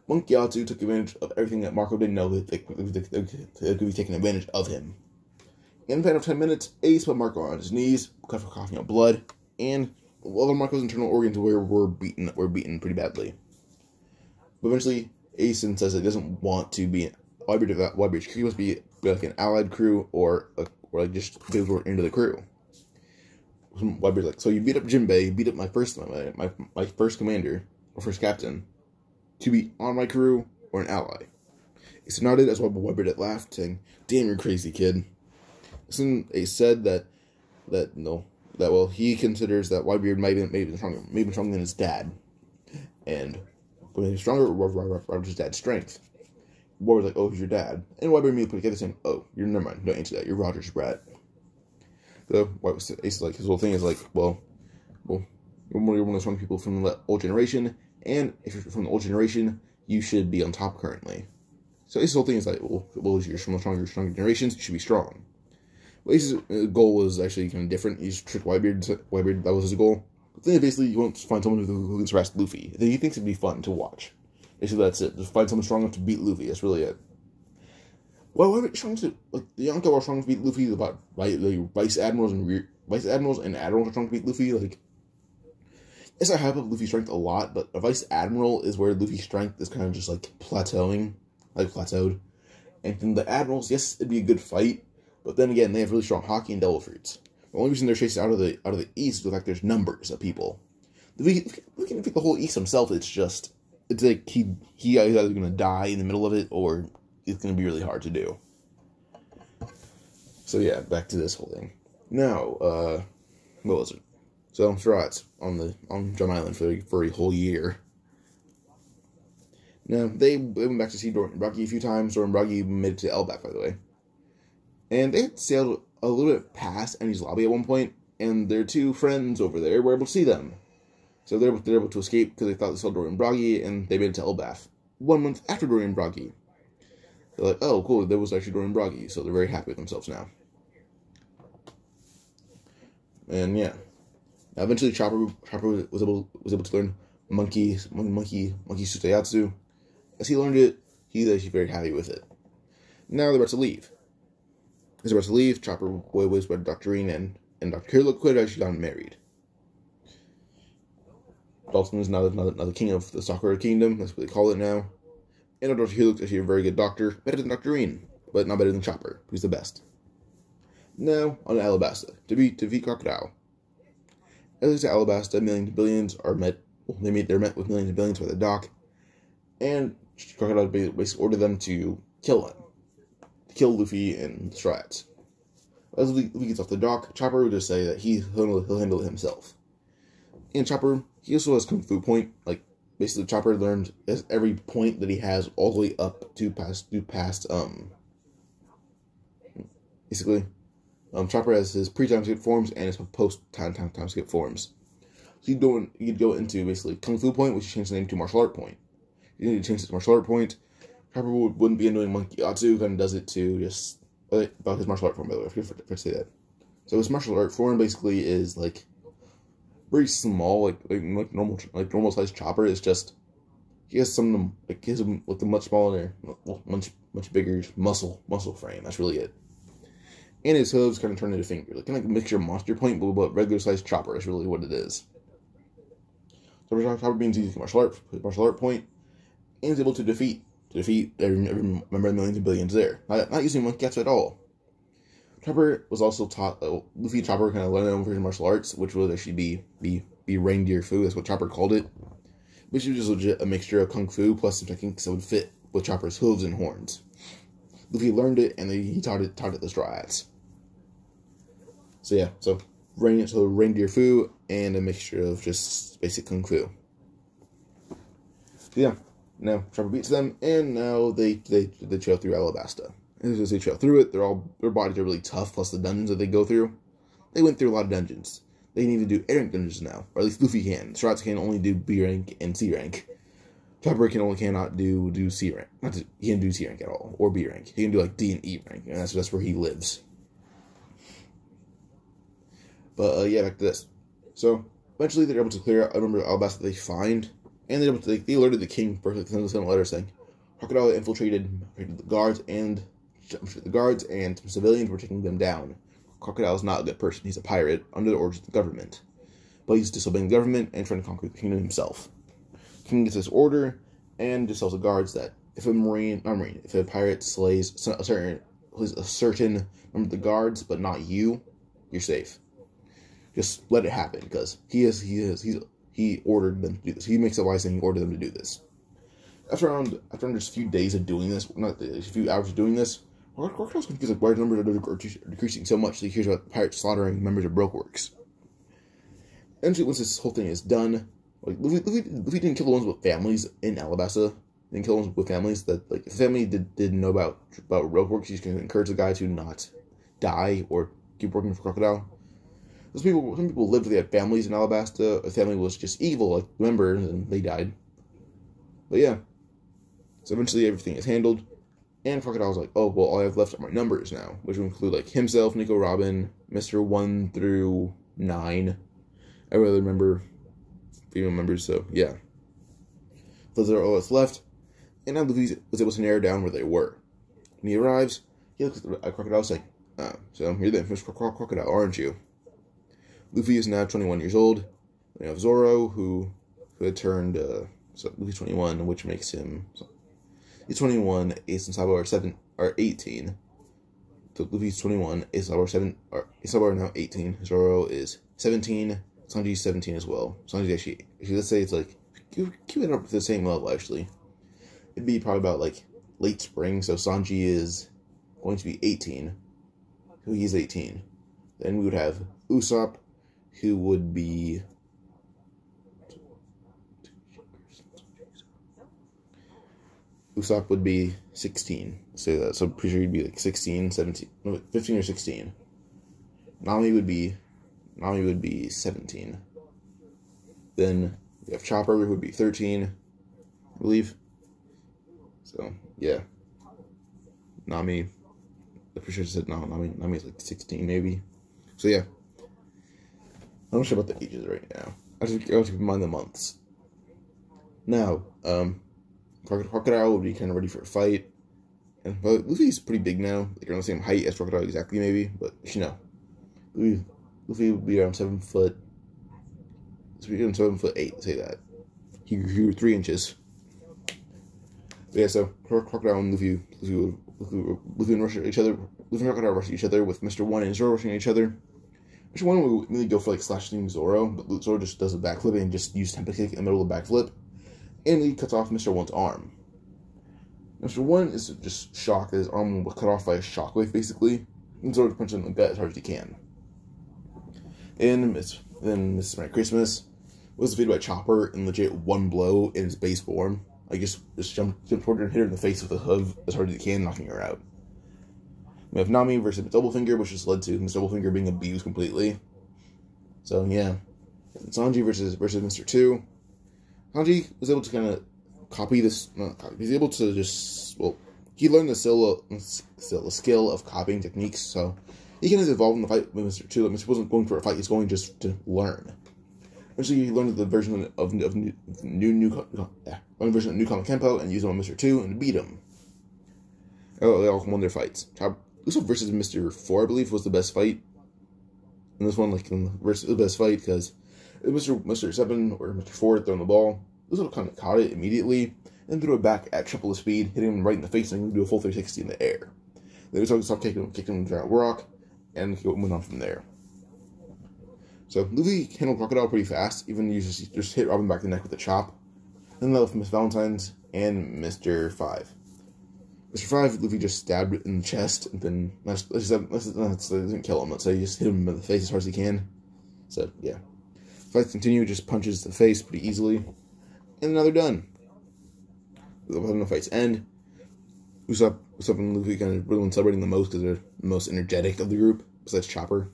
Speaker 1: Monkey Yatsu took advantage of everything that Marco didn't know that they could be taking advantage of him. In a span of 10 minutes, Ace put Marco on his knees, cut for coughing up blood, and all of Marco's internal organs were beaten pretty badly. But eventually, Ace says he doesn't want to be Whitebeard's crew. He wants to be like an allied crew or just people who are into the crew. Whitebeard's like, so you beat up Jinbei, you beat up my first commander or first captain to be on my crew or an ally. Ace nodded as Whitebeard laughed, saying, "Damn, you're crazy, kid." Soon Ace said that he considers that Whitebeard might be stronger than his dad, and when he was stronger, rather his dad's strength. Whitebeard's like, "Oh, who's your dad?" And Whitebeard immediately put together saying, "Oh, never mind, don't answer that. You're Roger's brat." So Ace is like, his whole thing is like, well, you're one of the strong people from the old generation, and if you're from the old generation, you should be on top currently. So Ace's whole thing is like, well, you're from the stronger generations, you should be strong. Well, Ace's goal was actually kind of different. He's tricked Whitebeard, that was his goal. But then basically, you want to find someone who can harass Luffy. Then he thinks it'd be fun to watch. Basically, that's it. Just find someone strong enough to beat Luffy. That's really it. Well, Whitebeard strong to the Yonko are strong to beat Luffy. About vice admirals and admirals are strong to beat Luffy. Like, yes, I hype up Luffy's strength a lot, but a vice admiral is where Luffy's strength is kind of just like plateaued. And then the admirals, yes, it'd be a good fight, but then again, they have really strong Haki and Devil Fruits. The only reason they're chasing out of the East is the fact there's numbers of people. Luffy can defeat the whole East himself. It's like he is either going to die in the middle of it, or it's going to be really hard to do. So yeah, back to this whole thing. Now, what was it? So Straw Hats on Drum Island for a whole year. Now they went back to see Dorothy a few times. Dorothy made it to Elbaf, by the way, and they had sailed a little bit past Enies Lobby at one point, and their two friends over there were able to see them. So they're able to escape because they thought they saw Dorian Broggy, and they made it to Elbaf 1 month after Dorian Broggy. They're like, oh, cool, there was actually Dorian Broggy, so they're very happy with themselves now. And yeah, now eventually Chopper was able to learn Monkey Sutayatsu. As he learned it, he's actually very happy with it. Now they're about to leave. As they're about to leave, Chopper was with Dr. Green and Dr. Kirlick had actually gotten married. Dalton is now the king of the Sakura Kingdom, that's what they call it now. And Dr. Kirlick is actually a very good doctor, better than Dr. Green, but not better than Chopper, who's the best. Now, on to Alabasta, to defeat Crocodile. As to Alabasta, millions and billions are met with millions and billions by the dock, and Crocodile basically ordered them to kill Luffy and Straw Hats. As Luffy gets off the dock, Chopper would just say that he'll handle it himself. And Chopper, he also has Kung Fu Point. Like, basically, Chopper learned every point that he has all the way up to past basically, Chopper has his pre-time skip forms and his post-time skip forms. So you'd go into basically Kung Fu Point, which you change the name to Martial Art Point. You need to change it to Martial Art Point. Chopper wouldn't be doing Monkey Yatsu, kind of does it to just about his martial art form, by the way. I forgot to say that. So his martial art form basically is like very small, like normal sized Chopper. It's just he has some like his with a much smaller, much bigger muscle frame. That's really it. And his hooves kind of turn into fingers, like kind of like a mixture of Monster Point, but regular sized Chopper is really what it is. So Chopper being using martial art point, and is able to defeat every member of the millions and billions there. Not using Monkey Yatsu at all. Chopper was also taught, Luffy and Chopper kind of learned their own version of martial arts, which would actually be reindeer fu, that's what Chopper called it. Which was just legit a mixture of Kung Fu plus some techniques that would fit with Chopper's hooves and horns. Luffy learned it, and he taught it to the Straw Hats. So yeah, so reindeer fu and a mixture of just basic kung fu. So yeah, now Chopper beats them, and now they trail through Alabasta. And as they trail through it, their bodies are really tough. Plus the dungeons that they go through, they went through a lot of dungeons. They need to do A rank dungeons now, or at least Luffy can. Strats can only do B rank and C rank. Chopper cannot do C rank. He can't do C rank at all, or B rank. He can do like D and E rank, and that's where he lives. But yeah, back to this. So eventually they're able to clear out a number of Alabasta that they find, and they alerted the king first. They sent a letter saying Crocodile infiltrated the guards and some civilians were taking them down. Crocodile is not a good person. He's a pirate under the orders of the government, but he's disobeying the government and trying to conquer the kingdom himself. The king gets this order and just tells the guards that if a pirate slays a certain number of the guards, but not you, you're safe. Just let it happen, because he ordered them to do this. He makes a lie saying he ordered them to do this. After just a few days of doing this, not a few hours of doing this, Crocodile's confused like why the numbers are decreasing so much that he hears about pirates slaughtering members of Brokeworks. Eventually, once this whole thing is done, like Luffy didn't kill the ones with families in Alabasta. Didn't kill the ones with families that, like, if the family didn't know about Brokeworks, he's going to encourage the guy to not die or keep working for Crocodile. Some people lived, they had families in Alabasta. A family was just evil, like members, and they died. But yeah, so eventually everything is handled, and Crocodile's like, oh, well, all I have left are my numbers now, which will include, like, himself, Nico Robin, Mr. 1 through 9. I really remember female members, so yeah. Those are all that's left, and now Luffy was able to narrow down where they were. When he arrives, he looks at Crocodile and like, so you're the infamous Crocodile, aren't you? Luffy is now 21 years old. We have Zoro, who had turned, so Luffy's 21, which makes him, he's 21, Ace and Sabo are 18. So Luffy's 21, Ace and Sabo are now 18. Zoro is 17. Sanji's 17 as well. Sanji's actually, let's say it's like, keep it up to the same level, actually. It'd be probably about, like, late spring, so Sanji is going to be 18. So he's 18. Then we would have Usopp, who would be... Usopp would be 16. Say that. So I'm pretty sure he'd be like 16, 17, no, 15 or 16. Nami would be 17. Then we have Chopper, who would be 13, I believe. So yeah, Nami. I'm pretty sure I said no. Nami is like 16 maybe. So yeah, I'm not sure about the ages right now. I have to keep in mind the months. Now, Crocodile will be kind of ready for a fight. But Luffy's pretty big now. Like, they're on the same height as Crocodile exactly, maybe. But, you know, Luffy would be around 7 foot. So we're 7 foot 8, say that. He grew 3 inches. But yeah, so Crocodile and Luffy and rush each other. Luffy and Crocodile rush each other with Mr. 1 and Zoro rushing each other. Mr. 1 will really go for like slashing Zoro, but Zoro just does a backflip and just uses Tempa Kick in the middle of the backflip. And he cuts off Mr. 1's arm. Mr. 1 is just shocked that his arm was cut off by a shockwave, basically. And Zoro punches him in the gut as hard as he can. And then Mrs. Merry Christmas was defeated by Chopper in legit one blow in his base form. Like, just jumped toward her and hit her in the face with a hoof as hard as he can, knocking her out. We have Nami versus Doublefinger, which just led to Mr. Doublefinger being abused completely. So, yeah. And Sanji versus Mr. 2. Sanji was able to kind of copy this. He's able to just, well, he learned the skill of copying techniques, so he can just evolve in the fight with Mr. 2. Like, Mr. wasn't going for a fight, he's going just to learn. Eventually, he learned the version of New Comic Kenpo and used it on Mr. 2 and beat him. They all won their fights. Usopp versus Mr. 4, I believe, was the best fight. And this one, like, versus the best fight, because Mr. 7 or Mr. 4 throwing the ball. Usopp kind of caught it immediately and threw it back at triple the speed, hitting him right in the face and do a full 360 in the air. Then Usopp stopped kicking him to the giant rock, and went on from there. So Luffy handled Crocodile pretty fast, even he just hit Robin back in the neck with a chop. Then left Miss Valentine's and Mr. 5. Mr. 5, Luffy just stabbed it in the chest, and then, let's didn't kill him, let's say he just hit him in the face as hard as he can. So, yeah. Fights continue, just punches the face pretty easily. And now they're done. The fights end. Usopp and Luffy kind of really celebrating the most because they're the most energetic of the group, besides Chopper.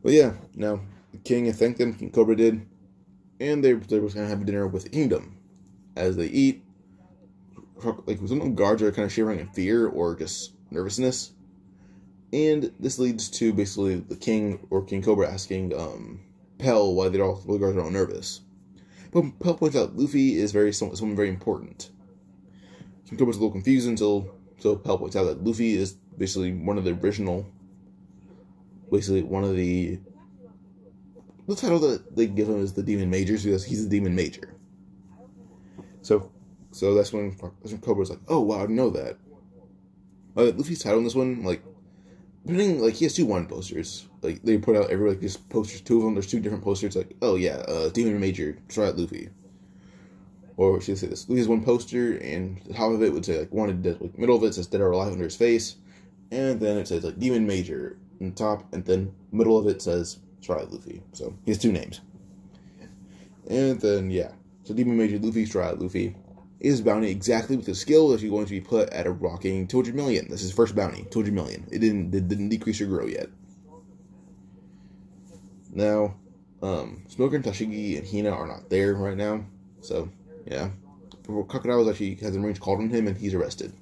Speaker 1: But yeah, now the king thanked them, King Cobra did, and they were going to have dinner with the kingdom. As they eat, like some guards are kind of shivering in fear or just nervousness. And this leads to basically the king or King Cobra asking Pell why the guards are all nervous. But Pell points out Luffy is someone very important. King Cobra's a little confused until Pell points out that Luffy is basically one of the original, the title that they give him is the Demon Major, because he's the Demon Major. So that's when Cobra's like, oh wow, I didn't know that. Luffy's title in this one, he has 2 wanted posters. Like, they put out just posters, 2 of them. There's 2 different posters. Like, oh yeah, Demon Major, try out Luffy. Or she'd say this: Luffy has 1 poster, and the top of it would say like wanted dead. Like, middle of it says dead or alive under his face, and then it says like Demon Major in the top, and then middle of it says try out Luffy. So he has 2 names. And then yeah, so Demon Major Luffy, try out Luffy. Is bounty exactly with the skill that he's going to be put at a rocking 200 million. This is his first bounty, 200 million. It didn't decrease or grow yet. Now, Smoker and Tashigi and Hina are not there right now, so yeah. Crocodile actually has the Marines called on him, and he's arrested.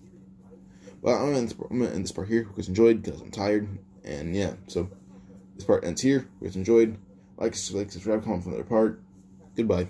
Speaker 1: But I'm gonna end this part here because enjoyed, because I'm tired, and yeah. So this part ends here. Because enjoyed. Like, subscribe, comment from the other part. Goodbye.